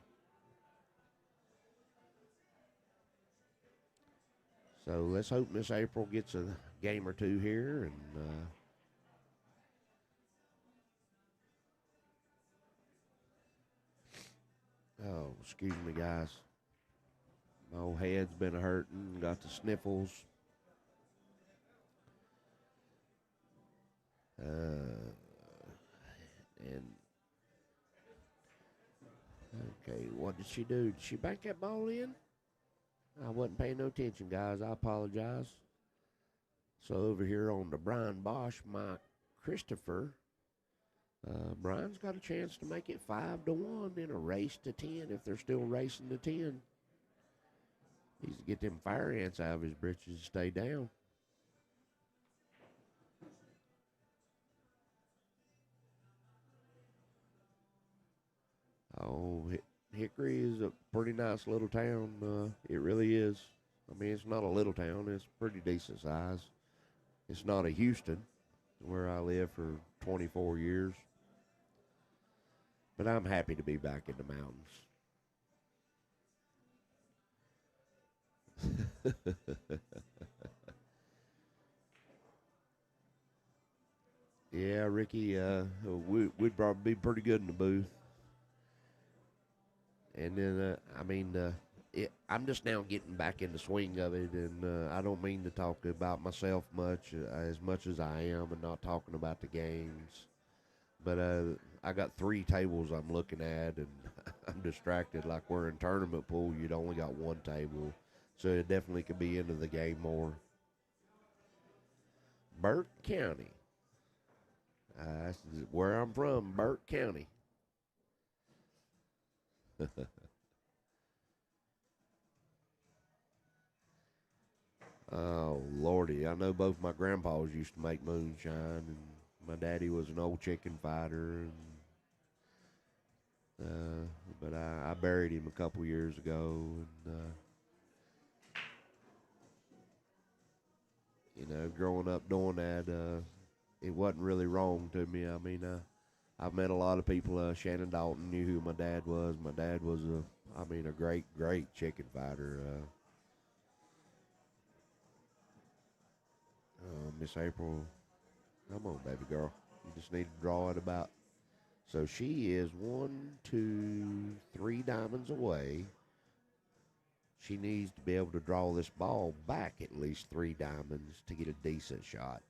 So let's hope Miss April gets a game or two here, and oh, excuse me, guys. My old head's been hurting, got the sniffles. And okay, what did she do? Did she bank that ball in? I wasn't paying no attention, guys. I apologize. So over here on the Brian Bosch, Mike Christopher, Brian's got a chance to make it 5-1 in a race to 10 if they're still racing to 10. Needs to get them fire ants out of his britches and stay down. Oh, Hickory is a pretty nice little town. It really is. I mean, it's not a little town. It's pretty decent size. It's not a Houston, where I lived for 24 years. But I'm happy to be back in the mountains. Yeah, Ricky, we'd probably be pretty good in the booth. And then, I'm just now getting back in the swing of it, and I don't mean to talk about myself as much as I am, and not talking about the games. But I got 3 tables I'm looking at, and I'm distracted. Like we're in tournament pool, you'd only got 1 table, so it definitely could be into the game more. Burke County. That's where I'm from, Burke County. Oh, Lordy. I know both my grandpas used to make moonshine, and my daddy was an old chicken fighter. But I buried him a couple years ago. And, growing up doing that, it wasn't really wrong to me. I mean, I've met a lot of people. Shannon Dalton knew who my dad was. My dad was a great, great chicken fighter. Miss April, come on, baby girl. You just need to draw it about. So she is 1, 2, 3 diamonds away. She needs to be able to draw this ball back at least 3 diamonds to get a decent shot.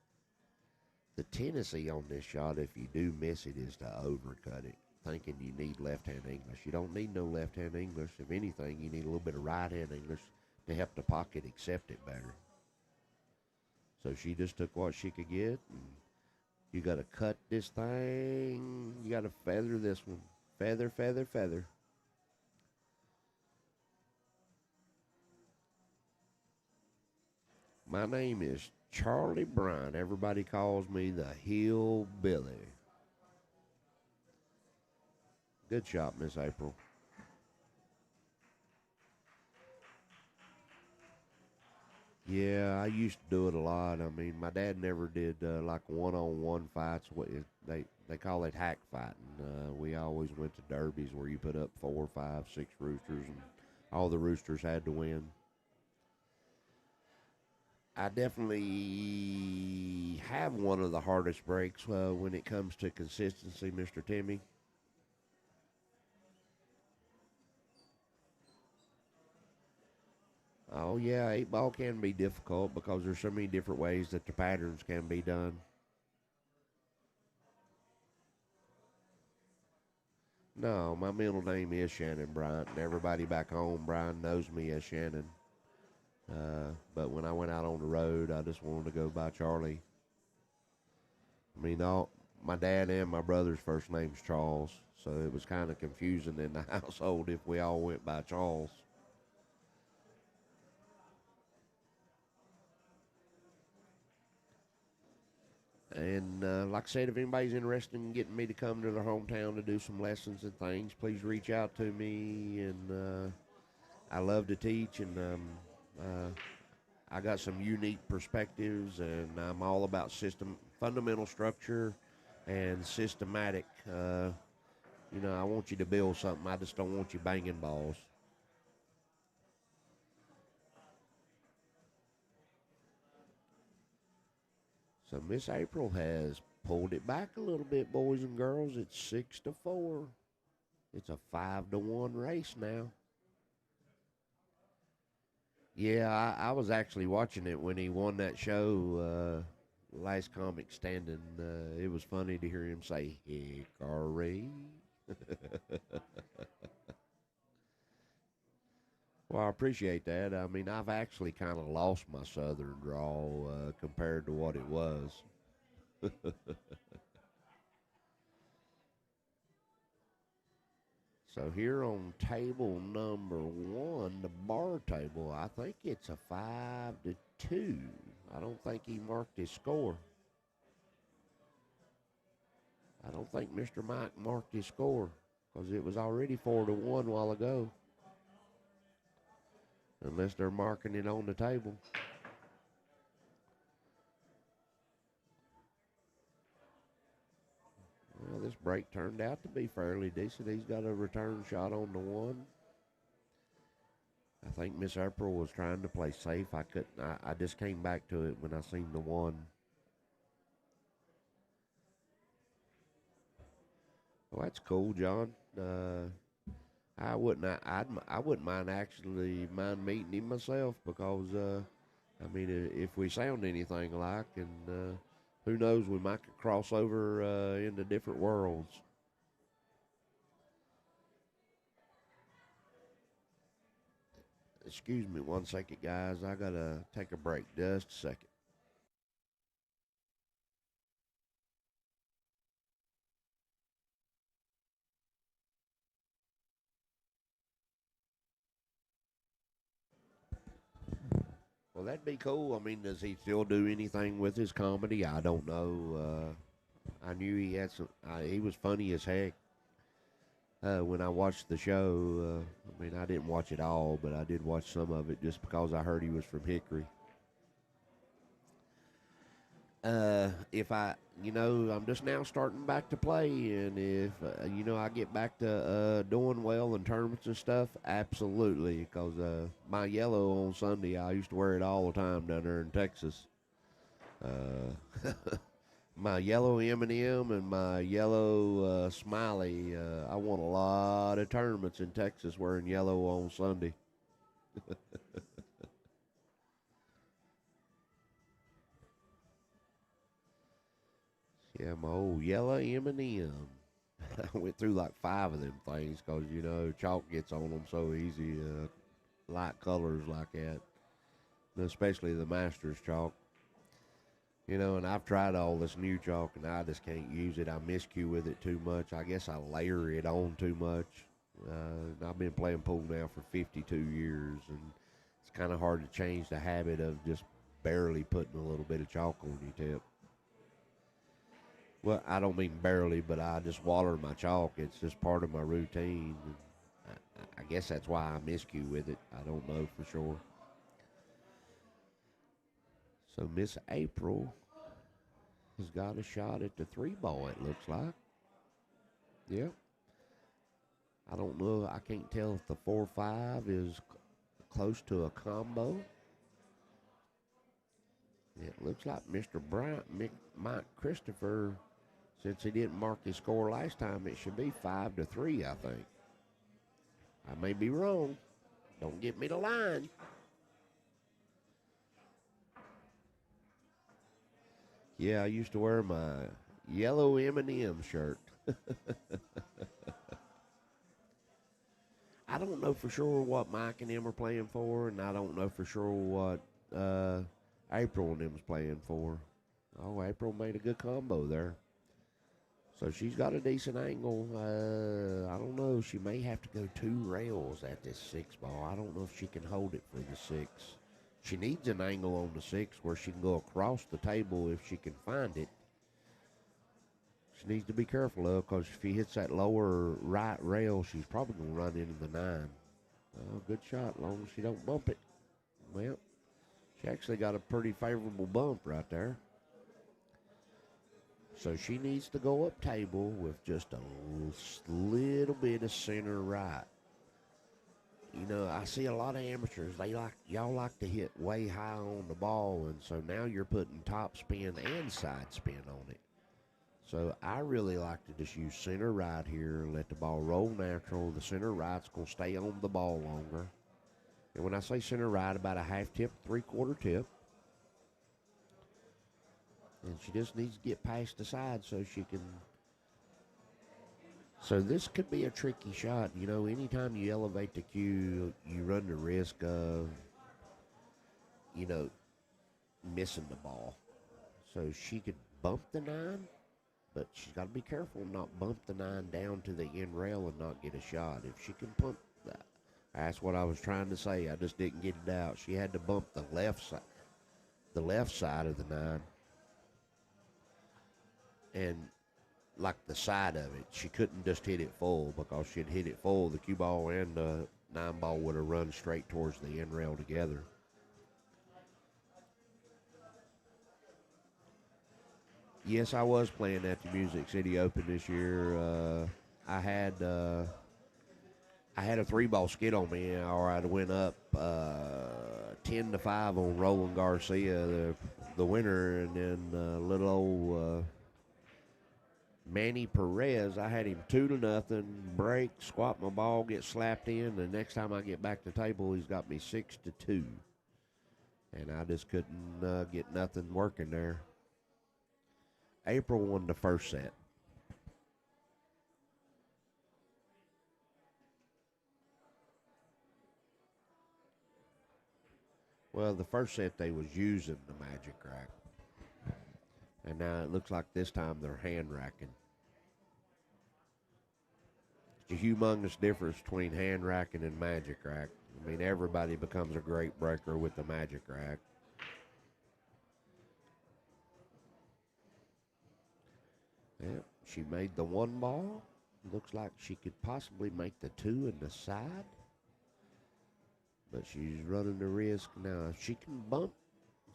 The tendency on this shot, if you do miss it, is to overcut it, thinking you need left-hand English. You don't need no left-hand English. If anything, you need a little bit of right-hand English to help the pocket accept it better. So she just took what she could get, and you got to cut this thing. You got to feather this one. Feather, feather, feather. My name is Charlie Bryant. Everybody calls me the Hillbilly. Good shot, Miss April. Yeah, I used to do it a lot. I mean, my dad never did like one-on-one fights. They call it hack fighting. We always went to derbies where you put up 4, 5, 6 roosters, and all the roosters had to win. I definitely have one of the hardest breaks when it comes to consistency, Mr. Timmy. Oh, yeah, 8-ball can be difficult because there's so many different ways that the patterns can be done. No, my middle name is Shannon Bryant, and everybody back home, Brian, knows me as Shannon. But when I went out on the road, I just wanted to go by Charlie. I mean, my dad and my brother's first name's Charles, so it was kind of confusing in the household if we all went by Charles. And like I said, if anybody's interested in getting me to come to their hometown to do some lessons and things, please reach out to me. And I love to teach, and I got some unique perspectives, and I'm all about fundamental structure, and systematic. I want you to build something. I just don't want you banging balls. So Miss April has pulled it back a little bit, boys and girls. It's 6-4. It's a 5-1 race now. Yeah, I was actually watching it when he won that show, Last Comic Standing. It was funny to hear him say, Hickory. Well, I appreciate that. I mean, I've actually kind of lost my southern drawl compared to what it was. So here on table number 1, the bar table, I think it's a 5-2. I don't think he marked his score. I don't think Mr. Mike marked his score because it was already 4-1 while ago. Unless they're marking it on the table. Well, this break turned out to be fairly decent. He's got a return shot on the 1. I think Miss April was trying to play safe. I just came back to it when I seen the 1. Well, that's cool, John. I wouldn't. I wouldn't mind meeting him myself because I mean, if we sound anything alike, and who knows, we might could cross over into different worlds. Excuse me one second, guys. I gotta take a break. Just a second. Well, that'd be cool. I mean, does he still do anything with his comedy? I don't know. I knew he had some. He was funny as heck. When I watched the show, I mean, I didn't watch it all, but I did watch some of it just because I heard he was from Hickory. If I, I'm just now starting back to play, and if, I get back to doing well in tournaments and stuff, absolutely, because my yellow on Sunday, I used to wear it all the time down there in Texas. My yellow M&M and my yellow Smiley, I won a lot of tournaments in Texas wearing yellow on Sunday. Yeah, my old yellow M&M. I went through like 5 of them things because, chalk gets on them so easy, light colors like that, especially the Masters chalk. And I've tried all this new chalk, and I just can't use it. I miscue with it too much. I guess I layer it on too much. I've been playing pool now for 52 years, and it's kind of hard to change the habit of just barely putting a little bit of chalk on your tip. Well, I don't mean barely, but I just water my chalk. It's just part of my routine. I guess that's why I miscue with it. I don't know for sure. So Miss April has got a shot at the 3-ball, it looks like. Yep. I don't know. I can't tell if the 4-5 is close to a combo. It looks like Mr. Bryant, Mike Christopher, since he didn't mark his score last time, it should be 5-3, I think. I may be wrong. Don't get me to line. Yeah, I used to wear my yellow M&M shirt. I don't know for sure what Mike and them are playing for, and I don't know for sure what April and them's playing for. Oh, April made a good combo there. So she's got a decent angle. I don't know. She may have to go 2 rails at this 6-ball. I don't know if she can hold it for the 6. She needs an angle on the 6 where she can go across the table if she can find it. She needs to be careful of, because if he hits that lower right rail, she's probably going to run into the 9. Oh, good shot, as long as she don't bump it. Well, she actually got a pretty favorable bump right there. So she needs to go up table with just a little bit of center right. I see a lot of amateurs, y'all like to hit way high on the ball, and so now you're putting top spin and side spin on it. So I really like to just use center right here, let the ball roll natural. The center right's going to stay on the ball longer. And when I say center right, about a half tip, 3/4 tip. And she just needs to get past the side so she can. So this could be a tricky shot. Anytime you elevate the cue, you run the risk of, missing the ball. So she could bump the 9, but she's got to be careful not bump the 9 down to the end rail and not get a shot. If she can pump that, that's what I was trying to say. I just didn't get it out. She had to bump the left side of the 9. And like the side of it, she couldn't just hit it full, because she'd hit it full, the cue ball and the 9-ball would have run straight towards the end rail together. Yes, I was playing at the Music City Open this year. I had a 3-ball skid on me, or I'd went up 10-5 on Roland Garcia, the winner, and then little old Manny Perez, I had him 2-0, break, squat my ball, get slapped in. The next time I get back to the table, he's got me 6-2. And I just couldn't get nothing working there. April won the first set. Well, the first set they was using the magic rack. And now it looks like this time they're hand racking. It's a humongous difference between hand racking and magic rack. I mean, everybody becomes a great breaker with the magic rack. Yep, she made the one ball. Looks like she could possibly make the two in the side. But she's running the risk now. If she can bump,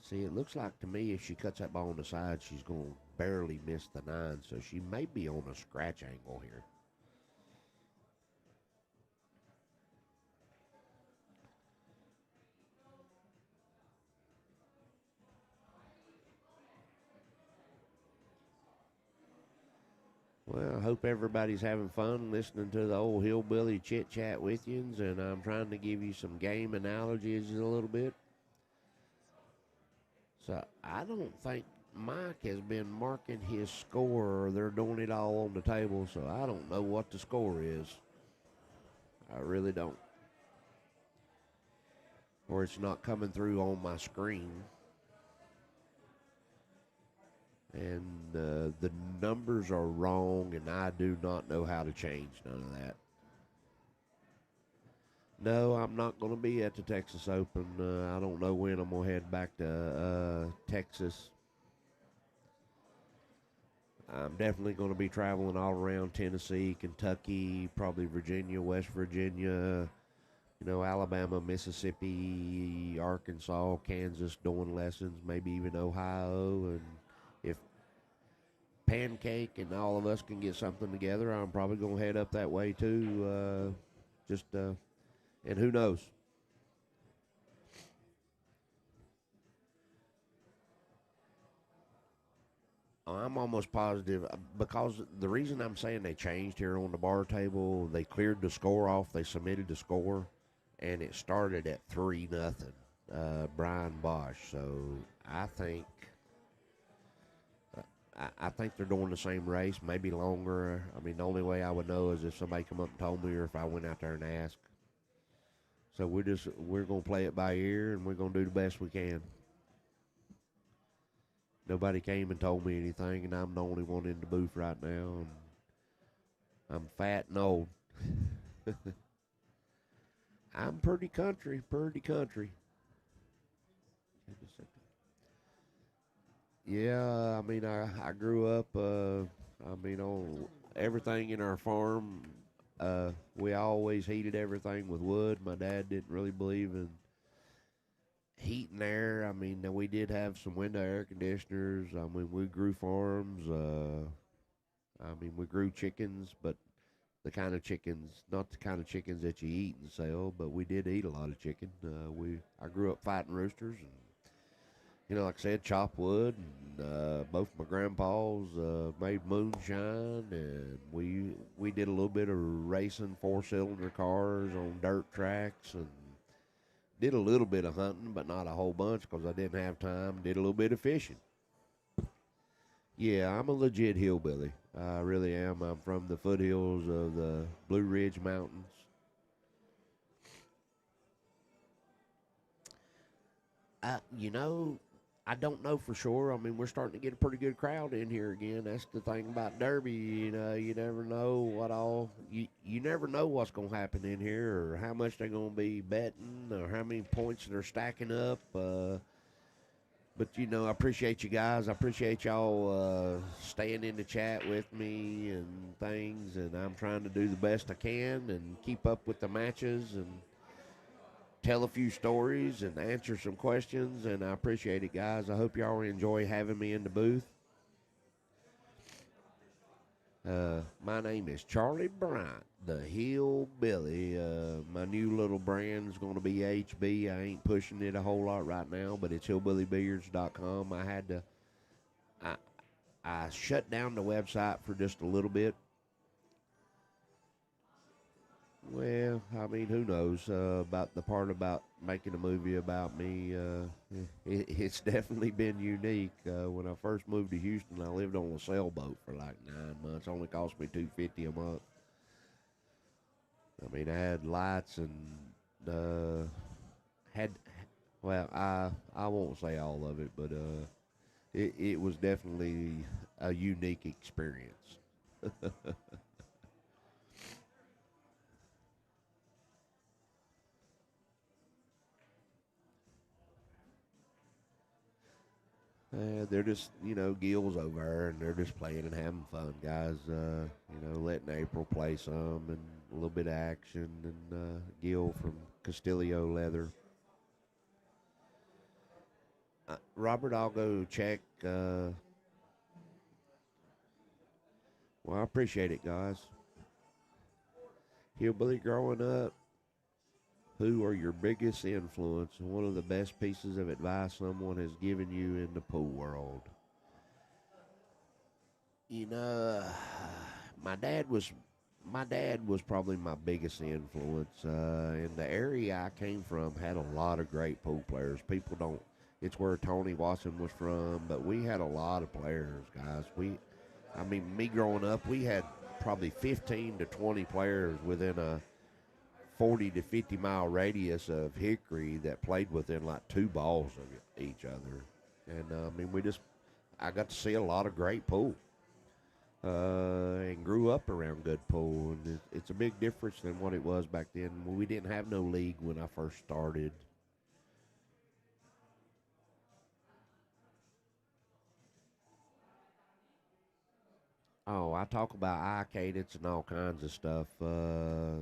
see, it looks like to me if she cuts that ball on the side, she's going to barely miss the 9. So she may be on a scratch angle here. Well, I hope everybody's having fun listening to the old hillbilly chit-chat with you, and I'm trying to give you some game analogies a little bit. So I don't think Mike has been marking his score, or they're doing it all on the table, so I don't know what the score is. I really don't. Or it's not coming through on my screen. And the numbers are wrong, and I do not know how to change none of that. No, I'm not going to be at the Texas Open. I don't know when I'm going to head back to Texas. I'm definitely going to be traveling all around Tennessee, Kentucky, probably Virginia, West Virginia, Alabama, Mississippi, Arkansas, Kansas, doing lessons, maybe even Ohio. And if Pancake and all of us can get something together, I'm probably going to head up that way too. And who knows? I'm almost positive because the reason I'm saying they changed here on the bar table, they cleared the score off, they submitted the score, and it started at 3-0, Brian Bosch. So I think they're doing the same race, maybe longer. I mean, the only way I would know is if somebody come up and told me, or if I went out there and asked. So we're gonna play it by ear, and we're gonna do the best we can. Nobody came and told me anything, and I'm the only one in the booth right now, and I'm fat and old. I'm pretty country. Yeah, I mean, I grew up, on everything in our farm. We always heated everything with wood. My dad didn't really believe in heat and air. I mean, we did have some window air conditioners. I mean, we grew farms. We grew chickens, but the kind of chickens, not the kind of chickens that you eat and sell, but we did eat a lot of chicken. I grew up fighting roosters, and like I said, chop wood. And both my grandpas made moonshine, and we did a little bit of racing 4-cylinder cars on dirt tracks, and did a little bit of hunting, but not a whole bunch because I didn't have time. Did a little bit of fishing. Yeah, I'm a legit hillbilly. I really am. I'm from the foothills of the Blue Ridge Mountains. I don't know for sure. I mean, we're starting to get a pretty good crowd in here again. That's the thing about Derby. You never know you never know what's going to happen in here, or how much they're going to be betting, or how many points they're stacking up. But I appreciate you guys. I appreciate y'all staying in the chat with me and things. And I'm trying to do the best I can and keep up with the matches and tell a few stories and answer some questions, and I appreciate it, guys. I hope y'all enjoy having me in the booth. My name is Charlie Bryant, the Hillbilly. My new little brand's going to be HB. I ain't pushing it a whole lot right now, but it's hillbillybilliards.com. I shut down the website for just a little bit. Well, I mean, who knows about the part about making a movie about me? It's definitely been unique. When I first moved to Houston, I lived on a sailboat for like 9 months. Only cost me $250 a month. I mean, I had lights and had well, I won't say all of it, but it was definitely a unique experience. They're just, Gil's over there, and they're just playing and having fun, guys. Letting April play some and a little bit of action, and Gil from Castillo Leather. Robert, I'll go check. Well, I appreciate it, guys. Hillbilly growing up, who are your biggest influence and one of the best pieces of advice someone has given you in the pool world? You know, my dad was probably my biggest influence. In the area I came from, had a lot of great pool players. People don't. It's where Tony Watson was from, but we had a lot of players, guys. Me growing up, we had probably 15 to 20 players within a 40 to 50 mile radius of Hickory that played within like 2 balls of each other. And I got to see a lot of great pool. And grew up around good pool, and it's a big difference than what it was back then. We didn't have no league when I first started. Oh, I talk about eye cadence and all kinds of stuff. I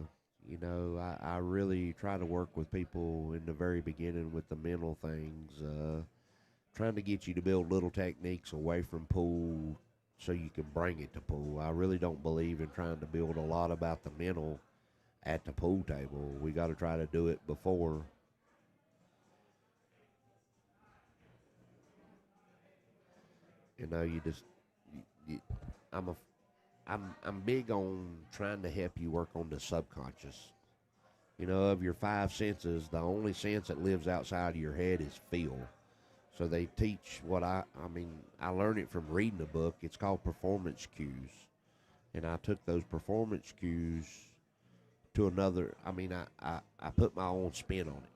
really try to work with people in the very beginning with the mental things, trying to get you to build little techniques away from pool so you can bring it to pool. I really don't believe in trying to build a lot about the mental at the pool table. We got to try to do it before. You know, you just, you, I'm a, I'm big on trying to help you work on the subconscious. Of your 5 senses, the only sense that lives outside of your head is feel. So they teach I learned it from reading a book. It's called performance cues. And I took those performance cues to another, I put my own spin on it.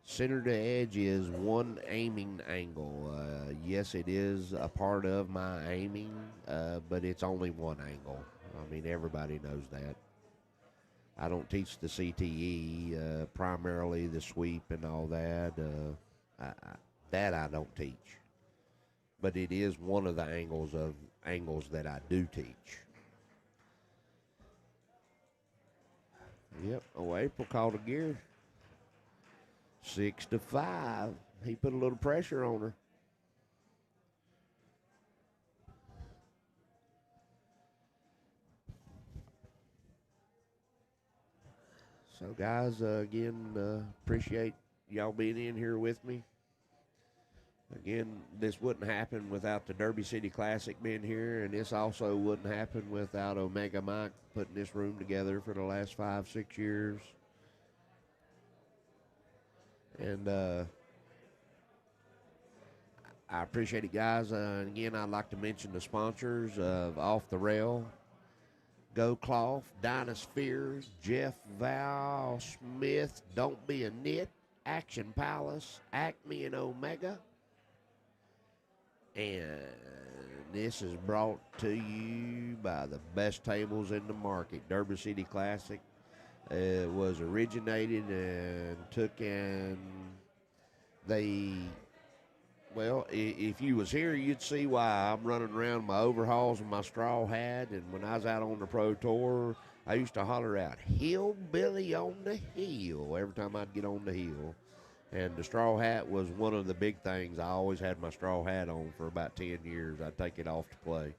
Center to edge is one aiming angle. Yes, it is a part of my aiming, but it's only one angle. Everybody knows that. I don't teach the CTE, primarily the sweep and all that. That I don't teach. But it is one of the angles that I do teach. Yep. Oh, April called a gear. 6-5. He put a little pressure on her. So, guys, again, appreciate y'all being in here with me. Again, this wouldn't happen without the Derby City Classic being here, and this also wouldn't happen without Omega Mike putting this room together for the last 5-6 years. And I appreciate it, guys. Again, I'd like to mention the sponsors of Off the Rail, Go Cloth, Dynasphere, Jeff Val Smith, Don't Be a Nit, Action Palace, Acme and Omega. And this is brought to you by the best tables in the market. Derby City Classic was originated and took in if you was here, you'd see why I'm running around my overalls and my straw hat. And when I was out on the pro tour, I used to holler out, "Hillbilly on the hill," every time I'd get on the hill. And the straw hat was one of the big things. I always had my straw hat on for about 10 years. I'd take it off to play.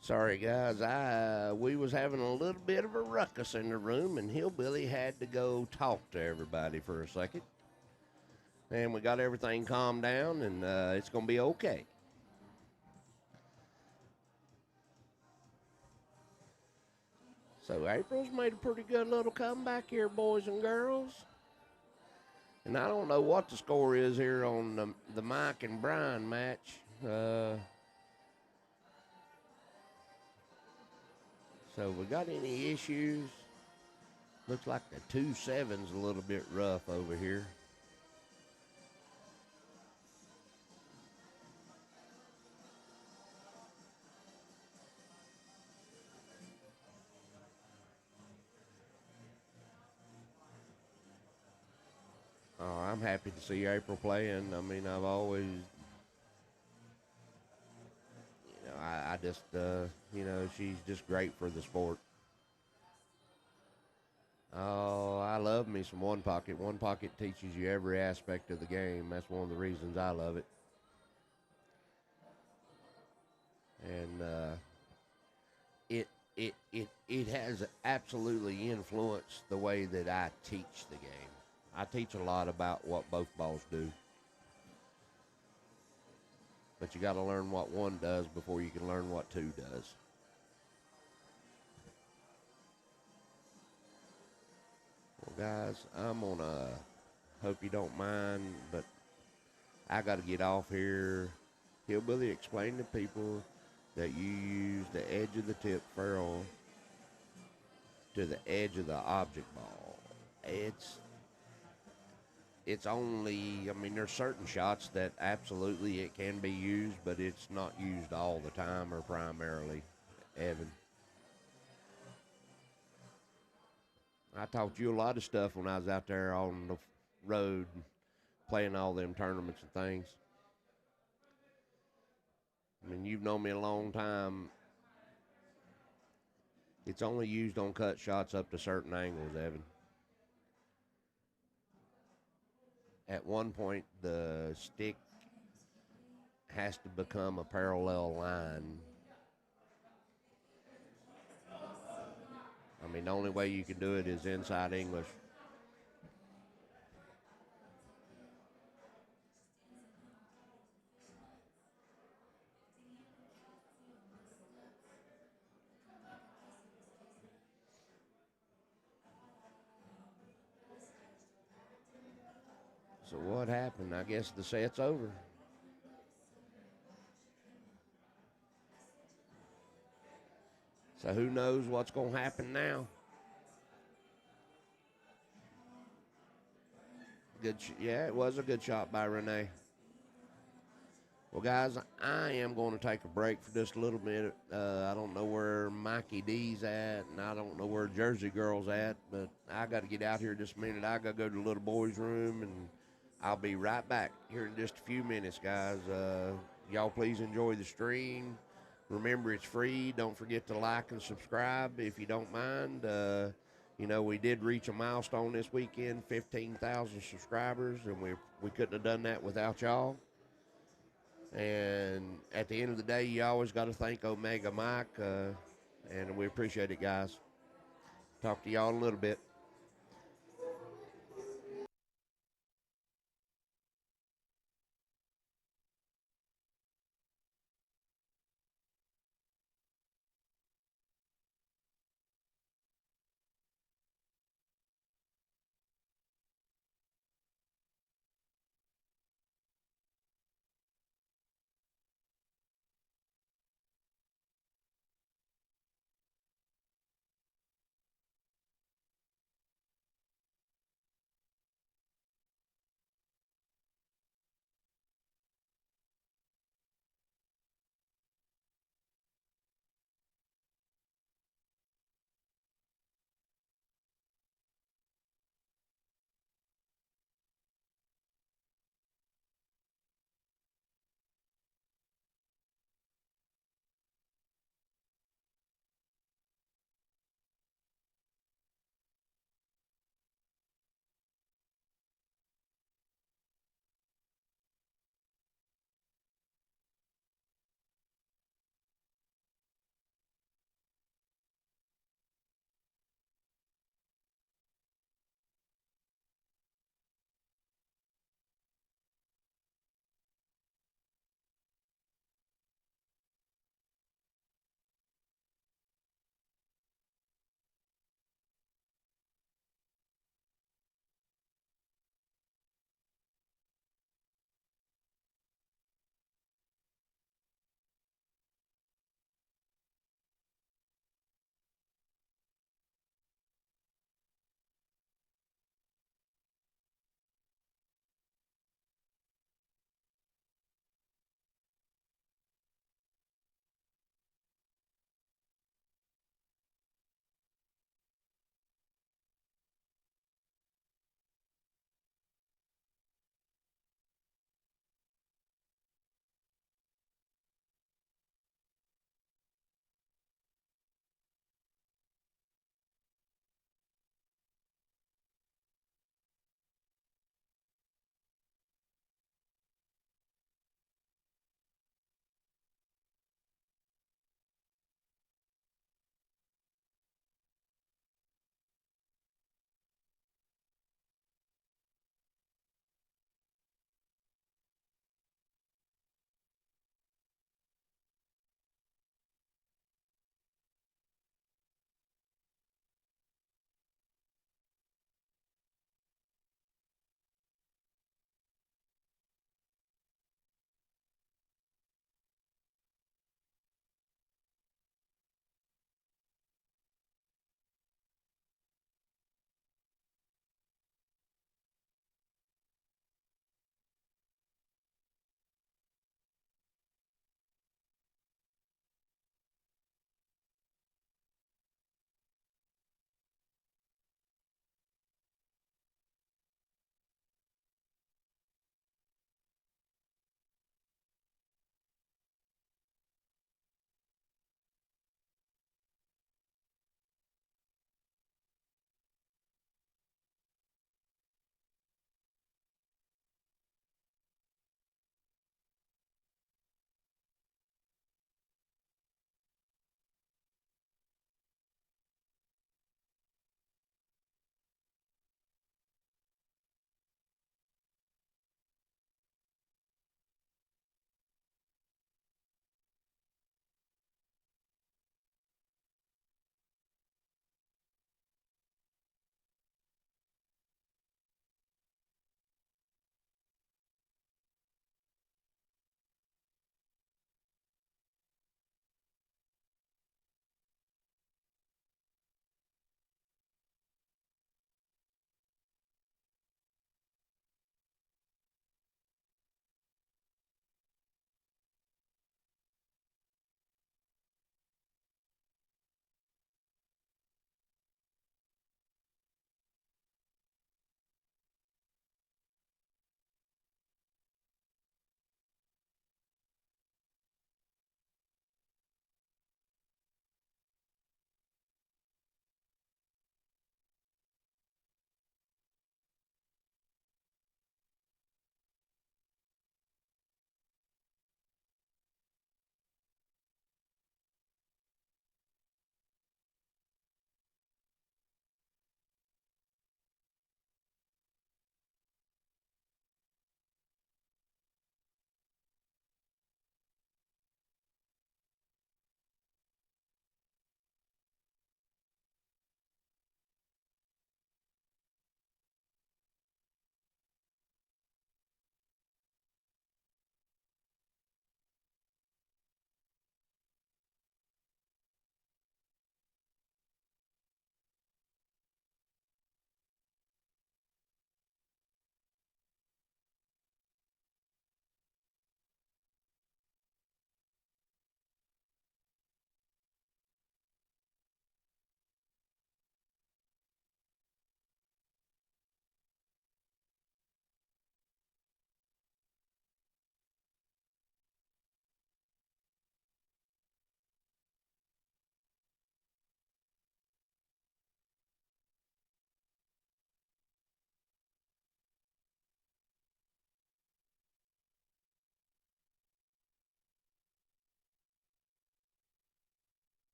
Sorry, guys. We was having a little bit of a ruckus in the room, and Hillbilly had to go talk to everybody for a second. And we got everything calmed down, and it's going to be okay. So April's made a pretty good little comeback here, boys and girls. And I don't know what the score is here on the Mike and Brian match. So we got any issues? Looks like the 2-7's a little bit rough over here. Oh, I'm happy to see April playing. I mean, I've always, I just, she's just great for the sport. Oh, I love me some One Pocket. One Pocket teaches you every aspect of the game. That's one of the reasons I love it. And it has absolutely influenced the way that I teach the game. I teach a lot about what both balls do. But you got to learn what one does before you can learn what two does. Well, guys, I'm going to hope you don't mind, but I got to get off here. Hillbilly explained to people that you use the edge of the tip ferrule to the edge of the object ball. It's only, I mean, there's certain shots that absolutely it can be used, but it's not used all the time or primarily, Evan. I taught you a lot of stuff when I was out there on the road playing all them tournaments and things. I mean, you've known me a long time. It's only used on cut shots up to certain angles, Evan. At one point, the stick has to become a parallel line. I mean, the only way you can do it is inside English. So what happened? I guess the set's over. So who knows what's going to happen now? Yeah, it was a good shot by Rene. Well, guys, I am going to take a break for just a little bit. I don't know where Mikey D's at, and I don't know where Jersey Girl's at, but I got to get out here just a minute. I got to go to the little boys' room, and I'll be right back here in just a few minutes, guys. Y'all please enjoy the stream. Remember, it's free. Don't forget to like and subscribe if you don't mind. We did reach a milestone this weekend, 15,000 subscribers, and we couldn't have done that without y'all. And at the end of the day, you always got to thank Omega Mike, and we appreciate it, guys. Talk to y'all in a little bit.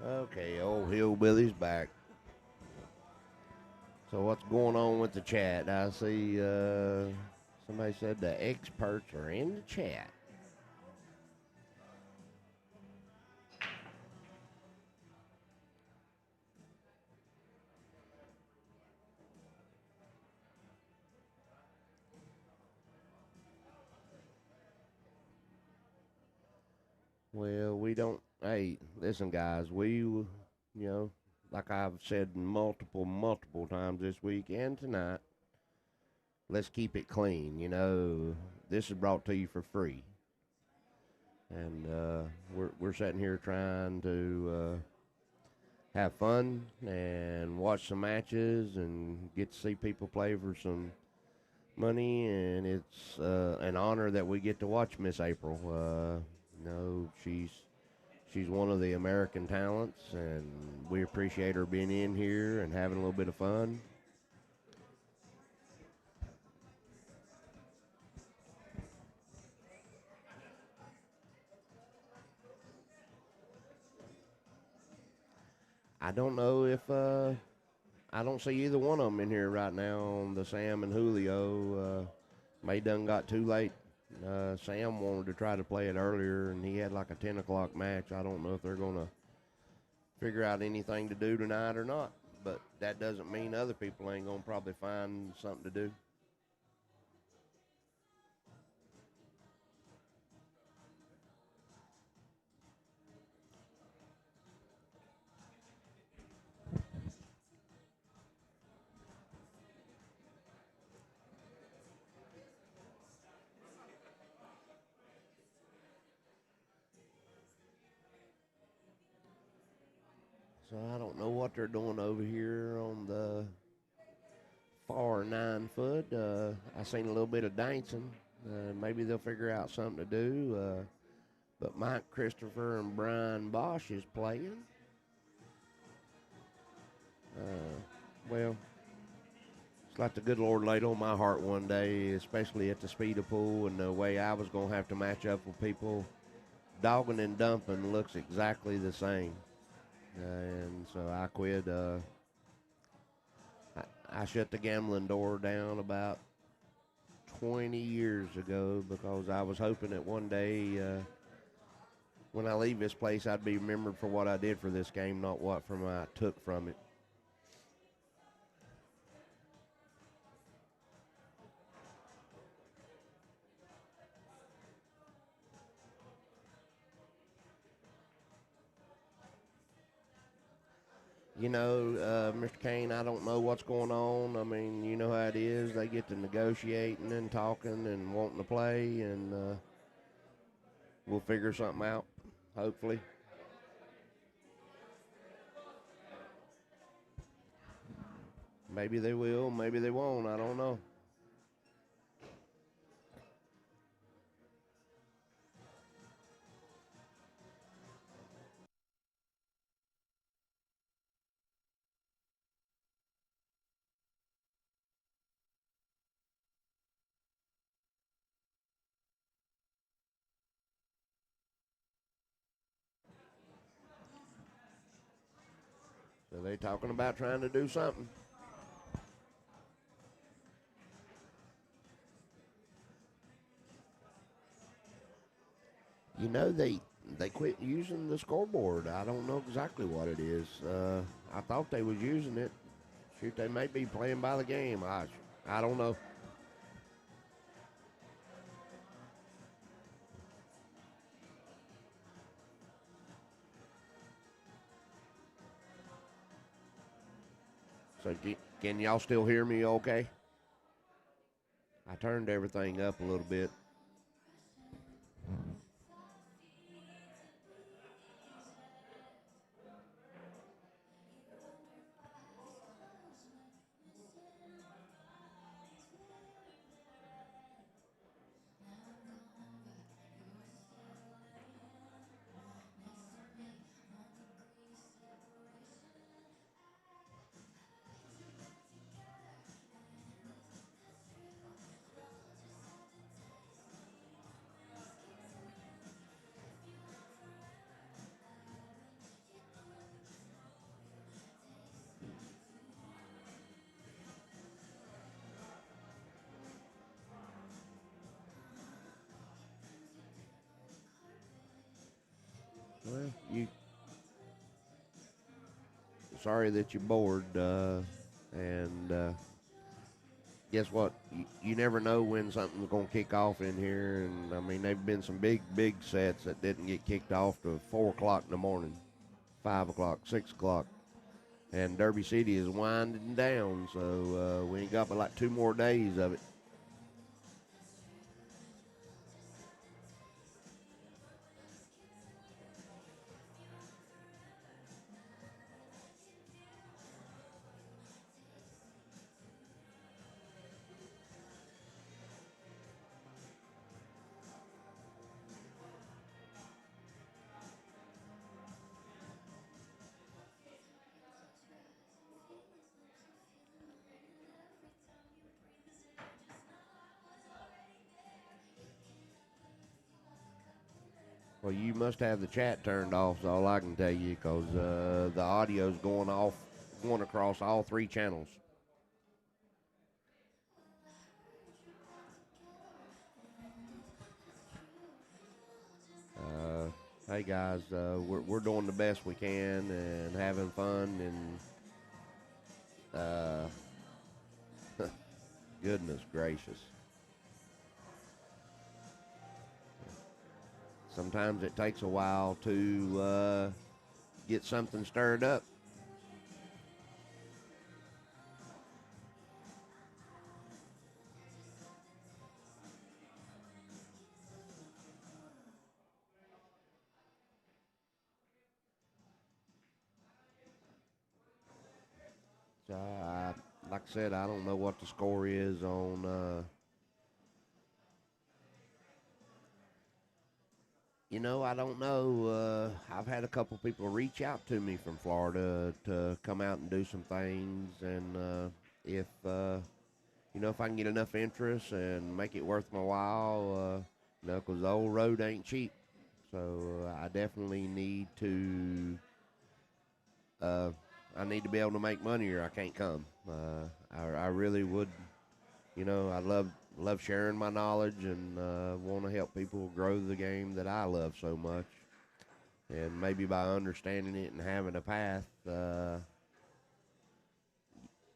Okay, old Hillbilly's back. So what's going on with the chat? I see somebody said the experts are in the chat. Well, we don't. Hey, listen, guys. Like I've said multiple times this week and tonight, let's keep it clean. This is brought to you for free, and we're sitting here trying to have fun and watch some matches and get to see people play for some money, and it's an honor that we get to watch Miss April. She's one of the American talents, and we appreciate her being in here and having a little bit of fun. I don't know if I don't see either one of them in here right now on the Sam and Julio. May done got too late. Sam wanted to try to play it earlier, and he had like a 10 o'clock match. I don't know if they're going to figure out anything to do tonight or not, but that doesn't mean other people ain't going to probably find something to do. So I don't know what they're doing over here on the far 9 foot. I seen a little bit of dancing. Maybe they'll figure out something to do. But Mike Christopher and Brian Bosch is playing. Well, it's like the good Lord laid on my heart one day, especially at the Speedo pool, and the way I was going to have to match up with people. Dogging and dumping looks exactly the same. And so I quit. I shut the gambling door down about 20 years ago because I was hoping that one day when I leave this place, I'd be remembered for what I did for this game, not what I took from it. Mr. Kane, I don't know what's going on. I mean, you know how it is. They get to negotiating and talking and wanting to play, and we'll figure something out, hopefully. Maybe they will, maybe they won't. I don't know. So they talking about trying to do something. They quit using the scoreboard. I don't know exactly what it is. I thought they was using it. Shoot, they may be playing by the game. I don't know. So can y'all still hear me okay? I turned everything up a little bit. sorry that you're bored. And guess what? You never know when something's going to kick off in here. And I mean, they've been some big sets that didn't get kicked off till 4 o'clock in the morning, 5 o'clock, 6 o'clock. And Derby City is winding down, so we ain't got but like 2 more days of it. Well, you must have the chat turned off, is all I can tell you, because the audio's going across all 3 channels. Hey guys, we're doing the best we can and having fun, and goodness gracious. Sometimes it takes a while to get something stirred up. So like I said, I don't know what the score is on. I don't know. I've had a couple people reach out to me from Florida to come out and do some things, and if I can get enough interest and make it worth my while, because the old road ain't cheap. So I definitely need to. I need to be able to make money, or I can't come. I really would. I love sharing my knowledge and want to help people grow the game that I love so much. And maybe by understanding it and having a path,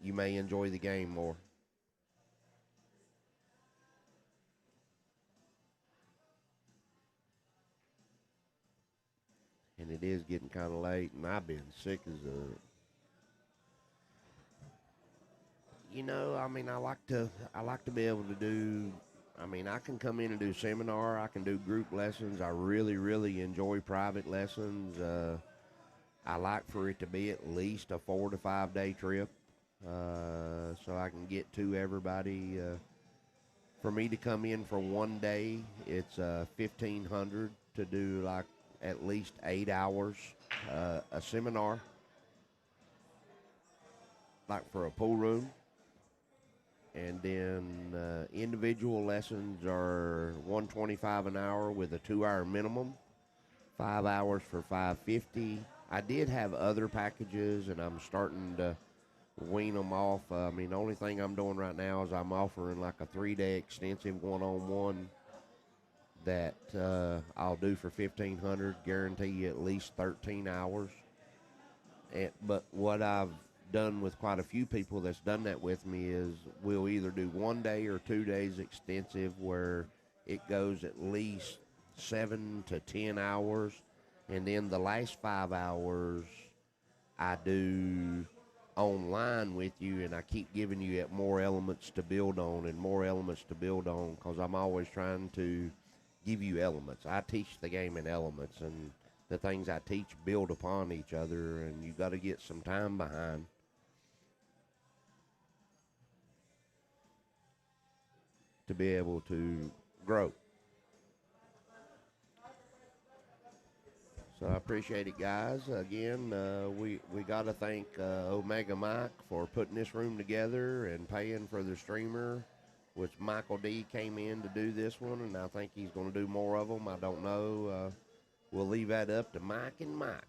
you may enjoy the game more. And it is getting kind of late, and I've been sick as a. I like to be able to do. I can come in and do seminar. I can do group lessons. I really, really enjoy private lessons. I like for it to be at least a 4 to 5 day trip, so I can get to everybody. For me to come in for one day, it's $1,500 to do like at least 8 hours a seminar, like for a pool room. And then individual lessons are $125 an hour with a 2-hour minimum, 5 hours for $550. I did have other packages, and I'm starting to wean them off. The only thing I'm doing right now is I'm offering like a 3-day extensive one-on-one that I'll do for $1,500, guarantee you at least 13 hours. But what I've done with quite a few people that's done that with me is we'll either do 1 day or 2 days extensive where it goes at least 7 to 10 hours, and then the last 5 hours I do online with you, and I keep giving you more elements to build on and more elements to build on, because I'm always trying to give you elements. I teach the game in elements, and the things I teach build upon each other, and you got to get some time behind to be able to grow. So I appreciate it, guys. Again, we got to thank Omega Mike for putting this room together and paying for the streamer, which Michael D came in to do this one, and I think he's going to do more of them. I don't know. We'll leave that up to Mike and Mike.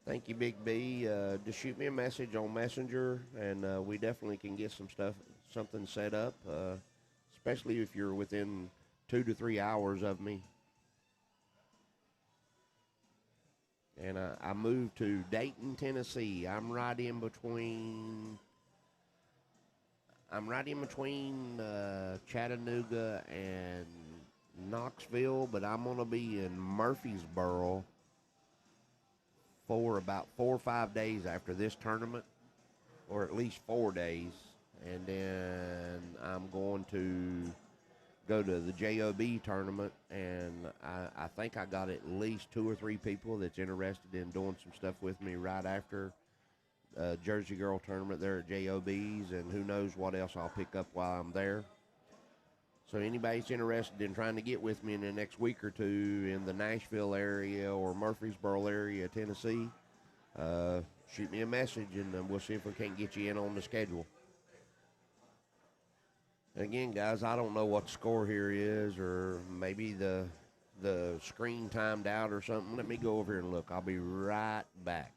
Thank you, Big B. Just shoot me a message on Messenger, and we definitely can get something set up, especially if you're within 2 to 3 hours of me. and I moved to Dayton, Tennessee. I'm right in between. Chattanooga and Knoxville, but I'm gonna be in Murfreesboro for about 4 or 5 days after this tournament, or at least 4 days, and then I'm going to go to the JOB tournament, and I think I got at least 2 or 3 people that's interested in doing some stuff with me right after Jersey Girl tournament there at JOB's, and who knows what else I'll pick up while I'm there. So anybody's interested in trying to get with me in the next week or two in the Nashville area or Murfreesboro area, Tennessee, shoot me a message, and we'll see if we can't get you in on the schedule. And again, guys, I don't know what the score here is, or maybe the screen timed out or something. Let me go over here and look. I'll be right back.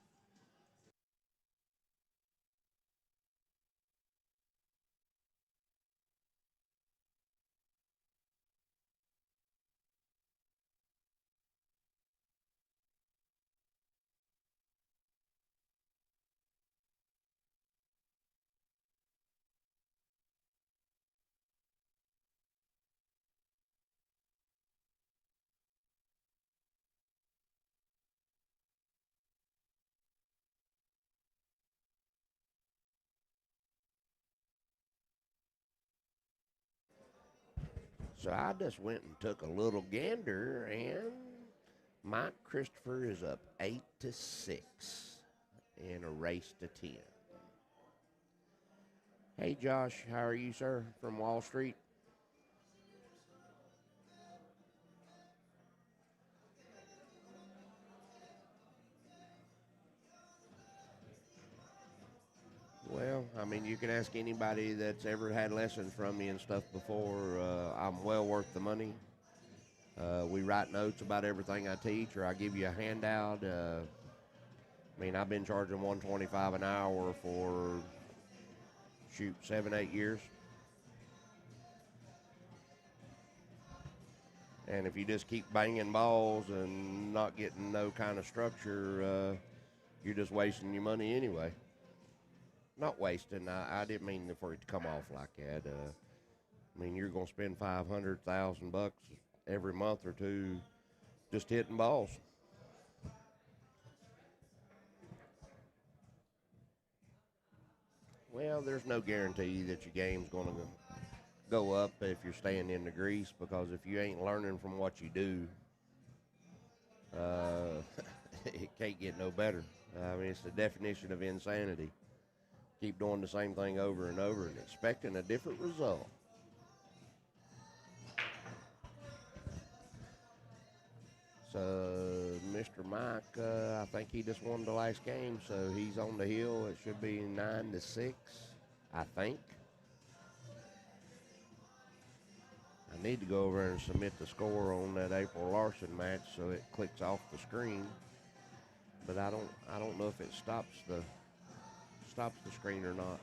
So I just went and took a little gander, and Mike Christopher is up 8-6 in a race to 10. Hey, Josh, how are you, sir, from Wall Street? Well, I mean, you can ask anybody that's ever had lessons from me and stuff before. I'm well worth the money. We write notes about everything I teach, or I give you a handout. I mean, I've been charging $125 an hour for, 7, 8 years. And if you just keep banging balls and not getting no kind of structure, you're just wasting your money anyway. Not wasting. I didn't mean for it to come off like that. I mean, you're gonna spend $500,000 every month or two just hitting balls. Well, there's no guarantee that your game's gonna go up if you're staying in the grease, because if you ain't learning from what you do, it can't get no better. I mean, it's the definition of insanity. Keep doing the same thing over and over and expecting a different result. So, Mr. Mike, I think he just won the last game, so he's on the hill. It should be 9-6, I think. I need to go over and submit the score on that April Larson match so it clicks off the screen. But I don't know if it stops the screen or not.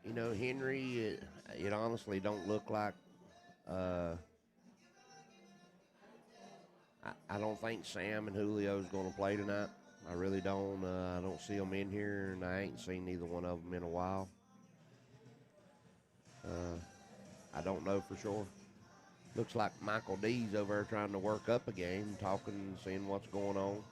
You know, Henry, it honestly don't look like. I don't think Sam and Julio's going to play tonight. I really don't. I don't see them in here, and I ain't seen neither one of them in a while. I don't know for sure. Looks like Michael D's over there trying to work up a game, talking, seeing what's going on.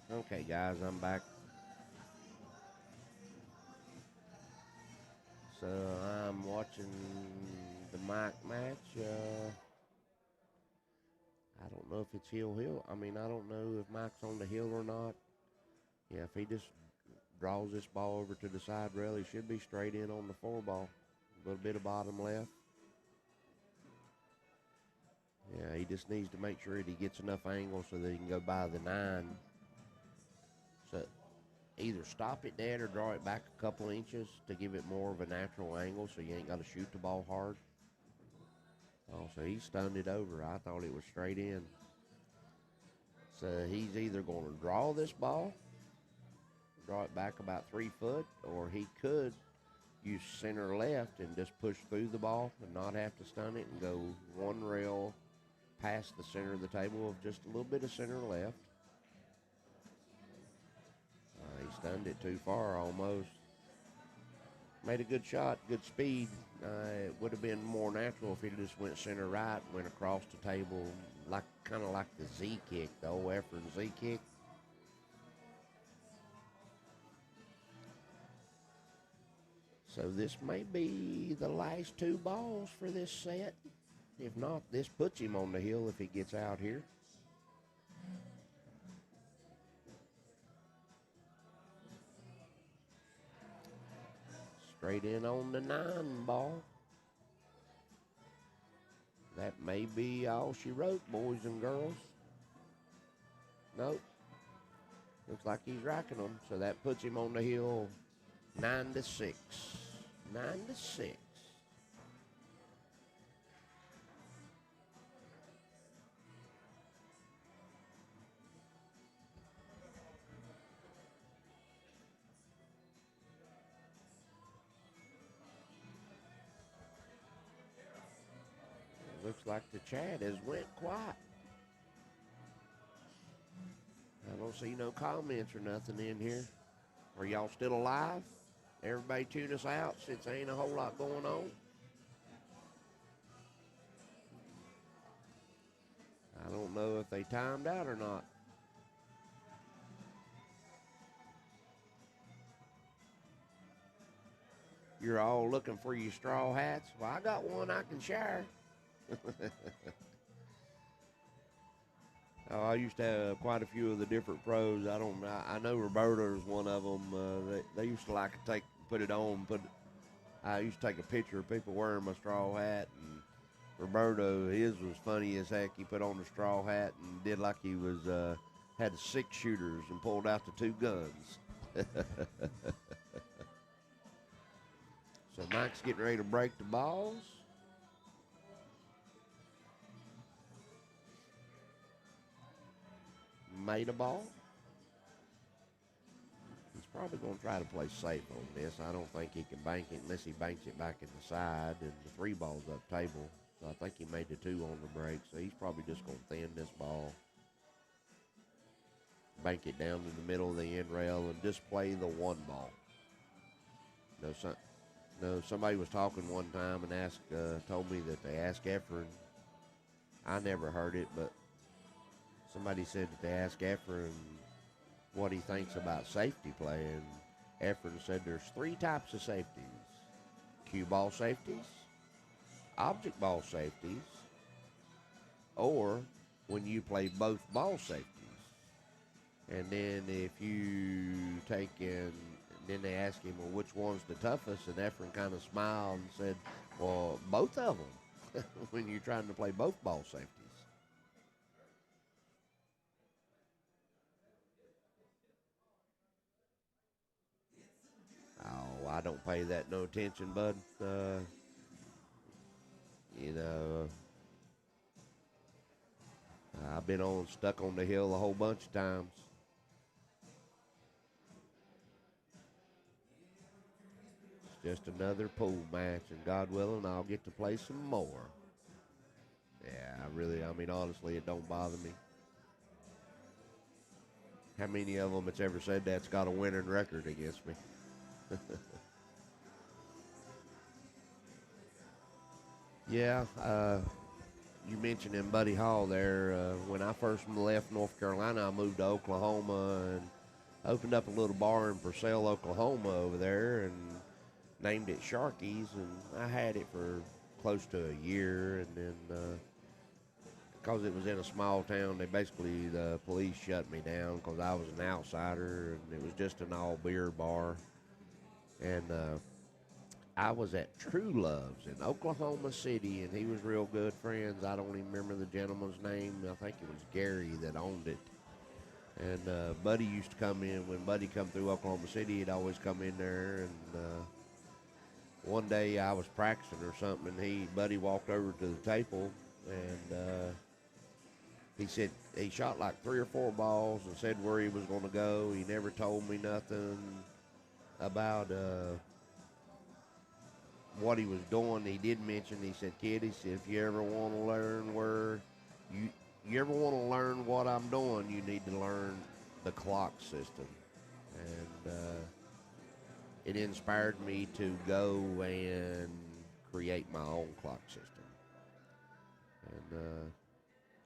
Okay, guys, I'm back. So I'm watching the Mike match. I don't know if it's hill. I mean, I don't know if Mike's on the hill or not. Yeah, if he just draws this ball over to the side rail, he should be straight in on the 4 ball. A little bit of bottom left. Yeah, he just needs to make sure that he gets enough angle so that he can go by the 9. So either stop it dead or draw it back a couple inches to give it more of a natural angle so you ain't got to shoot the ball hard. Oh, so he stunned it over. I thought it was straight in. So he's either going to draw this ball, draw it back about 3 foot, or he could use center left and just push through the ball and not have to stun it and go one rail past the center of the table with just a little bit of center left. He stunned it too far almost. Made a good shot, good speed. It would have been more natural if he just went center right, went across the table, like kind of like the Z kick, the old Efren Z kick. So this may be the last 2 balls for this set. If not, this puts him on the hill if he gets out here. Straight in on the 9 ball. That may be all she wrote, boys and girls. Nope. Looks like he's racking them, so that puts him on the hill 9-6. 9-6. Looks like the chat has went quiet. I don't see no comments or nothing in here. Are y'all still alive? Everybody tune us out since there ain't a whole lot going on. I don't know if they timed out or not. You're all looking for your straw hats? Well, I got one I can share. Oh, I used to have quite a few of the different pros. I know Roberto's one of them. They used to like to put it on. I used to take a picture of people wearing my straw hat, and Roberto, his was funny as heck. He put on the straw hat and did like he was had the 6 shooters and pulled out the 2 guns. So Mike's getting ready to break the balls. Made a ball. He's probably going to try to play safe on this. I don't think he can bank it unless he banks it back in the side and the 3 balls up table. So I think he made the 2 on the break. So he's probably just going to thin this ball. Bank it down in the middle of the end rail and just play the 1 ball. Somebody was talking one time and told me that they asked Efren. I never heard it, but somebody said that they asked Efren what he thinks about safety play, and Efren said there's 3 types of safeties. Cue ball safeties, object ball safeties, or when you play both ball safeties. And then if you take in, then they asked him, well, which one's the toughest? And Efren kind of smiled and said, well, both of them, when you're trying to play both ball safeties. Oh, I don't pay that no attention, bud. I've been stuck on the hill a whole bunch of times. It's just another pool match, and God willing, I'll get to play some more. Yeah, honestly, it don't bother me. How many of them that's ever said that's got a winning record against me? Yeah, you mentioned in Buddy Hall there. When I first left North Carolina, I moved to Oklahoma and opened up a little bar in Purcell, Oklahoma over there and named it Sharky's. And I had it for close to a year. And then because it was in a small town, the police shut me down because I was an outsider and it was just an all beer bar. And I was at True Love's in Oklahoma City, and he was real good friends. I don't even remember the gentleman's name. I think it was Gary that owned it. And Buddy used to come in. When Buddy come through Oklahoma City, he'd always come in there. And one day I was practicing or something, and Buddy walked over to the table, and he said he shot like 3 or 4 balls and said where he was going to go. He never told me nothing about what he was doing. He did mention, he said, kid, he said, if you ever want to learn you ever want to learn what I'm doing, you need to learn the clock system. And it inspired me to go and create my own clock system. And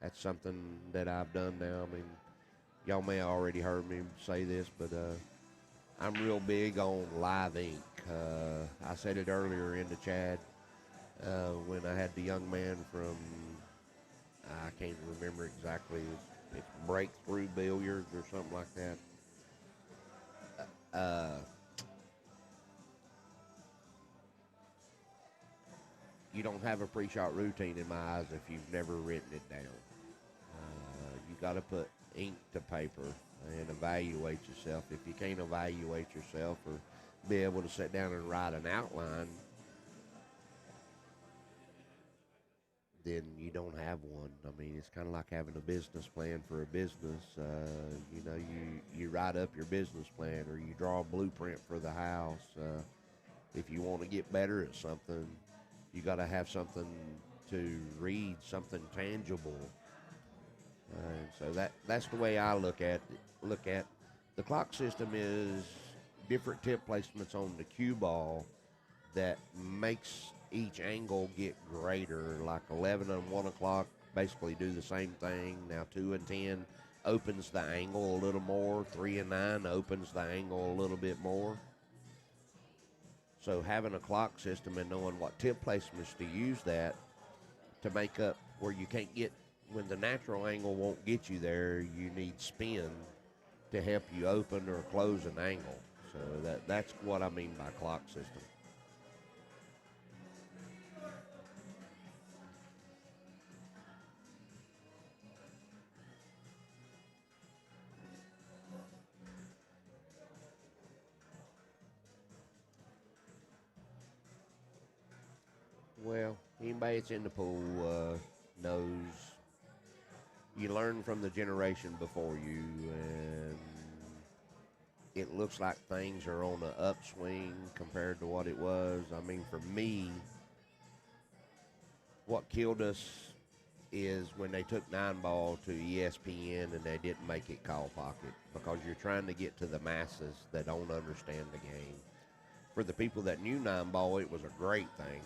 that's something that I've done now. I mean, y'all may have already heard me say this, but I'm real big on live ink. I said it earlier in the chat when I had the young man from, I can't remember exactly, it's Breakthrough Billiards or something like that. You don't have a pre-shot routine in my eyes if you've never written it down. You got to put ink to paper and evaluate yourself. If you can't evaluate yourself or be able to sit down and write an outline, then you don't have one. I mean, it's kind of like having a business plan for a business. You write up your business plan, or you draw a blueprint for the house. If you want to get better at something, you got to have something to read, something tangible. So that's the way I look at the clock system. Is different tip placements on the cue ball that makes each angle get greater. Like 11 and 1 o'clock basically do the same thing. Now 2 and 10 opens the angle a little more. 3 and 9 opens the angle a little bit more. So having a clock system and knowing what tip placements to use that to make up where you can't get, when the natural angle won't get you there, you need spin to help you open or close an angle. So that's what I mean by clock system. Well, anybody that's in the pool knows you learn from the generation before you, and it looks like things are on an upswing compared to what it was. I mean, for me, what killed us is when they took 9-ball to ESPN and they didn't make it call pocket, because you're trying to get to the masses that don't understand the game. For the people that knew 9-ball, it was a great thing.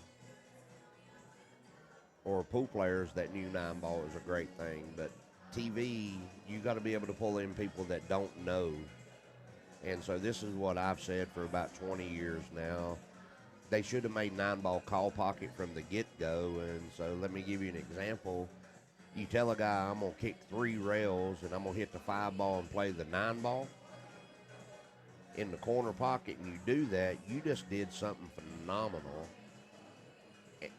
Or pool players that knew 9-ball was a great thing. But TV, you got to be able to pull in people that don't know. And so this is what I've said for about 20 years now. They should have made 9-ball call pocket from the get-go. And so let me give you an example. You tell a guy, I'm going to kick 3 rails and I'm going to hit the 5-ball and play the 9-ball in the corner pocket, and you do that, you just did something phenomenal.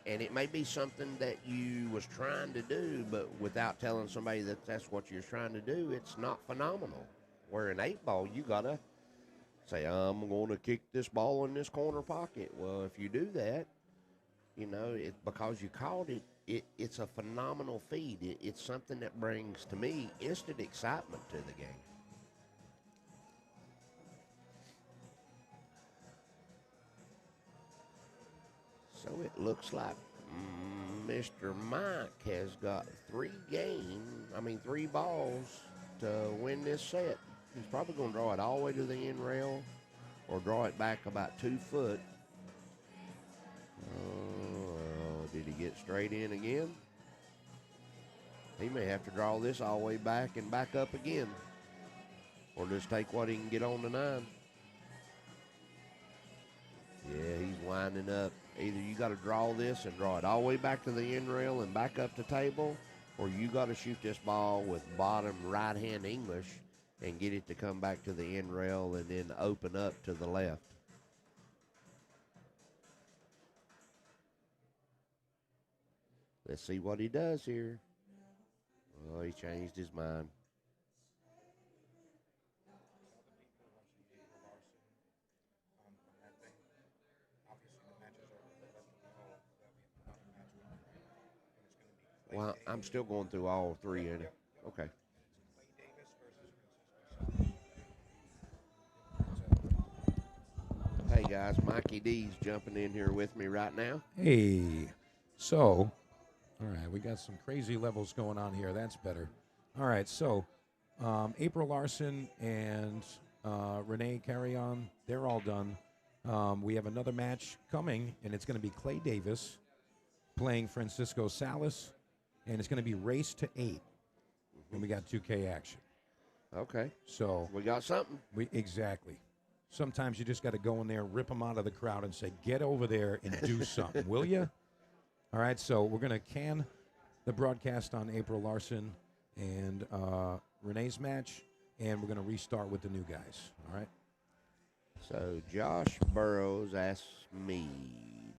And it may be something that you was trying to do, but without telling somebody that that's what you're trying to do, it's not phenomenal. Where an 8-ball, you got to say, I'm going to kick this ball in this corner pocket. Well, if you do that, because you called it, it's a phenomenal feed. It's something that brings, to me, instant excitement to the game. So it looks like Mr. Mike has got 3 balls to win this set. He's probably going to draw it all the way to the end rail or draw it back about 2 foot. Did he get straight in again? He may have to draw this all the way back and back up again, or just take what he can get on the 9. Yeah, he's winding up. Either you got to draw this and draw it all the way back to the end rail and back up the table, or you got to shoot this ball with bottom right-hand English and get it to come back to the end rail and then open up to the left. Let's see what he does here. Oh, he changed his mind. Well, I'm still going through all three in it. Okay. Hey guys, Mikey D's jumping in here with me right now. Hey, so, all right, we got some crazy levels going on here. That's better. All right, so April Larson and Rene Carreon, they're all done. We have another match coming, and it's going to be Clay Davis playing Francisco Salas, and it's going to be race to 8. And we got 2K action. Okay. So We got something. exactly. Sometimes you just got to go in there, rip them out of the crowd, and say, "Get over there and do something, will you?" All right. So we're gonna can the broadcast on April Larson and Renee's match, and we're gonna restart with the new guys. All right. So Josh Burrows asks me,